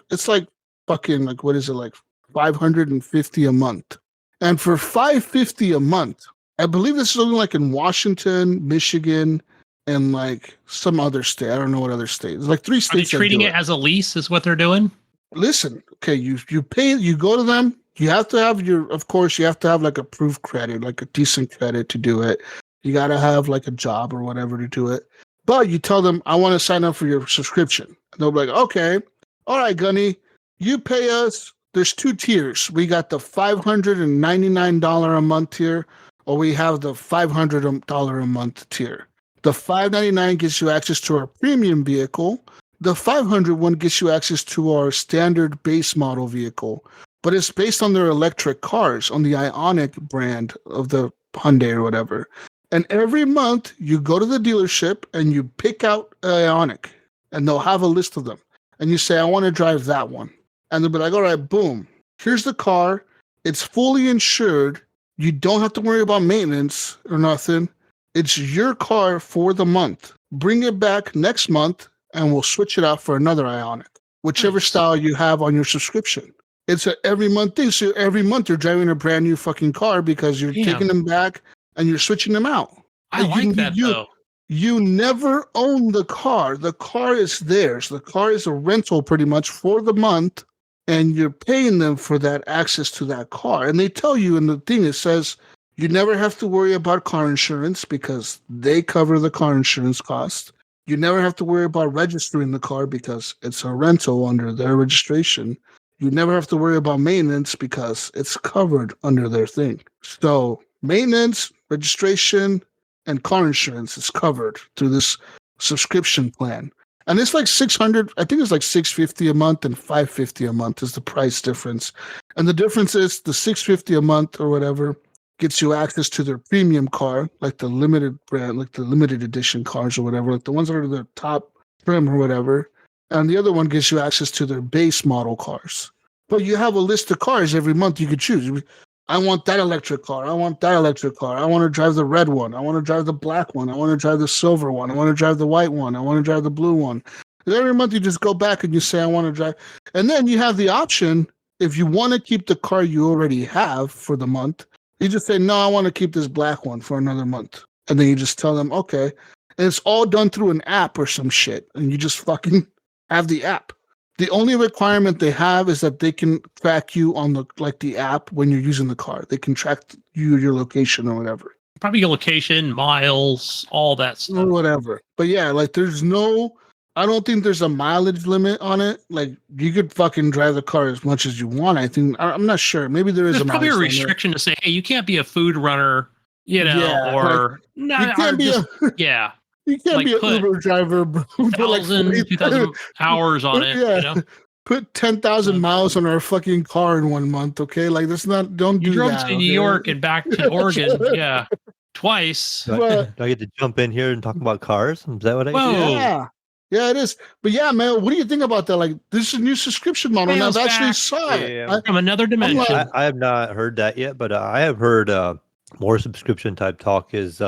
fucking like, what is it, like $550 a month. And for $550 a month, I believe this is only like in Washington, Michigan, and like some other state. I don't know what other state. It's like 3 states. Are they treating it as a lease is what they're doing? Listen, okay, you pay, you go to them. You have to have you have to have like approved credit, like a decent credit to do it. You got to have like a job or whatever to do it. But you tell them, I want to sign up for your subscription. And they'll be like, okay, all right, Gunny, you pay us. There's 2 tiers. We got the $599 a month tier, or we have the $500 a month tier. The $599 gives you access to our premium vehicle. The $500 one gets you access to our standard base model vehicle. But it's based on their electric cars, on the Ioniq brand of the Hyundai or whatever. And every month you go to the dealership and you pick out Ioniq, and they'll have a list of them. And you say, I want to drive that one. And they'll be like, all right, boom, here's the car. It's fully insured. You don't have to worry about maintenance or nothing. It's your car for the month. Bring it back next month and we'll switch it out for another Ioniq, whichever style you have on your subscription. It's a every month thing. So every month you're driving a brand new fucking car because you're taking them back and you're switching them out. I like that though. you never own the car. The car is theirs. The car is a rental pretty much for the month, and you're paying them for that access to that car. And they tell you in the thing, it says you never have to worry about car insurance because they cover the car insurance cost. You never have to worry about registering the car because it's a rental under their registration. You never have to worry about maintenance because it's covered under their thing. So maintenance, registration, and car insurance is covered through this subscription plan. And it's like 600, I think it's like 650 a month and 550 a month is the price difference. And the difference is the 650 a month or whatever gets you access to their premium car, like the limited brand, like the limited edition cars or whatever, like the ones that are the top trim or whatever. And the other one gives you access to their base model cars. But you have a list of cars every month you could choose. I want that electric car. I want that electric car. I want to drive the red one. I want to drive the black one. I want to drive the silver one. I want to drive the white one. I want to drive the blue one. And every month you just go back and you say, I want to drive. And then you have the option, if you want to keep the car you already have for the month, you just say, no, I want to keep this black one for another month. And then you just tell them, okay. And it's all done through an app or some shit. And you just fucking have the app. The only requirement they have is that they can track you on the app when you're using the car. They can track your location or whatever. Probably your location, miles, all that stuff. Or whatever. But yeah, like I don't think there's a mileage limit on it. Like you could fucking drive the car as much as you want. I'm not sure. Maybe there's probably a restriction to say, hey, you can't be a food runner, or you can't be yeah. You can't be an Uber driver, bro. 2,000 hours on it. Yeah. Put 10,000 miles on our fucking car in 1 month, okay? Like, don't do that. You drove to New York and back to Oregon, twice. Do I get to jump in here and talk about cars? Is that what I do? Yeah, it is. But yeah, man, what do you think about that? Like, this is a new subscription model, and I've actually saw it. From another dimension. I have not heard that yet, but I have heard more subscription type talk is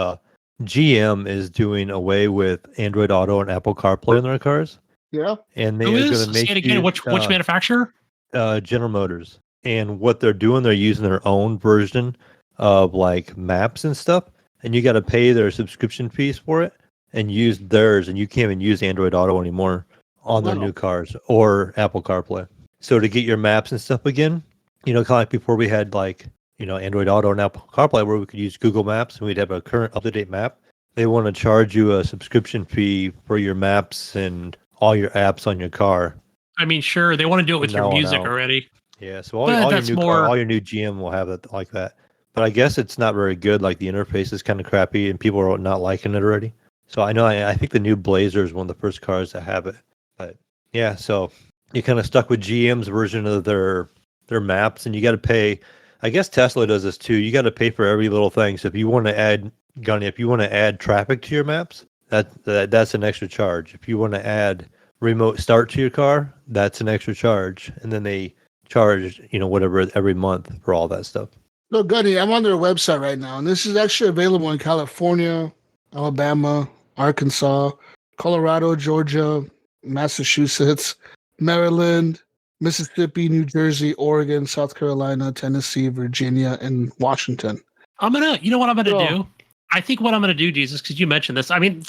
GM is doing away with Android Auto and Apple CarPlay in their cars. Yeah. And they're going to make again, which manufacturer? General Motors. And what they're doing, they're using their own version of like maps and stuff. And you got to pay their subscription fees for it and use theirs. And you can't even use Android Auto anymore on their new cars or Apple CarPlay. So to get your maps and stuff again, kind of like before we had like, Android Auto and Apple CarPlay where we could use Google Maps and we'd have a current up-to-date map. They want to charge you a subscription fee for your maps and all your apps on your car. I mean, sure, they want to do it with your music already. Yeah, so all your new GM will have it like that. But I guess it's not very good. Like the interface is kind of crappy and people are not liking it already. So I think the new Blazer is one of the first cars to have it. But yeah, so you're kind of stuck with GM's version of their maps and you got to pay. I guess Tesla does this too. You got to pay for every little thing. So if you want to add, Gunny, if you want to add traffic to your maps, that's an extra charge. If you want to add remote start to your car, that's an extra charge. And then they charge, whatever every month for all that stuff. So Gunny, I'm on their website right now, and this is actually available in California, Alabama, Arkansas, Colorado, Georgia, Massachusetts, Maryland, Mississippi, New Jersey, Oregon, South Carolina, Tennessee, Virginia, and Washington. You know what I'm gonna do? I think what I'm gonna do, Jesus, because you mentioned this. I mean,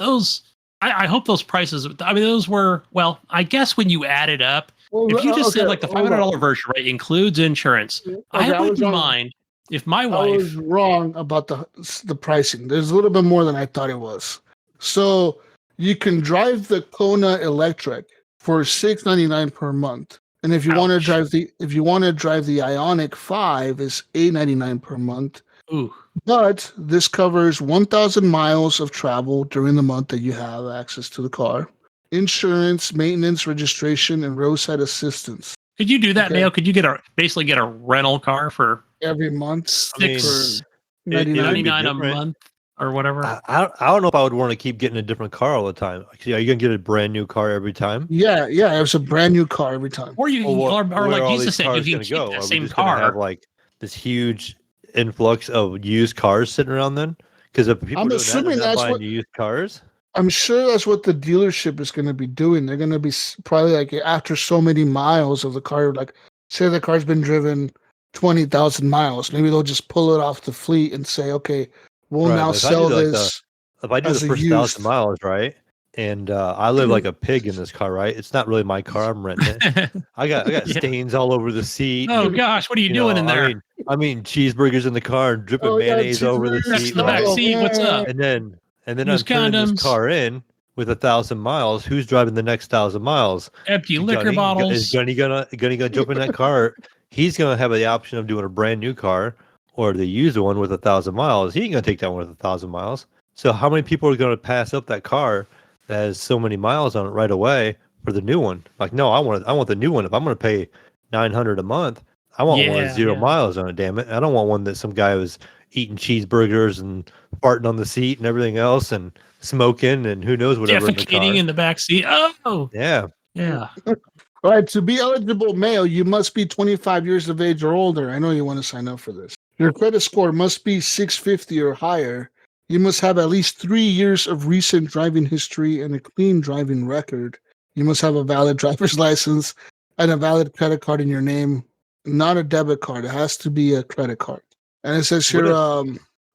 I hope those prices. I mean, those were I guess when you add it up, if you just said like the $500 version, right, includes insurance. Okay, I wouldn't mind if my wife. I was wrong about the pricing. There's a little bit more than I thought it was. So you can drive the Kona Electric for $699 per month. And if you want to drive the Ioniq 5, is $899 per month. Ooh. But this covers 1,000 miles of travel during the month that you have access to the car, insurance, maintenance, registration, and roadside assistance. Could you do that, Mayo? Could you basically get a rental car for every month? $699 a month or whatever. I don't know if I would want to keep getting a different car all the time. Are you gonna get a brand new car every time? Yeah, it's a brand new car every time. Or like Jesus said, you can keep the same car. Have like this huge influx of used cars sitting around then? Because if people I'm assuming that's buying used cars. I'm sure that's what the dealership is going to be doing. They're going to be probably like after so many miles of the car, like say the car's been driven 20,000 miles, maybe they'll just pull it off the fleet and say, okay, we'll now sell this. if I do as the a first used. 1,000 miles, right? And I live like a pig in this car, right? It's not really my car. I'm renting it. I got Yeah. stains all over the seat. Oh and, gosh, what are you you doing know, in there? I mean cheeseburgers in the car and dripping Oh, yeah, mayonnaise over the cheeseburgers. That's seat, in the back right? Oh, seat. What's man. up? And then Use I'm turning this condoms. car in with 1,000 miles. Who's driving the next 1,000 miles? Empty liquor Gunny. Is bottles. Gunny gonna jump in that car? He's gonna have the option of doing a brand new car or the used one with 1,000 miles. He ain't gonna take that one with 1,000 miles. So how many people are gonna pass up that car that has so many miles on it right away for the new one? Like, no, I want the new one. If I'm gonna pay $900 a month, I want one with 0 miles on it. Damn it! I don't want one that some guy was eating cheeseburgers and farting on the seat and everything else and smoking and who knows whatever in the car. Defecating in the back seat. Oh, Yeah. yeah. All right, to be eligible male, you must be 25 years of age or older. I know you want to sign up for this. Your credit score must be 650 or higher. You must have at least 3 years of recent driving history and a clean driving record. You must have a valid driver's license and a valid credit card in your name, not a debit card. It has to be a credit card. And it says here,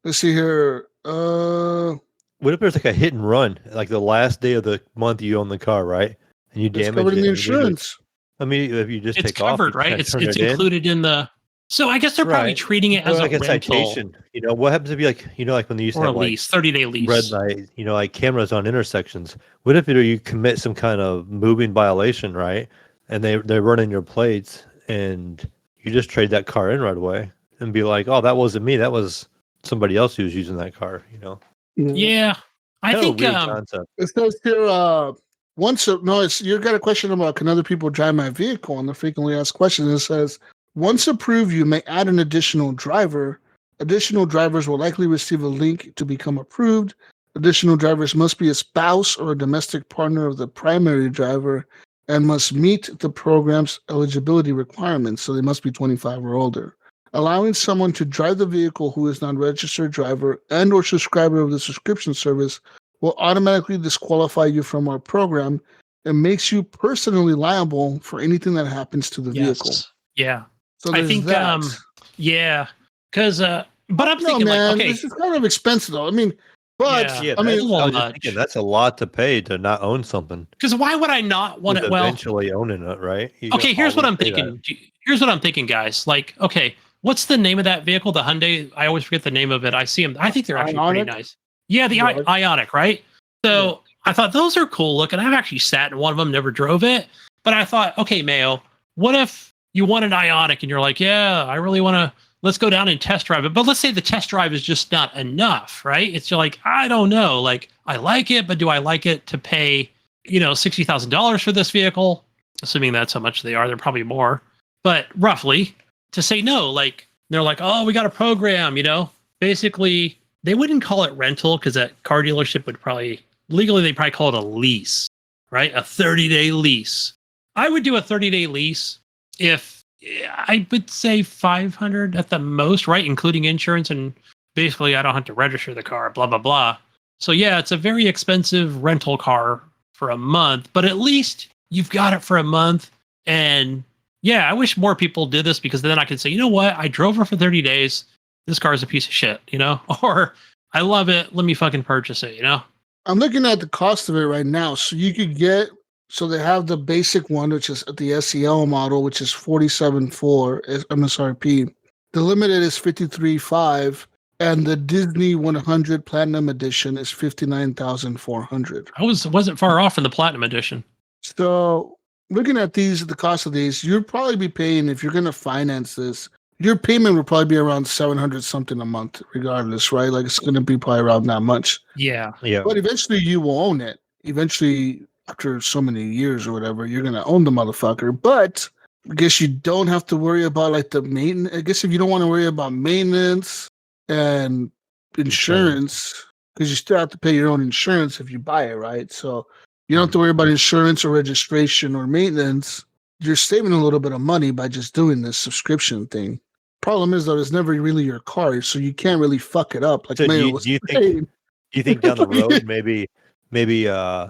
let's see here. What if there's like a hit and run, like the last day of the month you own the car, right? And you It's damage covered in it. the And immediately- insurance. I mean, if you just It's take off, covered, you right? kinda It's turn it in. included in the. So I guess they're probably Right. treating it as Well, like a a rental citation. You know, what happens if you like when they used or to a have like lease, 30-day lease. red light, like cameras on intersections. What if you commit some kind of moving violation, right? And they're running your plates, and you just trade that car in right away and be like, oh, that wasn't me. That was somebody else who was using that car. Yeah, I Kind of a think weird concept. It says here, you got a question about can other people drive my vehicle on the frequently asked questions. It says, once approved, you may add an additional driver. Additional drivers will likely receive a link to become approved. Additional drivers must be a spouse or a domestic partner of the primary driver and must meet the program's eligibility requirements. So they must be 25 or older. Allowing someone to drive the vehicle who is not a registered driver and or subscriber of the subscription service will automatically disqualify you from our program and makes you personally liable for anything that happens to the vehicle. Yeah. So I think that. Yeah, because but I'm thinking man, like, okay, this is kind of expensive though. I mean, but Yeah, I mean, that's a little I was just much. thinking that's a lot to pay to not own something. Because why would I not want With it? Well, eventually owning it, right? okay, here's what I'm always pay that. thinking. Here's what I'm thinking, guys. Like, okay, what's the name of that vehicle? The Hyundai. I always forget the name of it. I see them. I think they're actually Ioniq? pretty nice. Yeah, the Yeah. Ioniq, right? So I thought those are cool looking. I've actually sat in one of them, never drove it, but I thought, okay, Mayo, what if you want an Ioniq and you're like, yeah, I really want to. Let's go down and test drive it. But let's say the test drive is just not enough, right? It's like, I don't know. Like, I like it, but do I like it to pay, $60,000 for this vehicle? Assuming that's how much they are. They're probably more. But roughly, to say no, like, they're like, oh, we got a program, Basically, they wouldn't call it rental because that car dealership would legally, they'd probably call it a lease, right? A 30-day lease. I would do a 30-day lease if I would say 500 at the most, right? Including insurance, and basically I don't have to register the car, blah, blah, blah. So yeah, it's a very expensive rental car for a month, but at least you've got it for a month. And yeah, I wish more people did this because then I could say, you know what? I drove her for 30 days. This car is a piece of shit, or I love it. Let me fucking purchase it, I'm looking at the cost of it right now. So you could get, so they have the basic one, which is the SEL model, which is 47.4 MSRP. The limited is 53.5, and the Disney 100 Platinum Edition is 59,400. I wasn't far off from the Platinum Edition. So looking at the cost of these, you'll probably be paying, if you're going to finance this, your payment will probably be around 700 something a month, regardless, right? Like it's going to be probably around that much. Yeah. But eventually you will own it. Eventually, after so many years or whatever, you're going to own the motherfucker. But I guess you don't have to worry about like the maintenance. I guess if you don't want to worry about maintenance and insurance, because you still have to pay your own insurance if you buy it, right? So you don't have to worry about insurance or registration or maintenance. You're saving a little bit of money by just doing this subscription thing. Problem is, though, it's never really your car, so you can't really fuck it up. Like So Mayo do was you saying. think down the road, maybe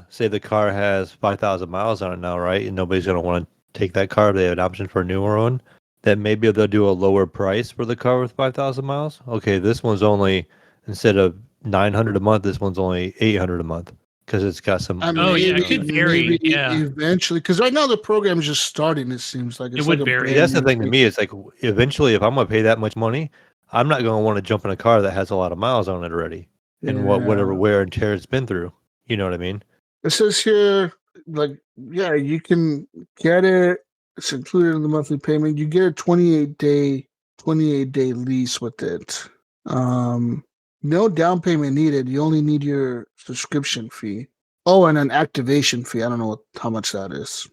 say the car has 5,000 miles on it now, right? And nobody's going to want to take that car. They have an option for a newer one. That maybe they'll do a lower price for the car with 5,000 miles. Okay, this one's only, instead of $900 a month. This one's only $800 a month because it's got some. It could vary. Eventually, because right now the program is just starting. It seems like it would vary. That's the thing to me. It's like eventually, if I'm going to pay that much money, I'm not going to want to jump in a car that has a lot of miles on it already, and whatever wear and tear it's been through. You know what I mean? It says here, you can get it. It's included in the monthly payment. You get a 28-day lease with it. No down payment needed. You only need your subscription fee. Oh, and an activation fee. I don't know how much that is.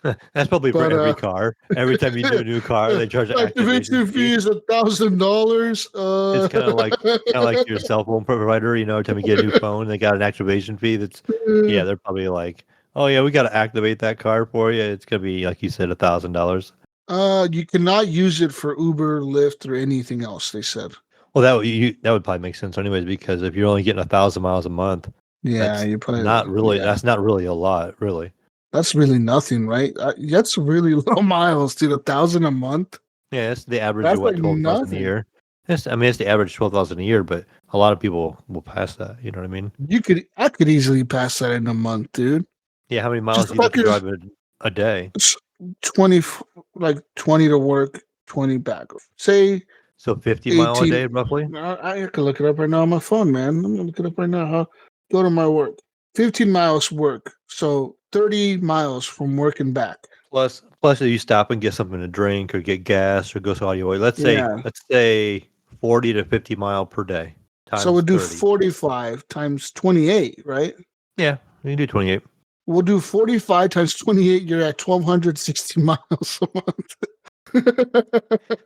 That's probably for every car. Every time you do a new car, they charge an activation fee. Is $1,000. It's kind of like your cell phone provider. Every time you get a new phone, they got an activation fee. They're probably like, oh yeah, we got to activate that car for you. It's gonna be like you said, $1,000. You cannot use it for Uber, Lyft, or anything else. They said. Well, that would probably make sense anyways, because if you're only getting 1,000 miles a month, you probably not really. That's not really a lot, really. That's really nothing, right? That's really low miles, dude. 1,000 a month. Yeah, it's the average of 12,000 a year. It's the average 12,000 a year, but a lot of people will pass that. You know what I mean? I could easily pass that in a month, dude. Yeah, how many miles do you have to drive a day? 20 to work, 20 back. Say. So 50 miles a day, roughly? I can look it up right now on my phone, man. I'm going to look it up right now. Go to my work. 15 miles work. So 30 miles from work and back. Plus if you stop and get something to drink or get gas or go to your way. Let's say 40 to 50 mile per day. So we'll do 45 times 28, right? Yeah, you can do 28. We'll do 45 times 28. You're at 1,260 miles a month. So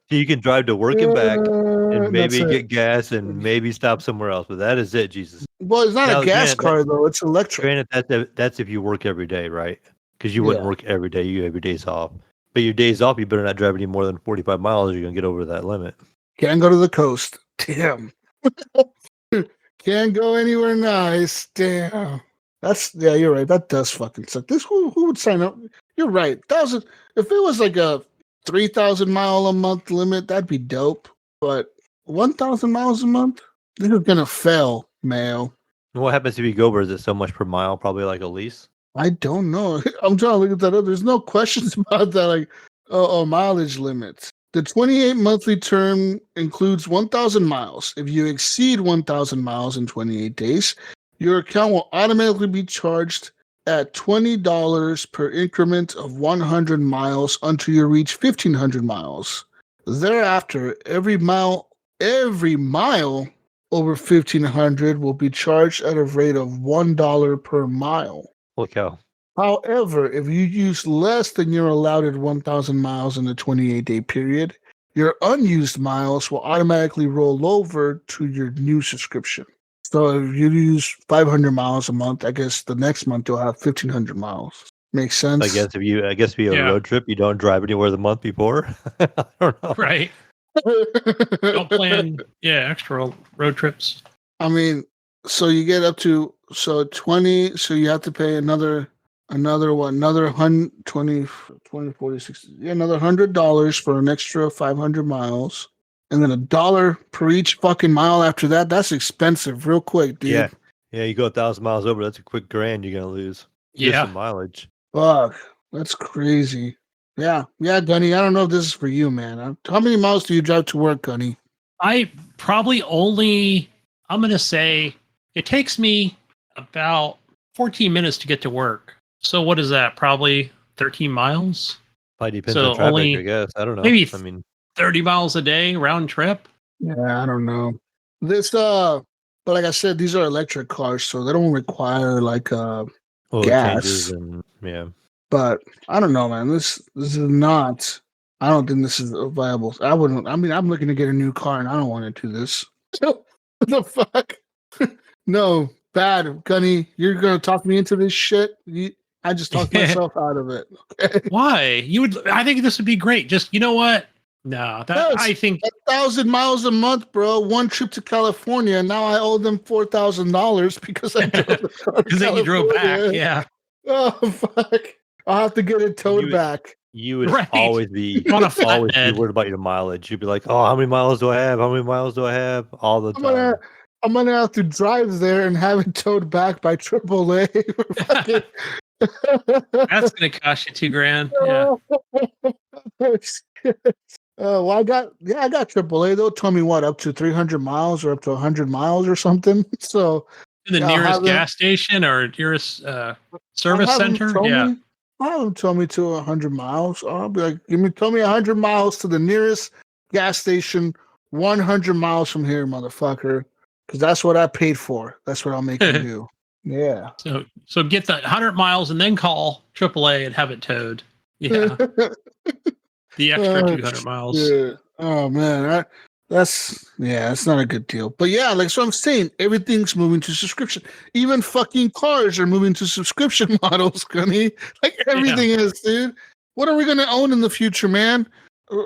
you can drive to work and back and maybe get gas and maybe stop somewhere else. But that is it, Jesus. Well, it's not a gas car, though. It's electric. Granted, that's if you work every day, right? Because you wouldn't work every day. You have your days off. But your days off, you better not drive any more than 45 miles or you're going to get over that limit. Can't go to the coast. Damn. Can't go anywhere nice. Damn. You're right. That does fucking suck. Who would sign up? You're right. If it was like a 3,000 mile a month limit, that'd be dope. But 1,000 miles a month? This is gonna fail, Mayo. What happens if you go over? Is it so much per mile? Probably like a lease? I don't know. I'm trying to look at that up. There's no questions about that, like mileage limits. The 28 monthly term includes 1,000 miles. If you exceed 1,000 miles in 28 days, your account will automatically be charged at $20 per increment of 100 miles until you reach 1,500 miles. Thereafter, every mile over 1,500 will be charged at a rate of $1 per mile. Look how. However, if you use less than your allotted 1,000 miles in the 28-day period, your unused miles will automatically roll over to your new subscription. So if you use 500 miles a month, I guess the next month you'll have 1,500 miles. Makes sense? I guess if you have a road trip, you don't drive anywhere the month before. I don't know. Right. Don't plan, extra road trips. I mean, so you get up to 20, so you have to pay another another 120, 40, 60, another $100 for an extra 500 miles. And then $1 per each fucking mile after that. That's expensive real quick, dude. Yeah, you go 1,000 miles over, that's a quick grand you're going to lose. Yeah. Some mileage. Fuck. That's crazy. Yeah, Gunny, I don't know if this is for you, man. How many miles do you drive to work, Gunny? I probably I'm going to say it takes me about 14 minutes to get to work. So what is that? Probably 13 miles? Probably depends on traffic, I guess. I don't know. Maybe 30 miles a day round trip. Yeah, I don't know. But like I said, these are electric cars, so they don't require gas. But I don't know, man. This is not. I don't think this is viable. I'm looking to get a new car, and I don't want to do this. What the fuck? No, bad, Gunny. You're gonna talk me into this shit. I just talked myself out of it. Okay? Why? I think this would be great. Just, you know what? No, I think 1,000 miles a month, bro. One trip to California, and now I owe them $4,000 because I drove the car. Because then you drove back, yeah. Oh fuck! I'll have to get it towed back. You would always be worried about your mileage. You'd be like, "Oh, how many miles do I have? How many miles do I have?" All the time. I'm gonna have to drive there and have it towed back by AAA. That's gonna cost you $2,000. Yeah. Well, I got AAA. They'll tell me what, up to 300 miles or up to 100 miles or something. So To the yeah, nearest gas station or nearest service center. Yeah. I'll have them tell me to 100 miles. I'll be like, tell me 100 miles to the nearest gas station, 100 miles from here, motherfucker. Because that's what I paid for. That's what I'll make you do. Yeah. So get the 100 miles and then call AAA and have it towed. Yeah. The extra 200 miles. Yeah. Oh man, that's not a good deal. But yeah, like so I'm saying, everything's moving to subscription. Even fucking cars are moving to subscription models, Gunny. Like everything is, dude. What are we gonna own in the future, man?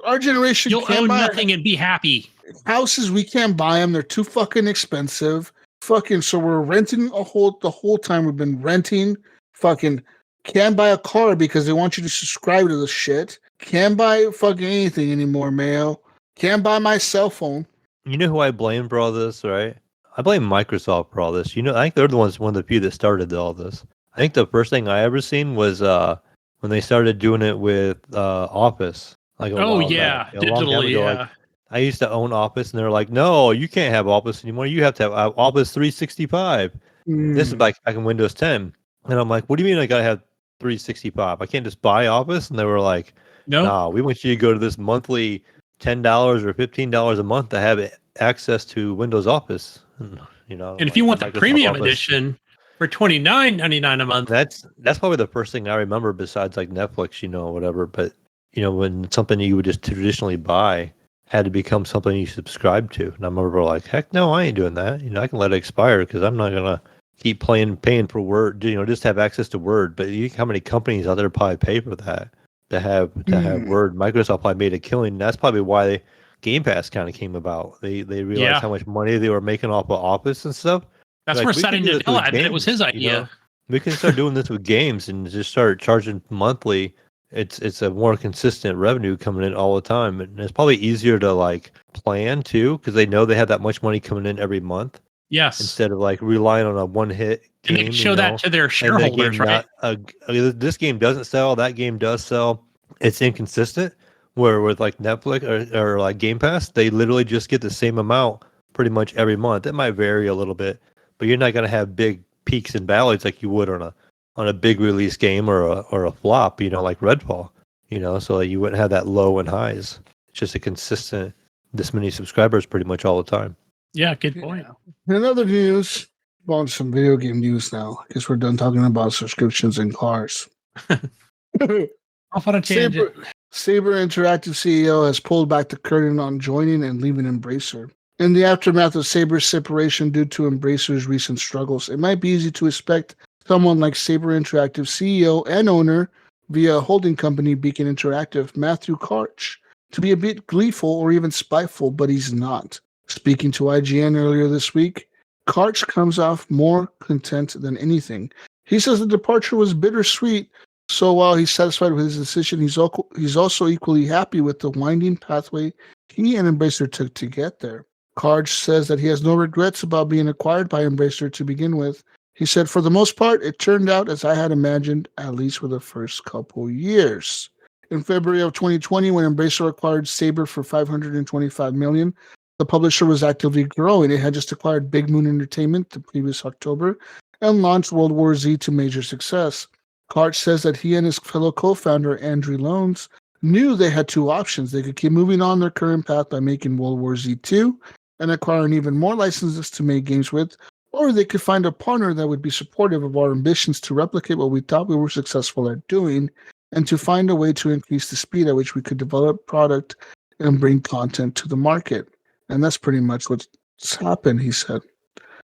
Our generation You'll can't own buy nothing and be happy. houses. We can't buy them. They're too fucking expensive. Fucking so we're renting the whole time we've been renting. Fucking can't buy a car because they want you to subscribe to the shit. Can't buy fucking anything anymore, Mayo. Can't buy my cell phone. You know who I blame for all this, right? I blame Microsoft for all this. I think they're one of the few that started all this. I think the first thing I ever seen was when they started doing it with Office. Like digitally, yeah. Like, I used to own Office, and they're like, "No, you can't have Office anymore. You have to have Office 365." This is back in Windows 10, and I'm like, "What do you mean I gotta have 365? I can't just buy Office?" And they were like, "No, nah, we want you to go to this monthly $10 or $15 a month to have access to Windows Office." And if you want the premium edition for $29.99 a month, that's probably the first thing I remember besides like Netflix, whatever. But when something you would just traditionally buy had to become something you subscribe to, and I remember like, heck no, I ain't doing that. I can let it expire because I'm not gonna keep paying for Word. Just have access to Word. But how many companies out there probably pay for that? To have Word. Microsoft probably made a killing. That's probably why Game Pass kind of came about. They realized how much money they were making off of Office and stuff. That's where Satya Nadella had it. It was his idea. We can start doing this with games and just start charging monthly. It's a more consistent revenue coming in all the time, and it's probably easier to like plan too because they know they have that much money coming in every month. Yes. Instead of like relying on a one-hit game. And they show that to their shareholders, right? This game doesn't sell. That game does sell. It's inconsistent. Where with like Netflix or like Game Pass, they literally just get the same amount pretty much every month. It might vary a little bit, but you're not going to have big peaks and valleys like you would on a big release game or a flop. Like Redfall. So you wouldn't have that low and highs. It's just a consistent this many subscribers pretty much all the time. Yeah, good point. In other news, on some video game news now. I guess we're done talking about subscriptions and cars. Off on a tangent. Saber Interactive CEO has pulled back the curtain on joining and leaving Embracer. In the aftermath of Saber's separation due to Embracer's recent struggles, it might be easy to expect someone like Saber Interactive CEO and owner via holding company Beacon Interactive, Matthew Karch, to be a bit gleeful or even spiteful, but he's not. Speaking to IGN earlier this week, Karch comes off more content than anything. He says the departure was bittersweet, so while he's satisfied with his decision, he's also equally happy with the winding pathway he and Embracer took to get there. Karch says that he has no regrets about being acquired by Embracer to begin with. He said, for the most part, it turned out as I had imagined, at least for the first couple years. In February of 2020, when Embracer acquired Saber for $525 million, the publisher was actively growing. It had just acquired Big Moon Entertainment the previous October and launched World War Z to major success. Karch says that he and his fellow co-founder, Andrew Loans, knew they had two options. They could keep moving on their current path by making World War Z 2 and acquiring even more licenses to make games with, or they could find a partner that would be supportive of our ambitions to replicate what we thought we were successful at doing and to find a way to increase the speed at which we could develop product and bring content to the market. And that's pretty much what's happened, he said.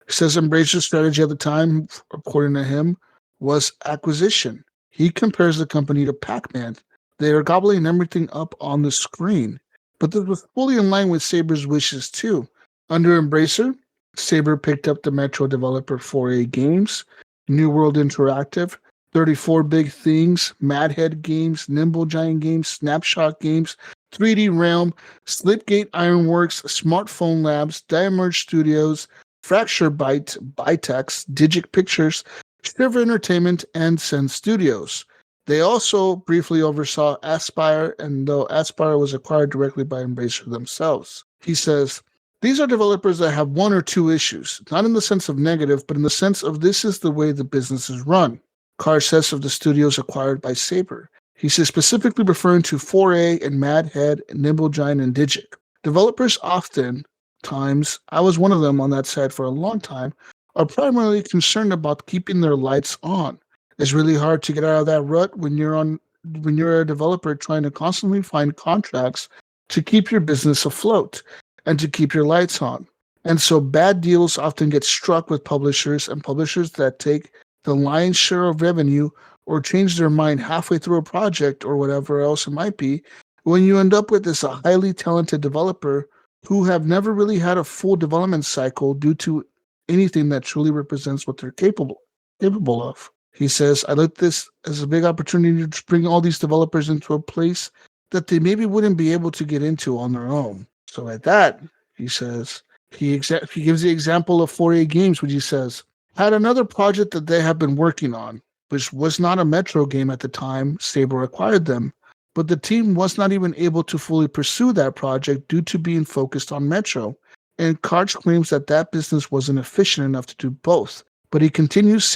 He says Embracer's strategy at the time, according to him, was acquisition. He compares the company to Pac-Man. They are gobbling everything up on the screen. But this was fully in line with Saber's wishes too. Under Embracer, Saber picked up the Metro developer 4A Games, New World Interactive, 34 Big Things, Madhead Games, Nimble Giant Games, Snapshot Games, 3D Realm, Slipgate Ironworks, Smartphone Labs, Dimerge Studios, Fracture Byte, Bytex, Digic Pictures, Shiver Entertainment, and Sen Studios. They also briefly oversaw Aspire, and though Aspire was acquired directly by Embracer themselves. He says, these are developers that have one or two issues, not in the sense of negative, but in the sense of this is the way the business is run. Carr says of the studios acquired by Saber. He says specifically referring to 4A and Madhead, and Nimble Giant, and Digic. Developers oftentimes, I was one of them on that side for a long time, are primarily concerned about keeping their lights on. It's really hard to get out of that rut when you're a developer trying to constantly find contracts to keep your business afloat and to keep your lights on. And so bad deals often get struck with publishers, and publishers that take the lion's share of revenue or change their mind halfway through a project or whatever else it might be, when you end up with this a highly talented developer who have never really had a full development cycle due to anything that truly represents what they're capable of. He says, I look at this as a big opportunity to bring all these developers into a place that they maybe wouldn't be able to get into on their own. So at that, he says, he gives the example of 4A Games, which he says, had another project that they have been working on, which was not a Metro game at the time Saber acquired them, but the team was not even able to fully pursue that project due to being focused on Metro. And Karch claims that business wasn't efficient enough to do both. But he continues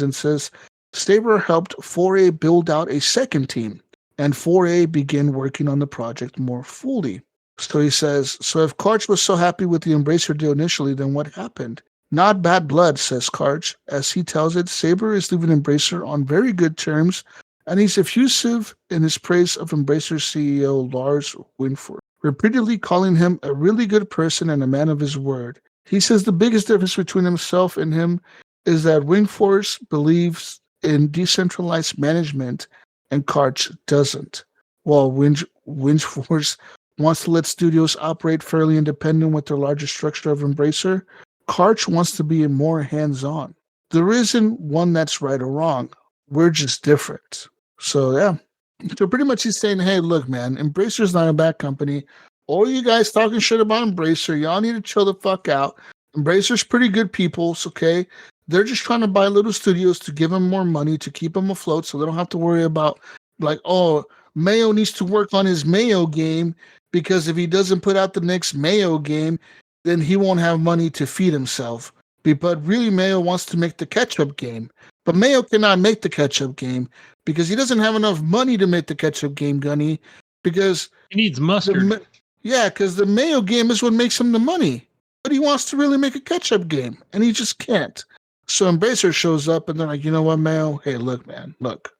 and says, Saber helped 4A build out a second team, and 4A began working on the project more fully. So he says, so if Karch was so happy with the Embracer deal initially, then what happened? Not bad blood, says Karch. As he tells it, Saber is leaving Embracer on very good terms, and he's effusive in his praise of Embracer CEO Lars Winford, repeatedly calling him a really good person and a man of his word. He says the biggest difference between himself and him is that Wingforce believes in decentralized management and Karch doesn't. While Wingforce wants to let studios operate fairly independent with their larger structure of Embracer, Karch wants to be more hands-on. There isn't one that's right or wrong. We're just different. So, yeah. So pretty much he's saying, hey, look, man, Embracer's not a bad company. All you guys talking shit about Embracer, y'all need to chill the fuck out. Embracer's pretty good people, okay? They're just trying to buy little studios to give them more money to keep them afloat so they don't have to worry about, like, oh, Mayo needs to work on his Mayo game because if he doesn't put out the next Mayo game, then he won't have money to feed himself. But really, Mayo wants to make the ketchup game. But Mayo cannot make the ketchup game because he doesn't have enough money to make the ketchup game, Gunny, because he needs mustard. Because the Mayo game is what makes him the money. But he wants to really make a ketchup game, and he just can't. So Embracer shows up, and they're like, you know what, Mayo? Hey, look, man. Look.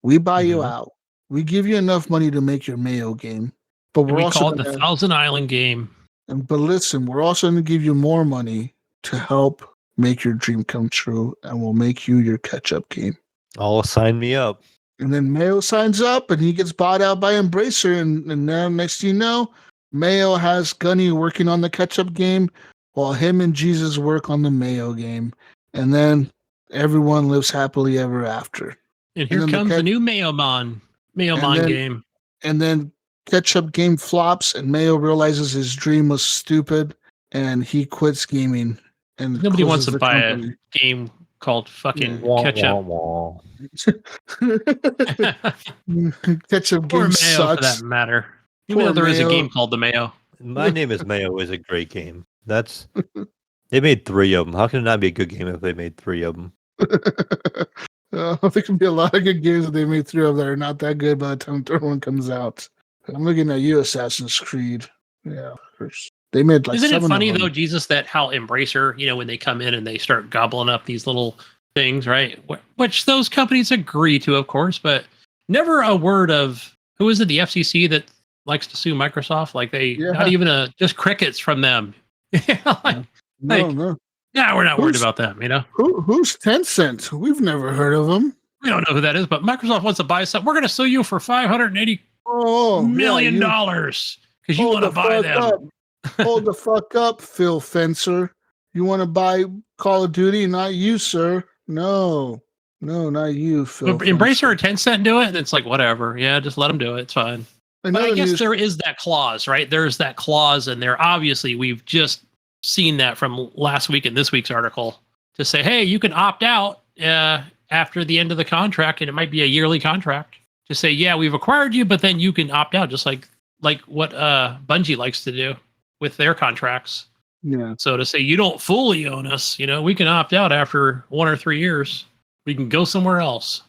We buy you out. We give you enough money to make your Mayo game. But we call it the Thousand Island game. But listen, we're also going to give you more money to help make your dream come true, and we'll make you your catch-up game. Oh, sign me up. And then Mayo signs up, and he gets bought out by Embracer, and now next thing you know, Mayo has Gunny working on the catch-up game, while him and Jesus work on the Mayo game. And then everyone lives happily ever after. And here comes the new Mayo-mon game. And then Ketchup game flops, and Mayo realizes his dream was stupid, and he quits gaming. And nobody wants to buy a game called fucking Ketchup. Ketchup game sucks. For that matter. Even though there is a game called the Mayo. My Name is Mayo is a great game. They made 3 of them. How can it not be a good game if they made 3 of them? There can be a lot of good games that they made 3 of that are not that good by the time the third one comes out. I'm looking at you, Assassin's Creed. Yeah, they made like. Isn't it funny though, Jesus, that how Embracer, when they come in and they start gobbling up these little things, right? Which those companies agree to, of course, but never a word of who is it? The FCC that likes to sue Microsoft? Like not even just crickets from them. No. Yeah, we're not worried about them. Who's Tencent? We've never heard of them. We don't know who that is, but Microsoft wants to buy something. We're going to sue you for $580 million because you want to buy them. Hold the fuck up, Phil Fencer. You want to buy Call of Duty? Not you, sir. No, not you, Phil. Embracer or Tencent do it, and it's like, whatever. Yeah, just let them do it. It's fine. But I guess there is that clause, right? There's that clause in there. Obviously, we've just seen that from last week in this week's article to say, hey, you can opt out after the end of the contract, and it might be a yearly contract. To say, yeah, we've acquired you, but then you can opt out, just like what Bungie likes to do with their contracts. Yeah. So to say you don't fully own us, we can opt out after 1 or 3 years. We can go somewhere else.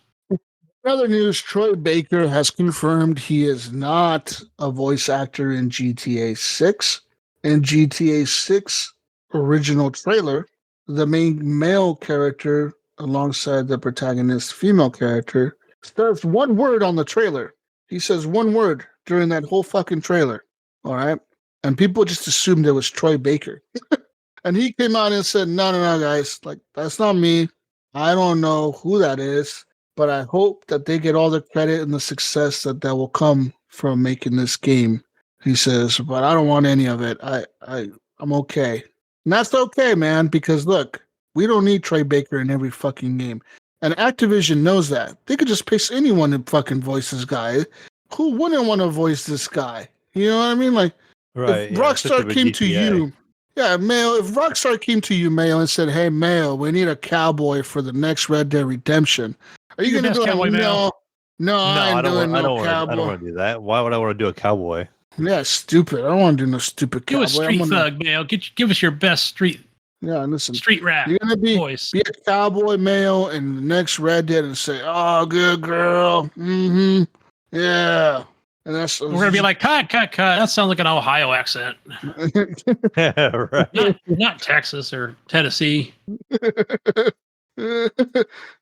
Other news, Troy Baker has confirmed he is not a voice actor in GTA 6. In GTA 6 original trailer, the main male character alongside the protagonist female character says one word on the trailer. He says one word during that whole fucking trailer. All right. And people just assumed it was Troy Baker. And he came out and said, no, guys. Like, that's not me. I don't know who that is. But I hope that they get all the credit and the success that will come from making this game. He says, but I don't want any of it. I'm okay. And that's okay, man, because look, we don't need Troy Baker in every fucking game. And Activision knows that. They could just pick anyone to fucking voice this guy. Who wouldn't want to voice this guy? You know what I mean? Like, right, if Rockstar came to you, Mayo, if Rockstar came to you, Mayo, and said, hey, Mayo, we need a cowboy for the next Red Dead Redemption. Are you going to do cowboy, no, I don't want to do that. Why would I want to do a cowboy? Yeah, stupid. I don't want to do no stupid cowboy. Do a street thug, Mayo. Give us your best street. Yeah, listen. Street rap. You're gonna be voice. Be a cowboy, Mayo, in the next Red Dead and say, "Oh, good girl." Mm-hmm. Yeah, and that's we're gonna be like, cut. That sounds like an Ohio accent. Right. Not Texas or Tennessee. Yeah,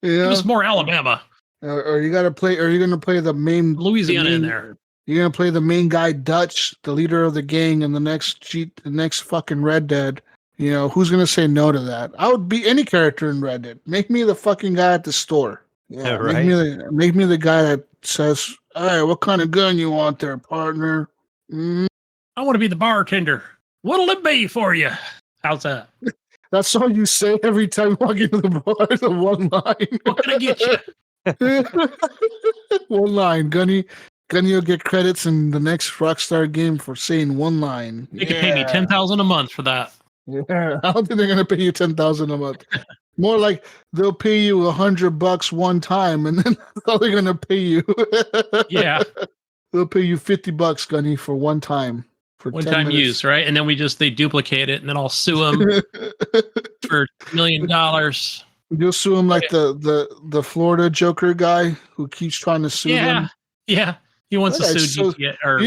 just more Alabama. Or you gotta play. Or you're gonna play the main Louisiana in there. You're gonna play the main guy, Dutch, the leader of the gang, in the next fucking Red Dead. You know, who's gonna say no to that? I would be any character in Red Dead. Make me the fucking guy at the store. Yeah, right. Make me the guy that says, "Hey, what kind of gun you want there, partner?" I want to be the bartender. What'll it be for you? How's that? That's all you say every time you walk into the bar. The one line. What can I get you? One line, Gunny. Gunny will get credits in the next Rockstar game for saying one line. They can pay me $10,000 a month for that. Yeah, I don't think they're gonna pay you $10,000 a month. More like they'll pay you $100 one time, and then that's all they're gonna pay you. Yeah, they'll pay you $50, Gunny, for one time. For one time use, right? And then they duplicate it, and then I'll sue them for $1 million. You'll sue him like the Florida Joker guy who keeps trying to sue them. Yeah, he wants to sue GTA.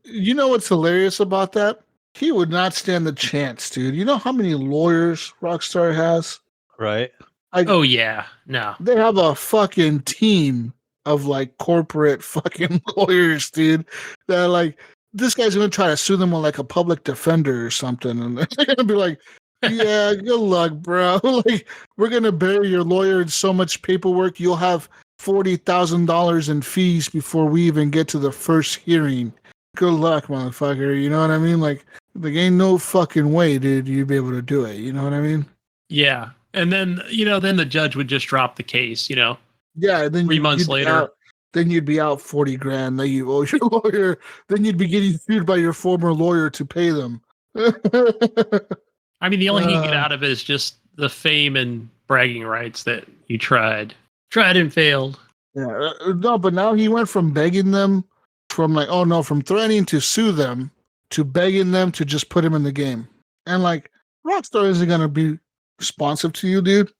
You know what's hilarious about that? He would not stand a chance, dude. You know how many lawyers Rockstar has? Right. Oh, yeah. No. They have a fucking team of like corporate fucking lawyers, dude. That like, this guy's going to try to sue them on like a public defender or something. And they're going to be like, yeah, good luck, bro. Like, we're going to bury your lawyer in so much paperwork. You'll have $40,000 in fees before we even get to the first hearing. Good luck, motherfucker. You know what I mean? Like, there ain't no fucking way, dude, you'd be able to do it. You know what I mean? Yeah. And then, then the judge would just drop the case, Yeah. Then 3 months later. Then you'd be out $40,000 that you owe your lawyer. Then you'd be getting sued by your former lawyer to pay them. I mean, the only thing you get out of it is just the fame and bragging rights that you tried and failed. Yeah. No, but now he went from begging them from threatening to sue them to begging them to just put him in the game. And like, Rockstar isn't going to be responsive to you, dude.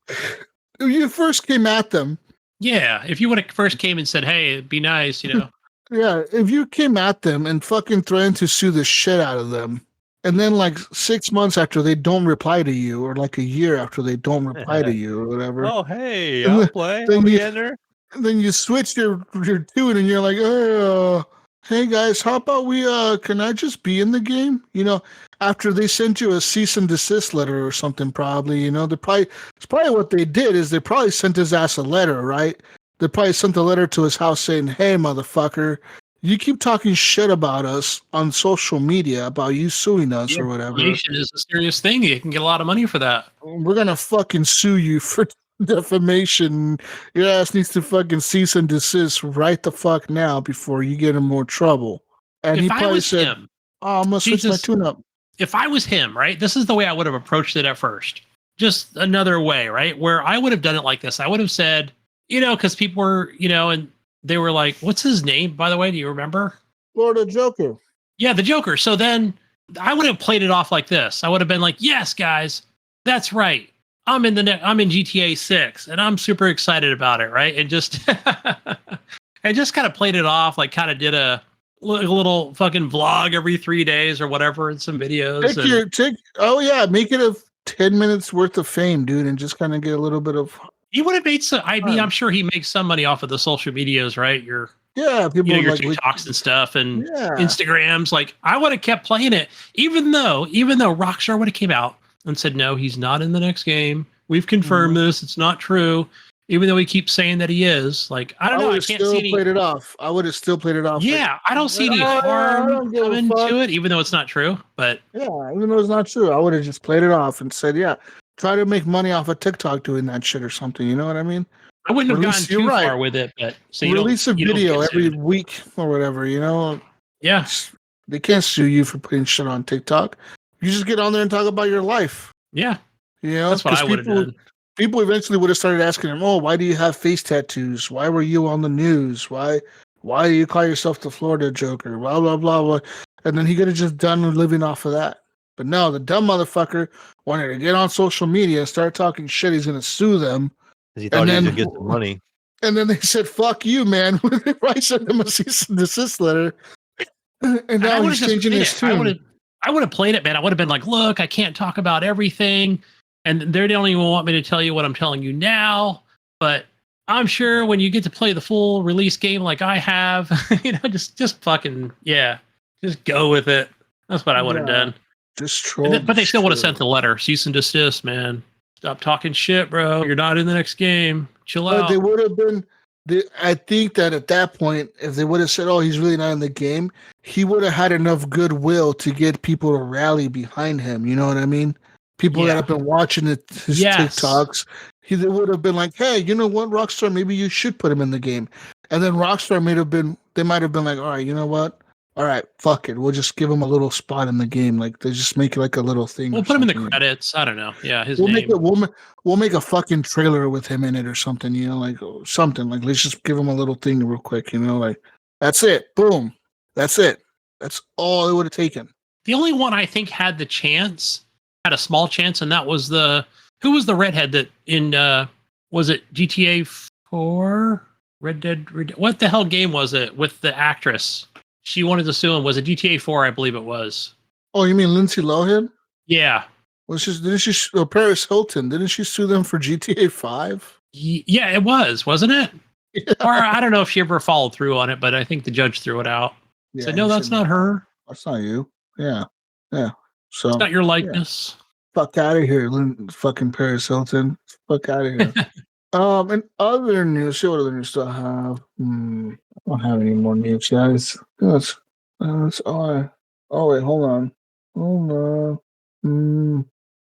If you first came at them. Yeah. If you would have first came and said, hey, it'd be nice, Yeah. If you came at them and fucking threatened to sue the shit out of them, and then like 6 months after they don't reply to you, or like a year after they don't reply to you or whatever. Oh, hey, I'll play. Then you switch your tune and you're like, oh, hey guys, how about we can I just be in the game? After they sent you a cease and desist letter or something, probably, it's probably what they did is they probably sent his ass a letter, right? They probably sent a letter to his house saying, hey motherfucker, you keep talking shit about us on social media about you suing us or whatever. Defamation is a serious thing. You can get a lot of money for that. We're gonna fucking sue you for defamation. Your ass needs to fucking cease and desist right the fuck now before you get in more trouble. And if he I probably was said, him, "Oh, I'm gonna switch my Jesus, tune-up." if I was him, right, this is the way I would have approached it at first. Just another way, right, where I would have done it like this. I would have said, because people were, and they were like, "What's his name, by the way? Do you remember?" Florida Joker. Yeah, the Joker. So then I would have played it off like this. I would have been like, "Yes, guys, that's right. I'm in GTA 6 and I'm super excited about it," right? And just and just kind of played it off, like kind of did a little fucking vlog every 3 days or whatever, and some videos. Make it a 10 minutes worth of fame, dude, and just kind of get a little bit of. He would have made some. I mean, I'm sure he makes some money off of the social medias, right? Your People your like TikToks and stuff and Instagrams. Like, I would have kept playing it, even though Rockstar would have came out and said, "No, he's not in the next game. We've confirmed this. It's not true." Even though he keeps saying that he is. Like, I don't know. I can't see any. Played it off. I would have still played it off. Yeah, I don't see any harm coming to it, even though it's not true. But yeah, even though it's not true, I would have just played it off and said, "Yeah, try to make money off of TikTok doing that shit or something." You know what I mean? I wouldn't have gone too far with it, but so release a video every week or whatever. Yeah, they can't sue you for putting shit on TikTok. You just get on there and talk about your life. Yeah, that's what I would have done. People eventually would have started asking him, "Oh, why do you have face tattoos? Why were you on the news? Why do you call yourself the Florida Joker? Blah blah blah blah." And then he could have just done living off of that. But no, the dumb motherfucker wanted to get on social media and start talking shit. He's going to sue them. He thought he was going to get some money. And then they said, "Fuck you, man." I sent him a cease and desist letter. And now he's changing his tune. I would have played it, man. I would have been like, "Look, I can't talk about everything. And they don't even want me to tell you what I'm telling you now. But I'm sure when you get to play the full release game like I have, just fucking, just go with it." That's what I would have done. But they still would have sent the letter. Cease and desist, man. Stop talking shit, bro. You're not in the next game. Chill out. They would have been. I think that at that point, if they would have said, "Oh, he's really not in the game," he would have had enough goodwill to get people to rally behind him. You know what I mean? People that have been watching his TikToks, they would have been like, "Hey, you know what, Rockstar? Maybe you should put him in the game." And then Rockstar might have been like, "All right, you know what? All right, fuck it. We'll just give him a little spot in the game. Like, they just make it like a little thing. We'll put him in the credits. I don't know. Yeah, we'll name. We'll make a fucking trailer with him in it or something. Like something. Like, let's just give him a little thing real quick. Like, that's it. Boom. That's it. That's all it would have taken. The only one I think had a small chance, and that was who was the redhead that in was it GTA 4? Red Dead? What the hell game was it with the actress? She wanted to sue him. Was it GTA 4? I believe it was. Oh, you mean Lindsay Lohan? Yeah. Didn't she Paris Hilton? Didn't she sue them for GTA 5? Yeah, it wasn't it? Yeah. Or I don't know if she ever followed through on it, but I think the judge threw it out. Yeah, said, "No, that's not her. That's not you." Yeah. So it's not your likeness. Yeah. Fuck out of here, fucking Paris Hilton. Fuck out of here. And other news. See what other news do I have? I don't have any more news, guys. That's all. Oh wait, hold on.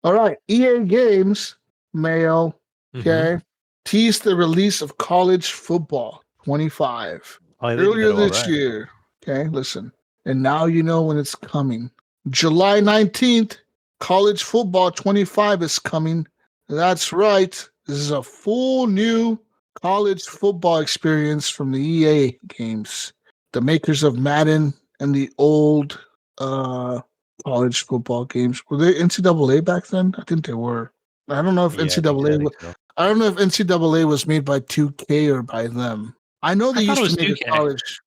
All right, EA Games, Mayo, okay, teased the release of College Football 25 earlier this year. Okay, listen, and now you know when it's coming. July 19th, College Football 25 is coming. That's right. This is a full new college football experience from the EA games, the makers of Madden and the old college football games. Were they NCAA back then? I think they were. I don't know if NCAA. I don't know if NCAA was made by 2K or by them. I know they used to make 2K. A college.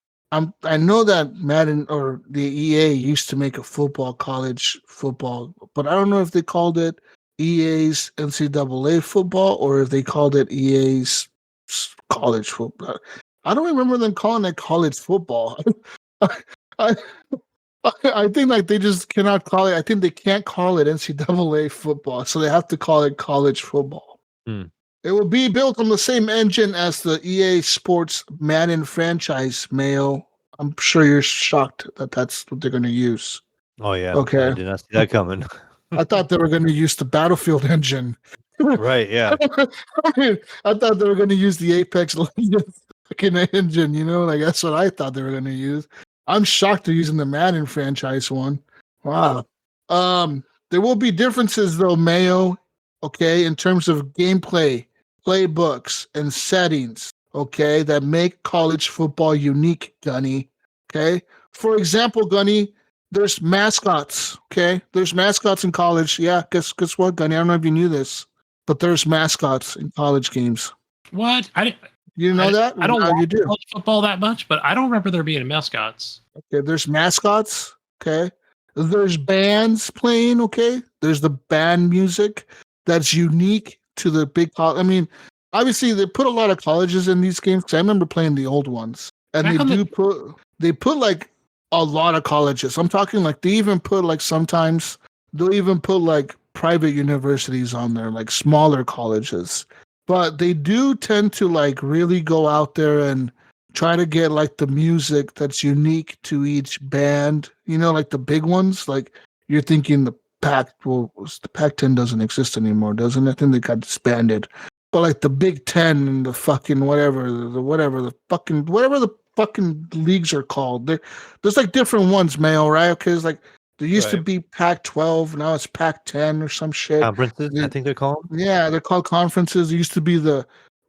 I know that Madden or the EA used to make a college football, but I don't know if they called it EA's NCAA football or if they called it EA's college football. I don't remember them calling it college football. I think like they just cannot call it. I think they can't call it NCAA football, so they have to call it college football. It will be built on the same engine as the EA Sports Madden franchise, Mayo. I'm sure you're shocked that that's what they're going to use. Oh, yeah. Okay. I did not see that coming. I thought they were going to use the Battlefield engine. Right, yeah. I thought they were going to use the Apex Legends fucking engine, like that's what I thought they were going to use. I'm shocked they're using the Madden franchise one. Wow. There will be differences though, Mayo. Okay, in terms of gameplay, playbooks, and settings. Okay, that make college football unique, Gunny. Okay. For example, Gunny, there's mascots. Okay, there's mascots in college. Yeah, guess what, Gunny? I don't know if you knew this, but there's mascots in college games. What? You know that? I don't Now you watch do. college football that much, but I don't remember there being mascots. Okay, there's mascots. Okay, there's bands playing. Okay, there's the band music that's unique to the big college. I mean, obviously they put a lot of colleges in these games. 'Cause I remember playing the old ones, and they put like a lot of colleges. I'm talking like they even put like sometimes they'll even put like private universities on there, like smaller colleges. But they do tend to like really go out there and try to get like the music that's unique to each band. You know, like the big ones. Like you're thinking the the Pac-10 doesn't exist anymore, doesn't it? I think they got disbanded. But like the Big Ten and the fucking whatever the fucking leagues are called. There's like different ones, Mayo, right? Because like there used to be Pac-12, now it's Pac-10 or some shit. Conferences, I think they're called. Yeah, they're called conferences. There used to be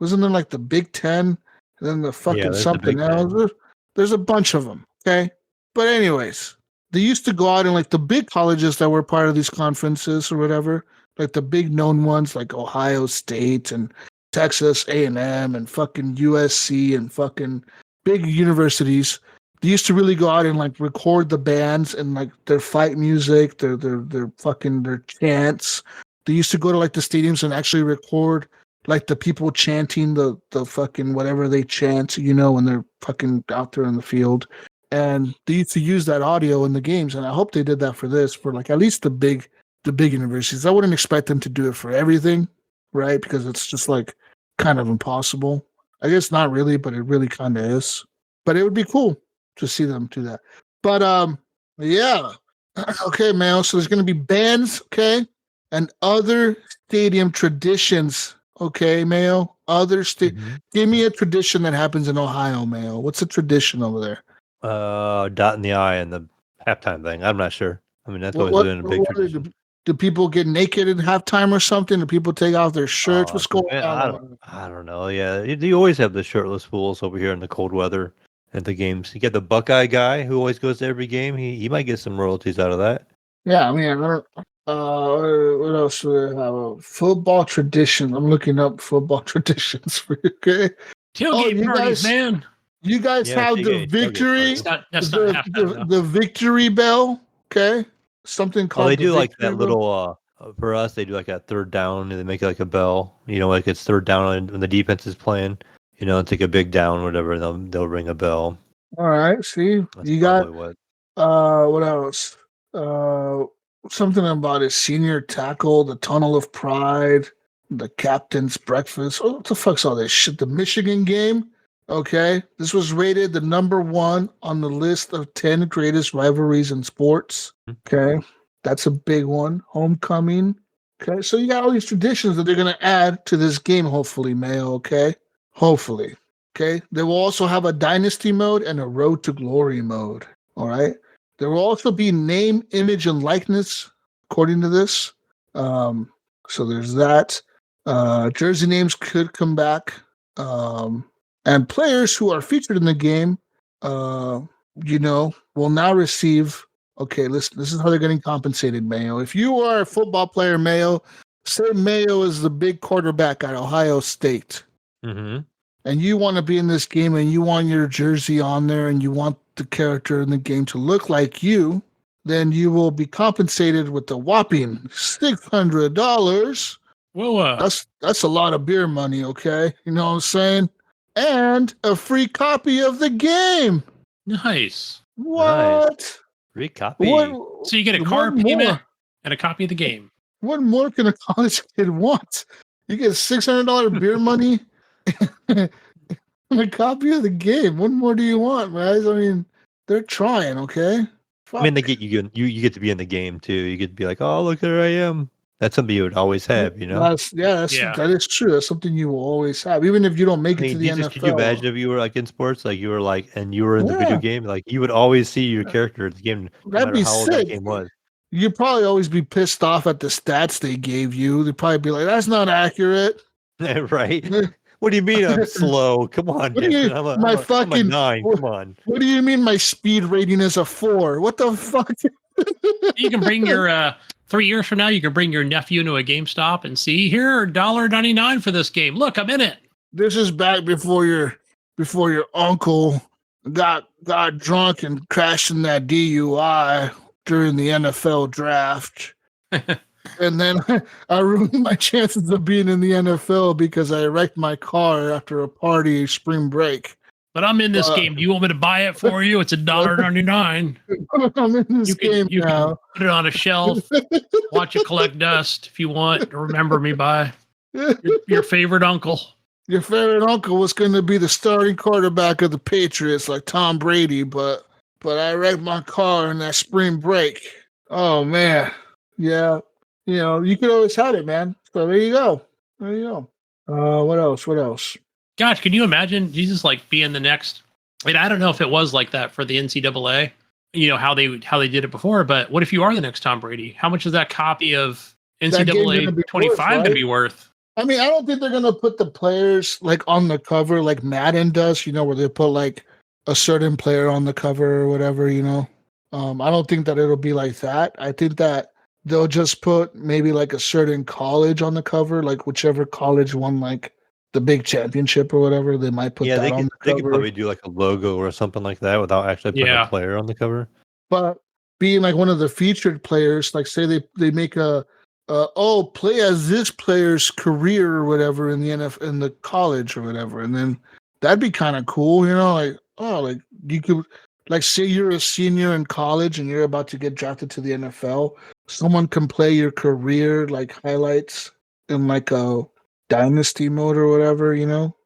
wasn't there like the Big Ten, and then the fucking something else. There's a bunch of them. Okay, but anyways, they used to go out and like the big colleges that were part of these conferences or whatever, like the big known ones like Ohio State and Texas A&M and fucking USC and fucking big universities. They used to really go out and like record the bands and like their fight music, their chants. They used to go to like the stadiums and actually record like the people chanting the fucking whatever they chant, you know, when they're fucking out there in the field. And they used to use that audio in the games. And I hope they did that for this, for like at least the big universities. I wouldn't expect them to do it for everything, right? Because it's just like kind of impossible. I guess not really, but it really kind of is. But it would be cool to see them do that. But yeah. Okay, man. So there's gonna be bands, okay, and other stadium traditions. Okay, Mayo. Give me a tradition that happens in Ohio, Mayo. What's a tradition over there? Dot in the eye and the halftime thing. I'm not sure. I mean, that's always been a big tradition. Do people get naked at halftime or something? Do people take off their shirts? What's going on? I don't know. Yeah, you always have the shirtless fools over here in the cold weather at the games. You get the Buckeye guy who always goes to every game. He might get some royalties out of that. Yeah, I mean, what else do we have? Football tradition. I'm looking up football traditions for you. Okay. Tailgate parties, man. You guys have the victory. The victory bell. Okay. Something called. Well, they do like that little. For us, they do like a third down, and they make it like a bell. You know, like it's third down when the defense is playing. You know, take a big down, or whatever. They'll ring a bell. All right. See, That's you got what else? Something about a senior tackle, the tunnel of pride, the captain's breakfast. Oh, what the fuck's all this shit? The Michigan game. Okay, this was rated the number 1 on the list of 10 greatest rivalries in sports. Okay, that's a big one. Homecoming. Okay, so you got all these traditions that they're going to add to this game, hopefully, Mayo. Okay, hopefully. Okay, they will also have a dynasty mode and a road to glory mode. All right, there will also be name, image, and likeness, according to this. So there's that. Jersey names could come back. And players who are featured in the game, will now receive. Okay, listen, this is how they're getting compensated, Mayo. If you are a football player, Mayo, say Mayo is the big quarterback at Ohio State, and you want to be in this game and you want your jersey on there and you want the character in the game to look like you, then you will be compensated with a whopping $600. Whoa, that's a lot of beer money, okay? You know what I'm saying? And a free copy of the game. Nice. What? Nice. Free copy. So you get a car payment and a copy of the game. What more can a college kid want? You get $600 beer money and a copy of the game. What more do you want, guys? I mean, they're trying, okay? Fuck. I mean, they get you get to be in the game too. You get to be like, oh, look, there I am. That's something you would always have, That is true. That's something you will always have, even if you don't make it to the NFL. Could you imagine if you were like in sports, like you were like, and you were in the video game, like you would always see your character in the game, no matter how old that game was. You'd probably always be pissed off at the stats they gave you. They'd probably be like, "That's not accurate." Right? What do you mean I'm slow? Come on, I'm a 9. Come on. What do you mean my speed rating is a 4? What the fuck? You can bring your 3 years from now. You can bring your nephew into a GameStop and see here $1.99 for this game. Look, I'm in it. This is back before your uncle got drunk and crashed in that DUI during the NFL draft. And then I ruined my chances of being in the NFL because I wrecked my car after a party spring break. But I'm in this game. Do you want me to buy it for you? It's $1.99. I'm in this game you now. Can put it on a shelf. Watch it collect dust if you want to remember me by your favorite uncle. Your favorite uncle was going to be the starting quarterback of the Patriots, like Tom Brady, but I wrecked my car in that spring break. Oh man, yeah. You could always have it, man. So there you go. What else? Gosh, can you imagine Jesus like being the next? And I don't know if it was like that for the NCAA. How they did it before, but what if you are the next Tom Brady? How much is that copy of NCAA 25 going to be worth? I mean, I don't think they're going to put the players like on the cover like Madden does. Where they put like a certain player on the cover or whatever. I don't think that it'll be like that. I think that they'll just put maybe like a certain college on the cover, like whichever college won like the big championship or whatever. They might put that on the cover. They could probably do like a logo or something like that without actually putting a player on the cover. But being like one of the featured players, like say they make play as this player's career or whatever in the NFL, in the college or whatever, and then that'd be kind of cool, like you could. Like, say you're a senior in college and you're about to get drafted to the NFL. Someone can play your career, like, highlights in, like, a dynasty mode or whatever,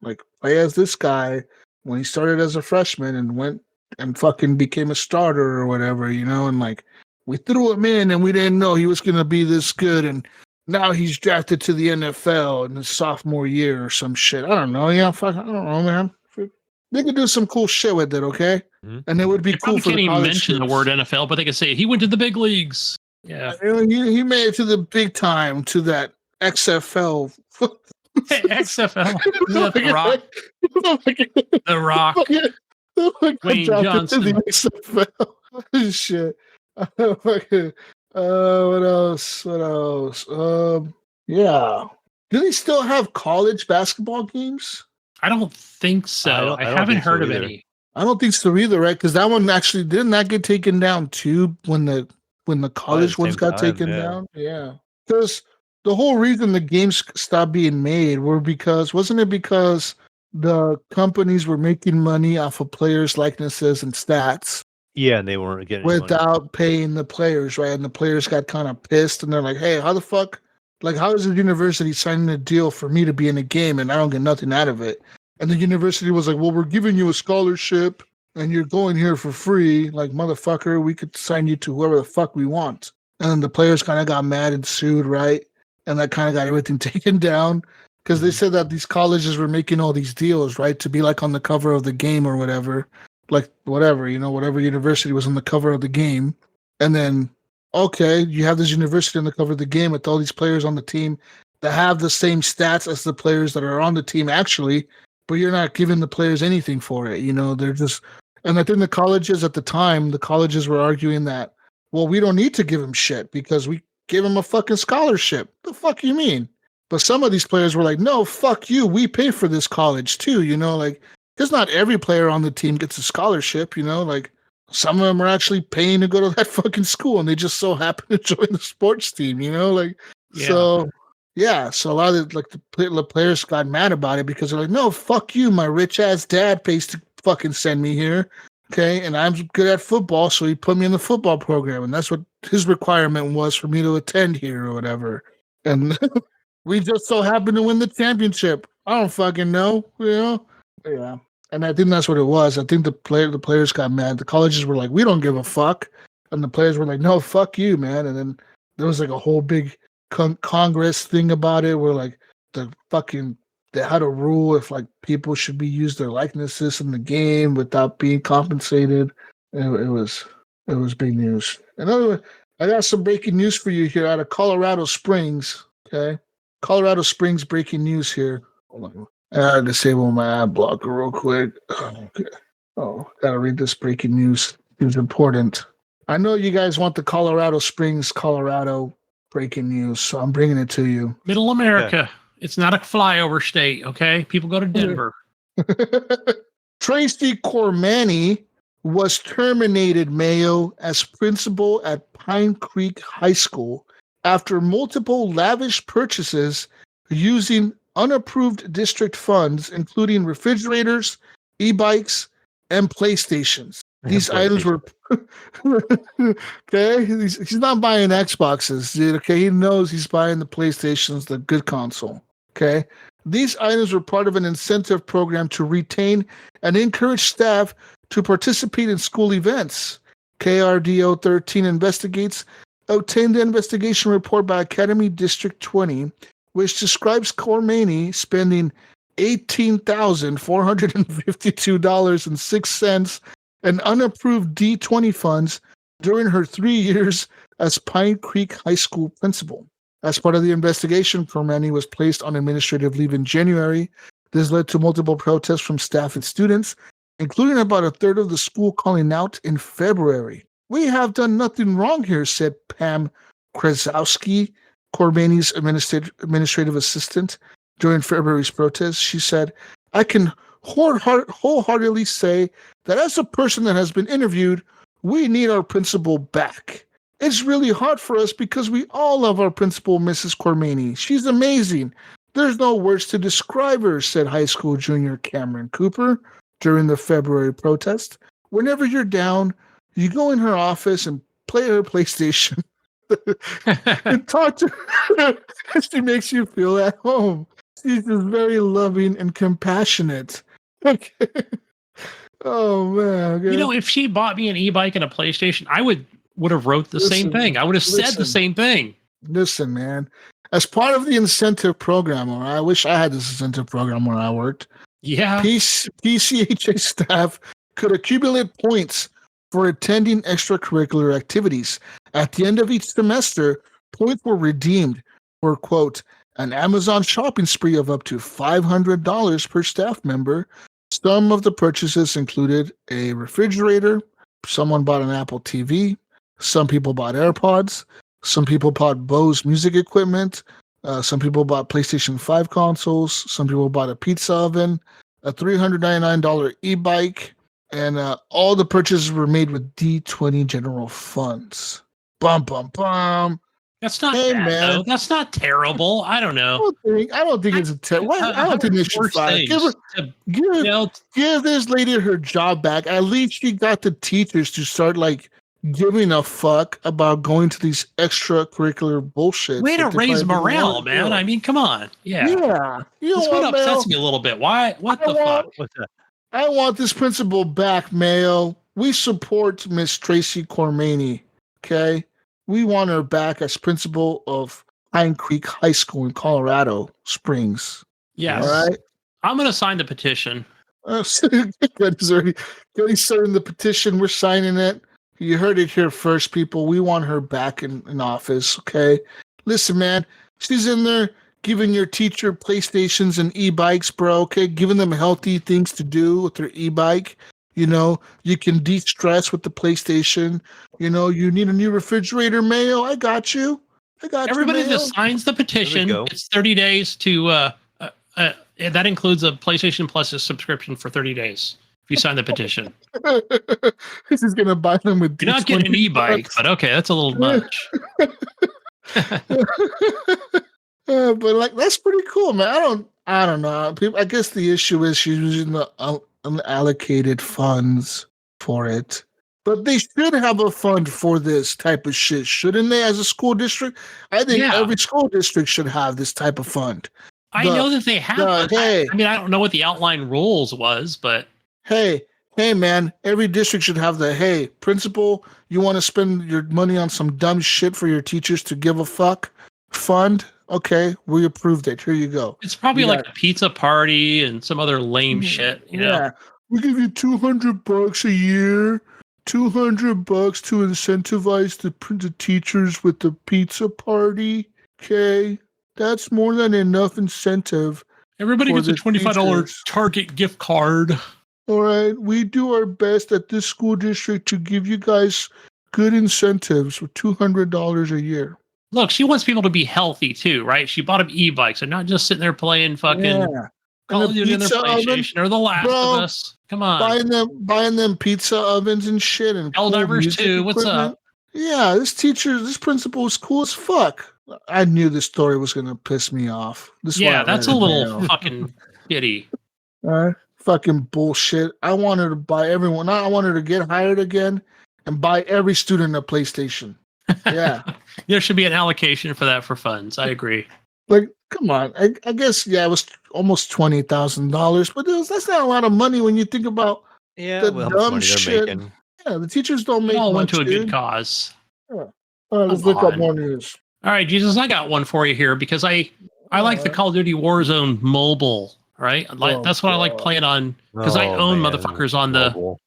Like, play as this guy when he started as a freshman and went and fucking became a starter or whatever, And, like, we threw him in and we didn't know he was going to be this good. And now he's drafted to the NFL in his sophomore year or some shit. I don't know. I don't know, man. They could do some cool shit with it, okay? Mm-hmm. And it would be cool for the college. Can't even mention the word NFL, but they could say he went to the big leagues. Yeah, he made it to the big time, to that XFL. XFL. The Rock. The Rock. Dwayne Johnson. To the XFL. Shit. What else? Yeah. Do they still have college basketball games? I don't think so. I haven't heard of any. I don't think so either, right? Because that one actually didn't that get taken down too when the college ones got taken down? Yeah. Because the whole reason the games stopped being made wasn't it because the companies were making money off of players' likenesses and stats? Yeah, and they weren't getting without paying the players, right? And the players got kind of pissed, and they're like, "Hey, how the fuck? Like, how is the university signing a deal for me to be in a game and I don't get nothing out of it?" And the university was like, "Well, we're giving you a scholarship and you're going here for free. Like, motherfucker, we could sign you to whoever the fuck we want." And then the players kind of got mad and sued, right? And that kind of got everything taken down because they said that these colleges were making all these deals, right? To be like on the cover of the game or whatever. Like, whatever university was on the cover of the game. And then, okay, you have this university on the cover of the game with all these players on the team that have the same stats as the players that are on the team actually, but you're not giving the players anything for it. They're just, and I think the colleges were arguing that, well, we don't need to give them shit because we gave them a fucking scholarship. The fuck you mean? But some of these players were like, no, fuck you. We pay for this college too. Like, because not every player on the team gets a scholarship, like some of them are actually paying to go to that fucking school and they just so happen to join the sports team, So a lot of the players got mad about it because they're like, no, fuck you. My rich ass dad pays to fucking send me here. Okay. And I'm good at football. So he put me in the football program. And that's what his requirement was for me to attend here or whatever. And we just so happened to win the championship. I don't fucking know, Yeah. And I think that's what it was. I think the players got mad. The colleges were like, we don't give a fuck. And the players were like, no, fuck you, man. And then there was like a whole big Congress thing about it, where like they had a rule if like people should be used their likenesses in the game without being compensated. It was big news. Another, I got some breaking news for you here out of Colorado Springs. Okay, Colorado Springs breaking news here. Hold on. I gotta disable my ad blocker real quick. Okay. Oh, gotta read this breaking news. It's important. I know you guys want the Colorado Springs, Colorado breaking news, so I'm bringing it to you. Middle America. Yeah. It's not a flyover state, okay? People go to Denver. Tracy Cormani was terminated, Mayo, as principal at Pine Creek High School after multiple lavish purchases using unapproved district funds, including refrigerators, e-bikes, and PlayStations. These items were okay. He's not buying Xboxes, dude. Okay, he knows he's buying the PlayStations, the good console. Okay, these items were part of an incentive program to retain and encourage staff to participate in school events. KRDO 13 investigates obtained the investigation report by Academy District 20, which describes Cormani spending $18,452.06 in unapproved D20 funds during her 3 years as Pine Creek High School principal. As part of the investigation, Cormani was placed on administrative leave in January. This led to multiple protests from staff and students, including about a third of the school calling out in February. "We have done nothing wrong here," said Pam Krasowski, Cormani's administrative assistant, during February's protest. She said, "I can wholeheartedly say that as a person that has been interviewed, we need our principal back. It's really hard for us because we all love our principal, Mrs. Cormani. She's amazing. There's no words to describe her," said high school junior Cameron Cooper during the February protest. "Whenever you're down, you go in her office and play her PlayStation and talk to her. She makes you feel at home. She's just very loving and compassionate." Okay. Oh man. Okay. You know, if she bought me an e-bike and a PlayStation, I would have wrote the same thing. I would have said the same thing. Listen, man. As part of the incentive program, or I wish I had this incentive program where I worked. Yeah. PCHA staff could accumulate points for attending extracurricular activities. At the end of each semester, points were redeemed for, quote, an Amazon shopping spree of up to $500 per staff member. Some of the purchases included a refrigerator. Someone bought an Apple TV. Some people bought AirPods. Some people bought Bose music equipment. Some people bought PlayStation 5 consoles. Some people bought a pizza oven, a $399 e-bike, and all the purchases were made with D20 general funds. Bum, bum, bum. That's not bad, man. Though. That's not terrible. I don't know. I don't think it's a terrible. I don't think they should fire. Give this lady her job back. At least she got the teachers to start like giving a fuck about going to these extracurricular bullshit. Way to raise morale, man. I mean, come on. Yeah. Yeah. This one upsets me a little bit. Why? What the fuck? What's that? I want this principal back, Mayo. We support Miss Tracy Cormani. Okay. We want her back as principal of Pine Creek High School in Colorado Springs. Yes. All right. I'm going to sign the petition. Getty's signing the petition. We're signing it. You heard it here first, people. We want her back in office, okay? Listen, man. She's in there giving your teacher PlayStations and e-bikes, bro, okay? Giving them healthy things to do with their e-bike. You know, you can de-stress with the PlayStation. You know, you need a new refrigerator, Mayo. I got you. Everybody just signs the petition. It's 30 days to, that includes a PlayStation Plus subscription for 30 days. If you sign the petition. This is going to buy them with You're not getting an e-bike, but okay, that's a little much. But like, that's pretty cool, man. I don't know. I guess the issue is she's using the unallocated funds for it. But they should have a fund for this type of shit, shouldn't they, as a school district? I think every school district should have this type of fund. I know that they have. I mean, I don't know what the outline rules was, but... Hey, man, every district should have principal, you want to spend your money on some dumb shit for your teachers to give a fuck? fund. Okay, we approved it. Here you go. It's probably You like got- a pizza party and some other lame shit, you know? Yeah, we give you $200 a year. $200 to incentivize the teachers with the pizza party. Okay, that's more than enough incentive. Everybody For gets a the $25 teachers. Target gift card. All right, we do our best at this school district to give you guys good incentives with $200 a year. Look, she wants people to be healthy too, right? She bought them e-bikes and not just sitting there playing fucking Yeah. Call of And the Duty on their pizza oven, PlayStation or The Last of bro, Us. Come on. buying them pizza ovens and shit and cool Helldivers music 2, what's equipment. up? Yeah, this principal is cool as fuck. I knew this story was gonna piss me off. This is why Yeah, I that's a read it little now. fucking shitty. All right, fucking bullshit. I wanted to buy everyone. I wanted to get hired again and buy every student a PlayStation. Yeah. There should be an allocation for that for funds. I agree. Like, come on. I guess it was almost $20,000, but that's not a lot of money when you think about the well, how much dumb money they're shit. making. Yeah, the teachers don't It make all went much, to a good dude. cause. Yeah. All right, let's Come look up on. more news. All right, Jesus, I got one for you here because I like the Alright. Call of Duty Warzone mobile, right? Oh, That's what I like God. playing on because I own man, motherfuckers on mobile.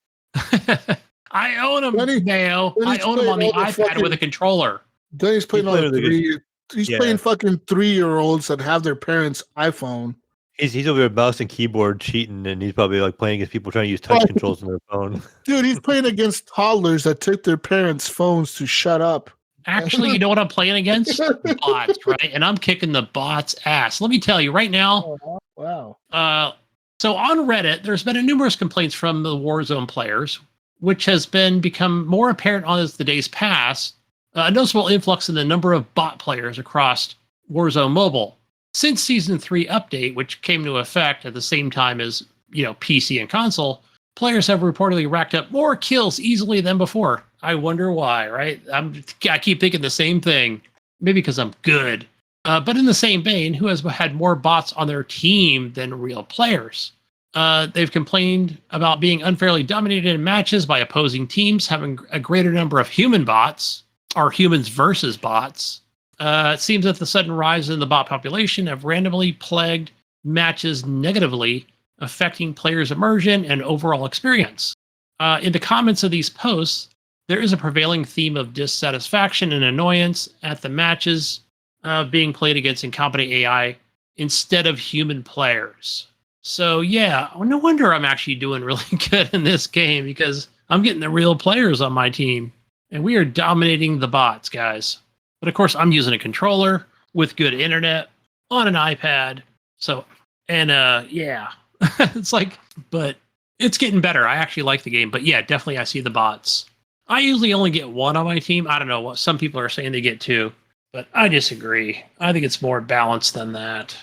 I own them, Benny- Mayo. I Benny's own them on the playing all the iPad with a fucking- controller. Then he's playing all playing the with the- He's Yeah. playing fucking 3-year-olds that have their parents' iPhone. He's over there mouse and keyboard cheating, and he's probably like playing against people trying to use touch Right. controls on their phone. Dude, he's playing against toddlers that took their parents' phones to shut up. Actually, you know what I'm playing against? Bots, right? And I'm kicking the bots' ass. Let me tell you right now. Oh, wow. So on Reddit, there's been numerous complaints from the Warzone players, which has become more apparent as the days pass. A noticeable influx in the number of bot players across Warzone Mobile. Since Season 3 update, which came into effect at the same time as, PC and console, players have reportedly racked up more kills easily than before. I wonder why, right? I keep thinking the same thing. Maybe because I'm good. But in the same vein, who has had more bots on their team than real players? They've complained about being unfairly dominated in matches by opposing teams having a greater number of human bots, or humans versus bots. It seems that the sudden rise in the bot population have randomly plagued matches negatively, affecting players' immersion and overall experience. In the comments of these posts, there is a prevailing theme of dissatisfaction and annoyance at the matches being played against incompetent AI instead of human players. So yeah, no wonder I'm actually doing really good in this game because I'm getting the real players on my team. And we are dominating the bots, guys. But of course, I'm using a controller with good internet on an iPad. So, and yeah, it's like, but it's getting better. I actually like the game. But yeah, definitely I see the bots. I usually only get one on my team. I don't know what some people are saying they get two, but I disagree. I think it's more balanced than that.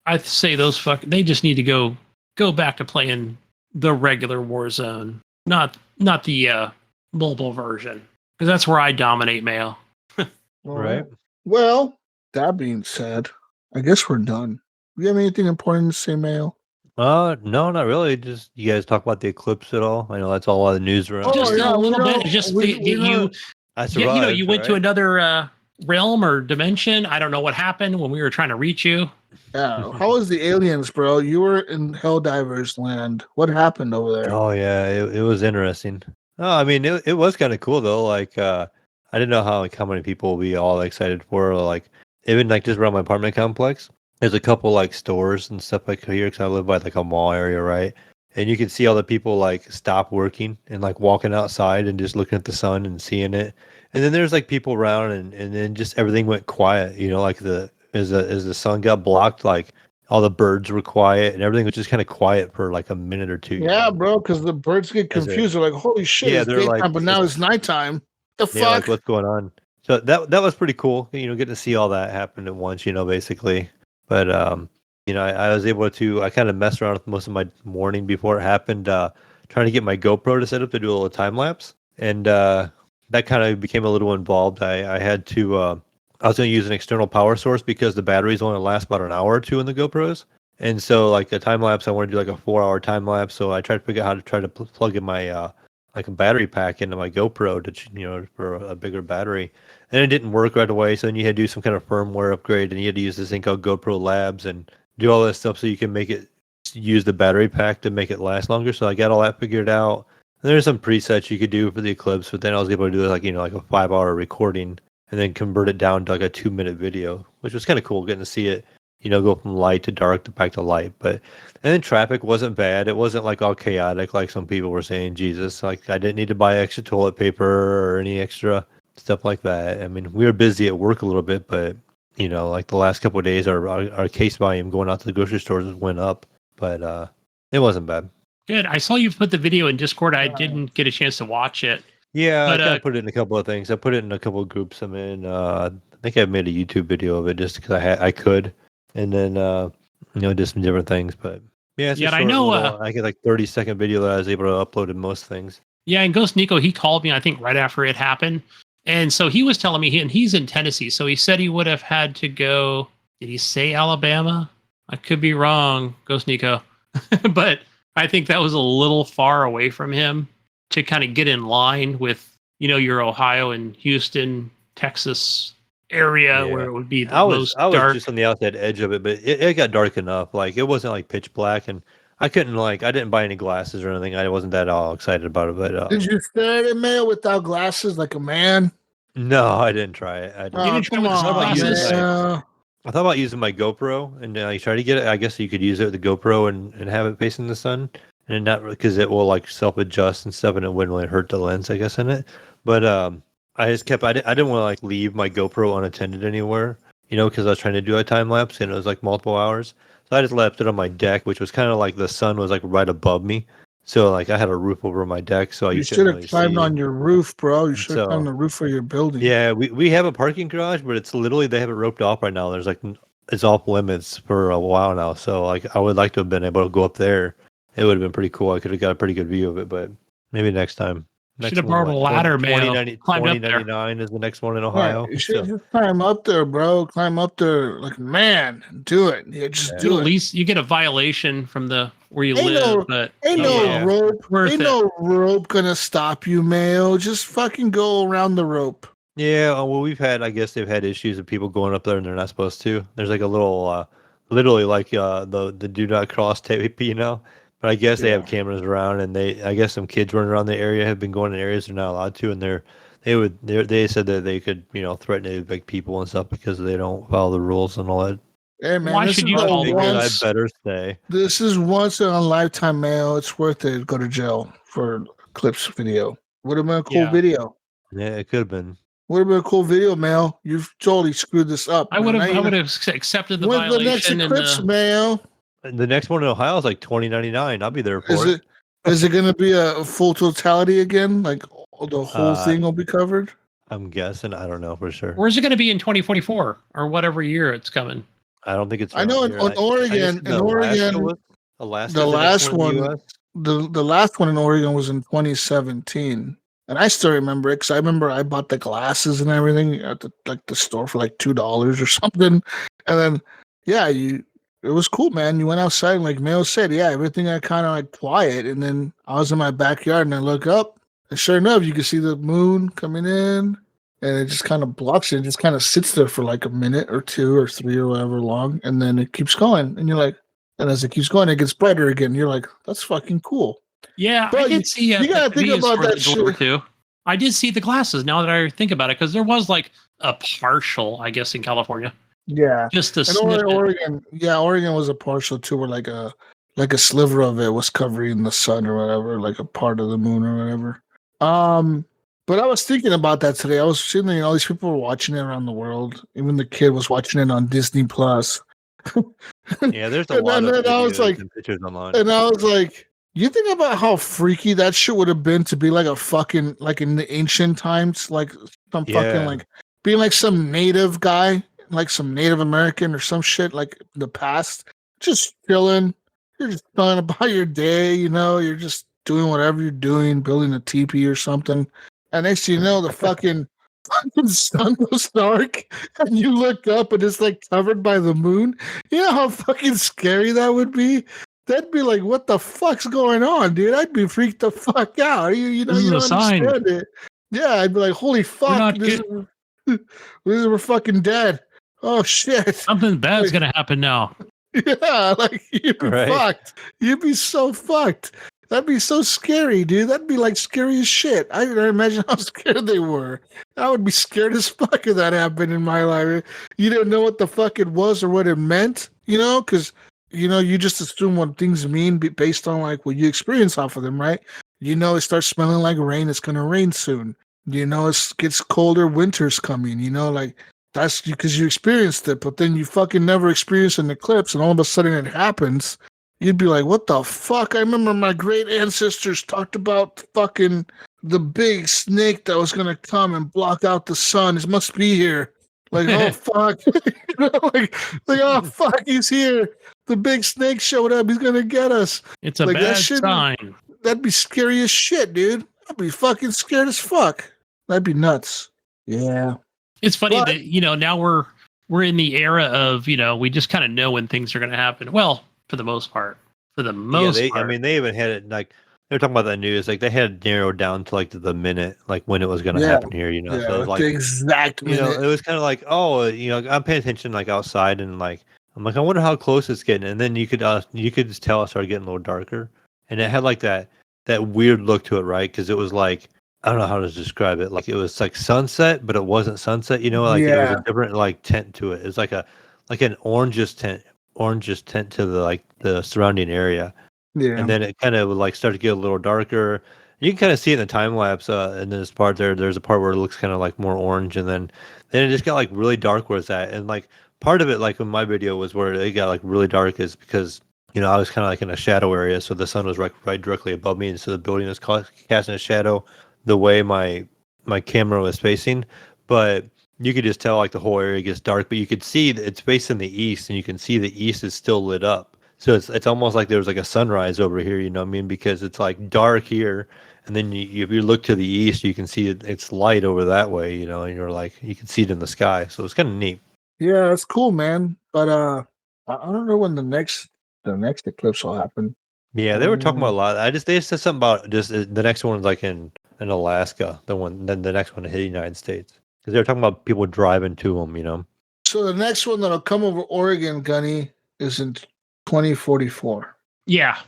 I say they just need to go back to playing the regular Warzone, not the mobile version, because that's where I dominate, Mayo. Right. Well, that being said, I guess we're done. Do you have anything important to say, Mayo? No, not really. Just you guys talk about the eclipse at all? I know that's all the news around. Just yeah, a little we bit, know- just we- to we get know- you. I Yeah, survived. you went to right? another realm or dimension. I don't know what happened when we were trying to reach you. Yeah. How was the aliens, bro? You were in Helldivers land. What happened over there? Oh yeah, it was interesting. No, I mean it was kind of cool though. Like I didn't know how many people we all excited for. Like even like just around my apartment complex, there's a couple like stores and stuff like here because I live by like a mall area, right? And you can see all the people like stop working and like walking outside and just looking at the sun and seeing it. And then there's like people around and then just everything went quiet. Like as the sun got blocked, like all the birds were quiet and everything was just kind of quiet for like a minute or two. Yeah, bro, because the birds get As confused. They're like, holy shit, Yeah, it's they're daytime, like- but now it's nighttime. The Yeah, fuck? like what's going on? So that was pretty cool. Getting to see all that happen at once. Basically. But I was able to. I kind of messed around with most of my morning before it happened, trying to get my GoPro to set up to do a little time lapse, and that kind of became a little involved. I had to. I was going to use an external power source because the batteries only last about an hour or two in the GoPros. And so, like a time lapse, I wanted to do like a 4-hour time lapse. So I tried to figure out how to try to plug in my like a battery pack into my GoPro to for a bigger battery, and it didn't work right away. So then you had to do some kind of firmware upgrade, and you had to use this thing called GoPro Labs and do all that stuff so you can make it use the battery pack to make it last longer. So I got all that figured out. And there's some presets you could do for the Eclipse, but then I was able to do like like a 5-hour recording and then convert it down to like a 2-minute video, which was kind of cool getting to see it, go from light to dark to back to light. But and then traffic wasn't bad. It wasn't like all chaotic like some people were saying. Jesus, like I didn't need to buy extra toilet paper or any extra stuff like that. I mean, we were busy at work a little bit, but like the last couple of days, our case volume going out to the grocery stores went up, but it wasn't bad. Good. I saw you put the video in Discord. I didn't get a chance to watch it. Yeah, but, I kind of put it in a couple of things. I put it in a couple of groups I'm in. I think I made a YouTube video of it just because I could, and then did some different things. But yeah, it's I know. I get like 30-second video that I was able to upload in most things. Yeah, and Ghost Nico, he called me I think right after it happened, and so he was telling me, and he's in Tennessee, so he said he would have had to go. Did he say Alabama? I could be wrong, Ghost Nico, but I think that was a little far away from him to kind of get in line with, your Ohio and Houston, Texas area where it would be the most dark. I was just on the outside edge of it, but it got dark enough. Like it wasn't like pitch black, and I didn't buy any glasses or anything. I wasn't that all excited about it. But did you stare at it, Mayo, without glasses like a man? No, I didn't try it. You didn't try with glasses? I thought about using my GoPro and try to get it. I guess you could use it with the GoPro and have it facing the sun, and not because it will like self-adjust and stuff, and it wouldn't really hurt the lens, I guess, in it. But I just kept. I didn't want to like leave my GoPro unattended anywhere, because I was trying to do a time lapse and it was like multiple hours. So I just left it on my deck, which was kind of like the sun was like right above me. So like I had a roof over my deck, so you should have climbed on your roof, bro. You should have climbed the roof of your building. Yeah, we have a parking garage, but it's literally they have it roped off right now. There's like it's off limits for a while now. So like I would like to have been able to go up there. It would have been pretty cool. I could have got a pretty good view of it, but maybe next time. Should have borrowed a ladder, man. 2099 is the next one in Ohio. Right. You should just climb up there, bro. Climb up there, like man, do it. Yeah, just do it. At least you get a violation from where you live, but no rope gonna stop you, Mayo. Just fucking go around the rope. Yeah, well, I guess they've had issues of people going up there and they're not supposed to. There's like a little, literally like the do not cross tape, But I guess they have cameras around, and I guess some kids running around the area have been going in areas they're not allowed to, and they said that they could threaten to evict people and stuff because they don't follow the rules and all that. Hey man, why should you call I better stay. This is once in a lifetime, Mail. It's worth it to go to jail for Clips video. Would have been a cool video. Yeah, it could have been. Would have been a cool video, Mail. You've totally screwed this up. I would have accepted the violation. The next Eclipse, Mail? The next one in Ohio is like $20.99. I'll be there for it. Is it going to be a full totality again? Like the whole thing will be covered? I'm guessing. I don't know for sure. Where's it going to be in 2044 or whatever year it's coming? I don't think it's. I know in Oregon. The last one in Oregon was in 2017, and I still remember it because I remember I bought the glasses and everything at the store for like $2 or something, and then it was cool, man. You went outside and like Mayo said, everything got kind of like quiet. And then I was in my backyard and I look up and sure enough, you can see the moon coming in and it just kind of blocks it. It just kind of sits there for like a minute or 2 or 3 or whatever long. And then it keeps going. And you're like, and as it keeps going, it gets brighter again. You're like, that's fucking cool. Yeah, but I did see you gotta think about that shit too. I did see the glasses now that I think about it, because there was like a partial, I guess, in California. Yeah, just a snippet. Oregon. Yeah, Oregon was a partial too, where like a sliver of it was covering the sun or whatever, like a part of the moon or whatever. But I was thinking about that today. I was seeing all these people were watching it around the world. Even the kid was watching it on Disney Plus. Yeah, there's a lot of videos and pictures online. And I was like, you think about how freaky that shit would have been to be like a fucking like in the ancient times, like some fucking like being like some native guy. Like some Native American or some shit like the past, just chilling. You're just telling about your day, you're just doing whatever you're doing, building a teepee or something. And next thing you know, the fucking sun goes dark and you look up and it's like covered by the moon. You know how fucking scary that would be? that'd be like, what the fuck's going on, dude? I'd be freaked the fuck out. You know, This you is don't a sign. understand it. Yeah, I'd be like, holy fuck, we're fucking dead. Oh shit. Something bad's gonna happen now. Yeah, like you'd be fucked. You'd be so fucked. That'd be so scary, dude. That'd be like scary as shit. I can imagine how scared they were. I would be scared as fuck if that happened in my life. You didn't know what the fuck it was or what it meant, you know, because you just assume what things mean based on like what you experience off of them, right? You know, it starts smelling like rain. It's gonna rain soon. You know, it gets colder. Winter's coming. You know, like that's because you experienced it, but then you fucking never experienced an eclipse, and all of a sudden it happens. You'd be like, what the fuck? I remember my great ancestors talked about fucking the big snake that was going to come and block out the sun. It must be here. Like, oh, fuck. like, oh, fuck, he's here. The big snake showed up. He's going to get us. It's a like, bad sign. That'd be scary as shit, dude. I'd be fucking scared as fuck. That'd be nuts. Yeah. It's funny that, now we're in the era of, we just kind of know when things are going to happen. Well, for the most part. Part. I mean, they even had it like they were talking about that news. Like they had it narrowed down to like the minute, like when it was going to happen here. Yeah, so it was like the exact minute. It was kind of like, oh, I'm paying attention like outside, and like I'm like, I wonder how close it's getting. And then you could just tell it started getting a little darker, and it had like that weird look to it, right? Because it was like I don't know how to describe it. Like it was like sunset, but it wasn't sunset. It was a different like tint to it. It's like an orangish tint to the surrounding area. Yeah. And then it kind of would like start to get a little darker. You can kind of see it in the time lapse. And this part there's a part where it looks kind of like more orange, and then it just got like really dark where it's at. And like part of it, like in my video, was where it got like really dark is because I was kind of like in a shadow area, so the sun was right directly above me, and so the building was casting a shadow the way my camera was facing. But you could just tell like the whole area gets dark, but you could see that it's facing the east, and you can see the east is still lit up. So it's almost like there's like a sunrise over here, because it's like dark here, and then if you look to the east, you can see it's light over that way, and you're like you can see it in the sky. So it's kind of neat. Yeah, it's cool, man. But I don't know when the next eclipse will happen. Yeah, they were talking about a lot. They said something about just the next one's like in Alaska, then the next one hit the United States. Because they were talking about people driving to them, So the next one that'll come over Oregon, Gunny, is in 2044. Yeah.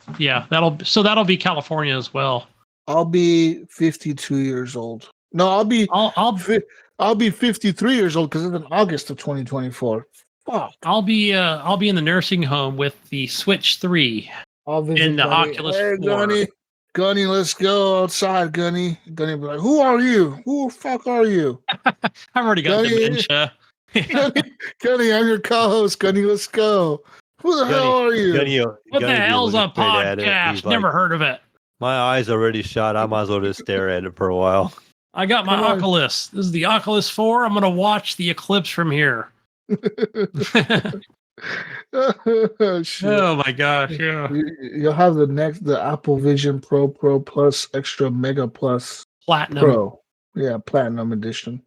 That'll be California as well. I'll be 52 years old. No, I'll be 53 years old because it's in August of 2024. Fuck. I'll be in the nursing home with the Switch 3 in the Oculus 4. Gunny, let's go outside, Gunny. Gunny be like, who are you? Who the fuck are you? I've already got dementia. Gunny, I'm your co-host. Gunny, let's go. Who the hell are you? What the hell's a podcast? Never heard of it. My eyes already shot. I might as well just stare at it for a while. I got my Oculus. This is the Oculus 4. I'm going to watch the eclipse from here. Oh my gosh, yeah. You'll have the Apple Vision Pro Plus Extra Mega Plus Platinum Pro. Yeah, Platinum Edition.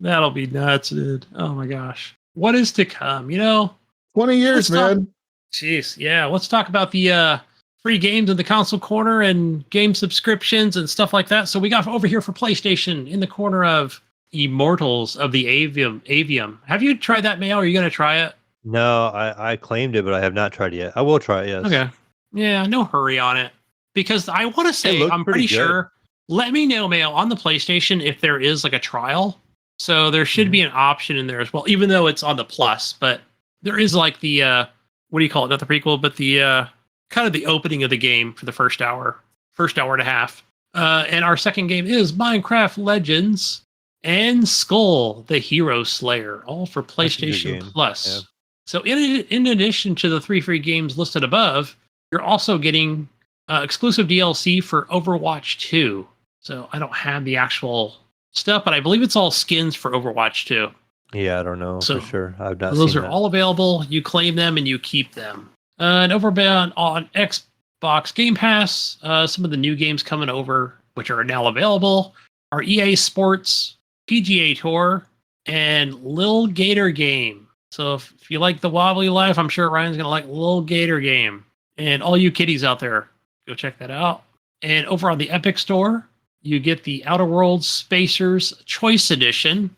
That'll be nuts, dude. Oh my gosh. What is to come, 20 years, man. Jeez, yeah. Let's talk about the free games in the console corner and game subscriptions and stuff like that. So we got over here for PlayStation in the corner of Immortals of the Avium. Have you tried that, Mayo? Are you going to try it? No, I claimed it, but I have not tried it yet. I will try it, yes. Okay. Yeah, no hurry on it. Because I want to say, I'm pretty sure, let me know, Mayo, on the PlayStation if there is like a trial. So there should be an option in there as well, even though it's on the Plus. But there is like the, what do you call it? Not the prequel, but the kind of the opening of the game for the first hour and a half. And our second game is Minecraft Legends and Skull, the Hero Slayer, all for PlayStation Plus. Yeah. So in addition to the 3 free games listed above, you're also getting exclusive DLC for Overwatch 2. So I don't have the actual stuff, but I believe it's all skins for Overwatch 2. Yeah, I don't know for sure. I've not those seen are all available. You claim them and you keep them. And over on Xbox Game Pass, some of the new games coming over, which are now available, are EA Sports, PGA Tour, and Lil Gator Game. So if you like the wobbly life, I'm sure Ryan's going to like Little Gator Game. And all you kiddies out there, go check that out. And over on the Epic Store, you get the Outer Worlds Spacers Choice Edition,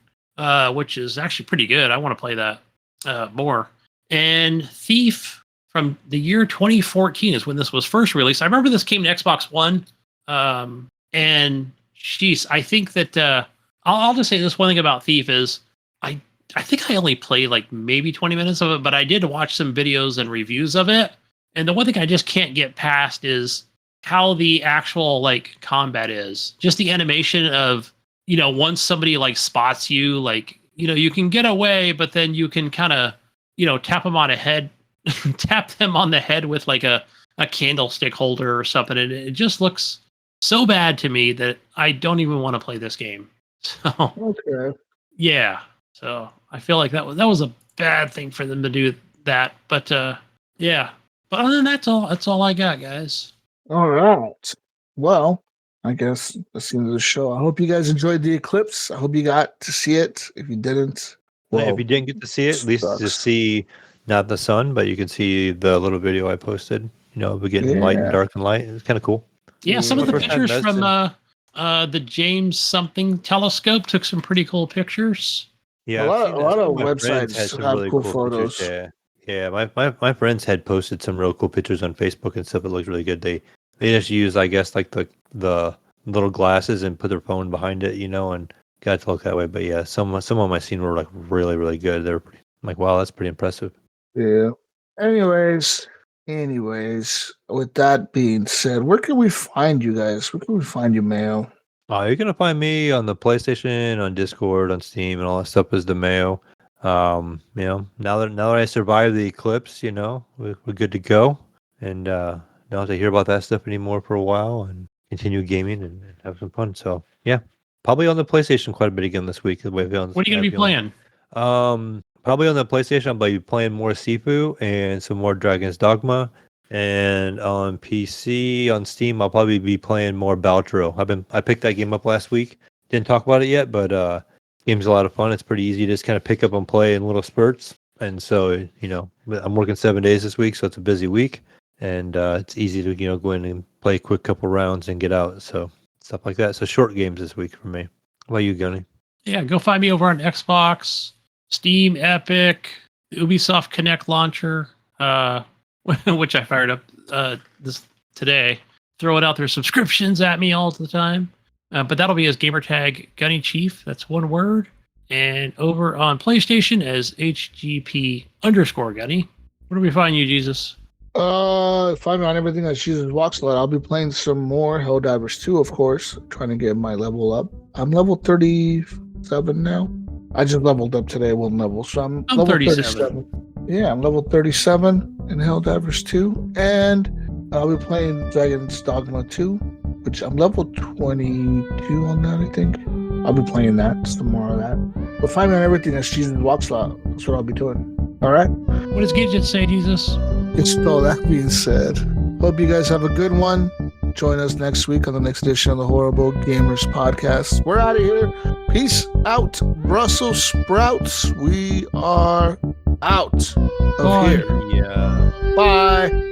which is actually pretty good. I want to play that more. And Thief from the year 2014 is when this was first released. I remember this came to Xbox One. And geez, I think that I'll just say this one thing about Thief is I think I only played like maybe 20 minutes of it, but I did watch some videos and reviews of it. And the one thing I just can't get past is how the actual like combat is. Just the animation of, once somebody like spots you, like, you can get away, but then you can kind of, tap them on the head with like a candlestick holder or something. And it just looks so bad to me that I don't even want to play this game. So, Okay. Yeah. So I feel like that was a bad thing for them to do that. But yeah. But other than that's all I got, guys. All right. Well, I guess that's the end of the show. I hope you guys enjoyed the eclipse. I hope you got to see it. If you didn't, well, if you didn't get to see it, at least sucks. just see not the sun, but you can see the little video I posted. We're getting light and dark and light. It's kind of cool. Yeah, some of the pictures from the James something telescope took some pretty cool pictures. Yeah, a lot of websites have really cool photos. Pictures, yeah. My friends had posted some real cool pictures on Facebook and stuff. It looked really good. They just use, I guess, like the little glasses and put their phone behind it, and got to look that way. But yeah, some of my scenes were like really, really good. They're I'm like, wow, that's pretty impressive. Yeah. Anyways, with that being said, where can we find you guys? Where can we find you, Mayo? You're gonna find me on the PlayStation, on Discord, on Steam, and all that stuff as the Mayo. Now that I survived the eclipse, we're good to go, and don't have to hear about that stuff anymore for a while, and continue gaming and have some fun. So yeah, probably on the PlayStation quite a bit again this week. What are you gonna be playing? Probably on the PlayStation, I'll be playing more Sifu and some more Dragon's Dogma. And on PC, on Steam, I'll probably be playing more Baltro. I picked that game up last week. Didn't talk about it yet, but game's a lot of fun. It's pretty easy to just kind of pick up and play in little spurts. And so, I'm working 7 days this week, so it's a busy week. And it's easy to, go in and play a quick couple rounds and get out. So stuff like that. So short games this week for me. How about you, Gunny? Yeah, go find me over on Xbox, Steam, Epic, Ubisoft Connect launcher, which I fired up this today. Throwing out their subscriptions at me all the time. But that'll be as gamertag Gunny Chief. That's one word. And over on PlayStation as HGP_Gunny. Where do we find you, Jesus? Find me on everything that Jesus walks a lot. I'll be playing some more Helldivers 2, of course. Trying to get my level up. I'm level 37 now. I just leveled up today, one level. So I'm level 37. Yeah, I'm level 37 in Helldivers 2. And I'll be playing Dragon's Dogma 2, which I'm level 22 on that, I think. I'll be playing that, some more of that. But find me on everything that Jesus walks a lot. That's what I'll be doing. All right? What does Gidget say, Jesus? So that being said, hope you guys have a good one. Join us next week on the next edition of the Horrible Gamers Podcast. We're out of here. Peace out, Brussels sprouts. We are out of here. Yeah. Bye.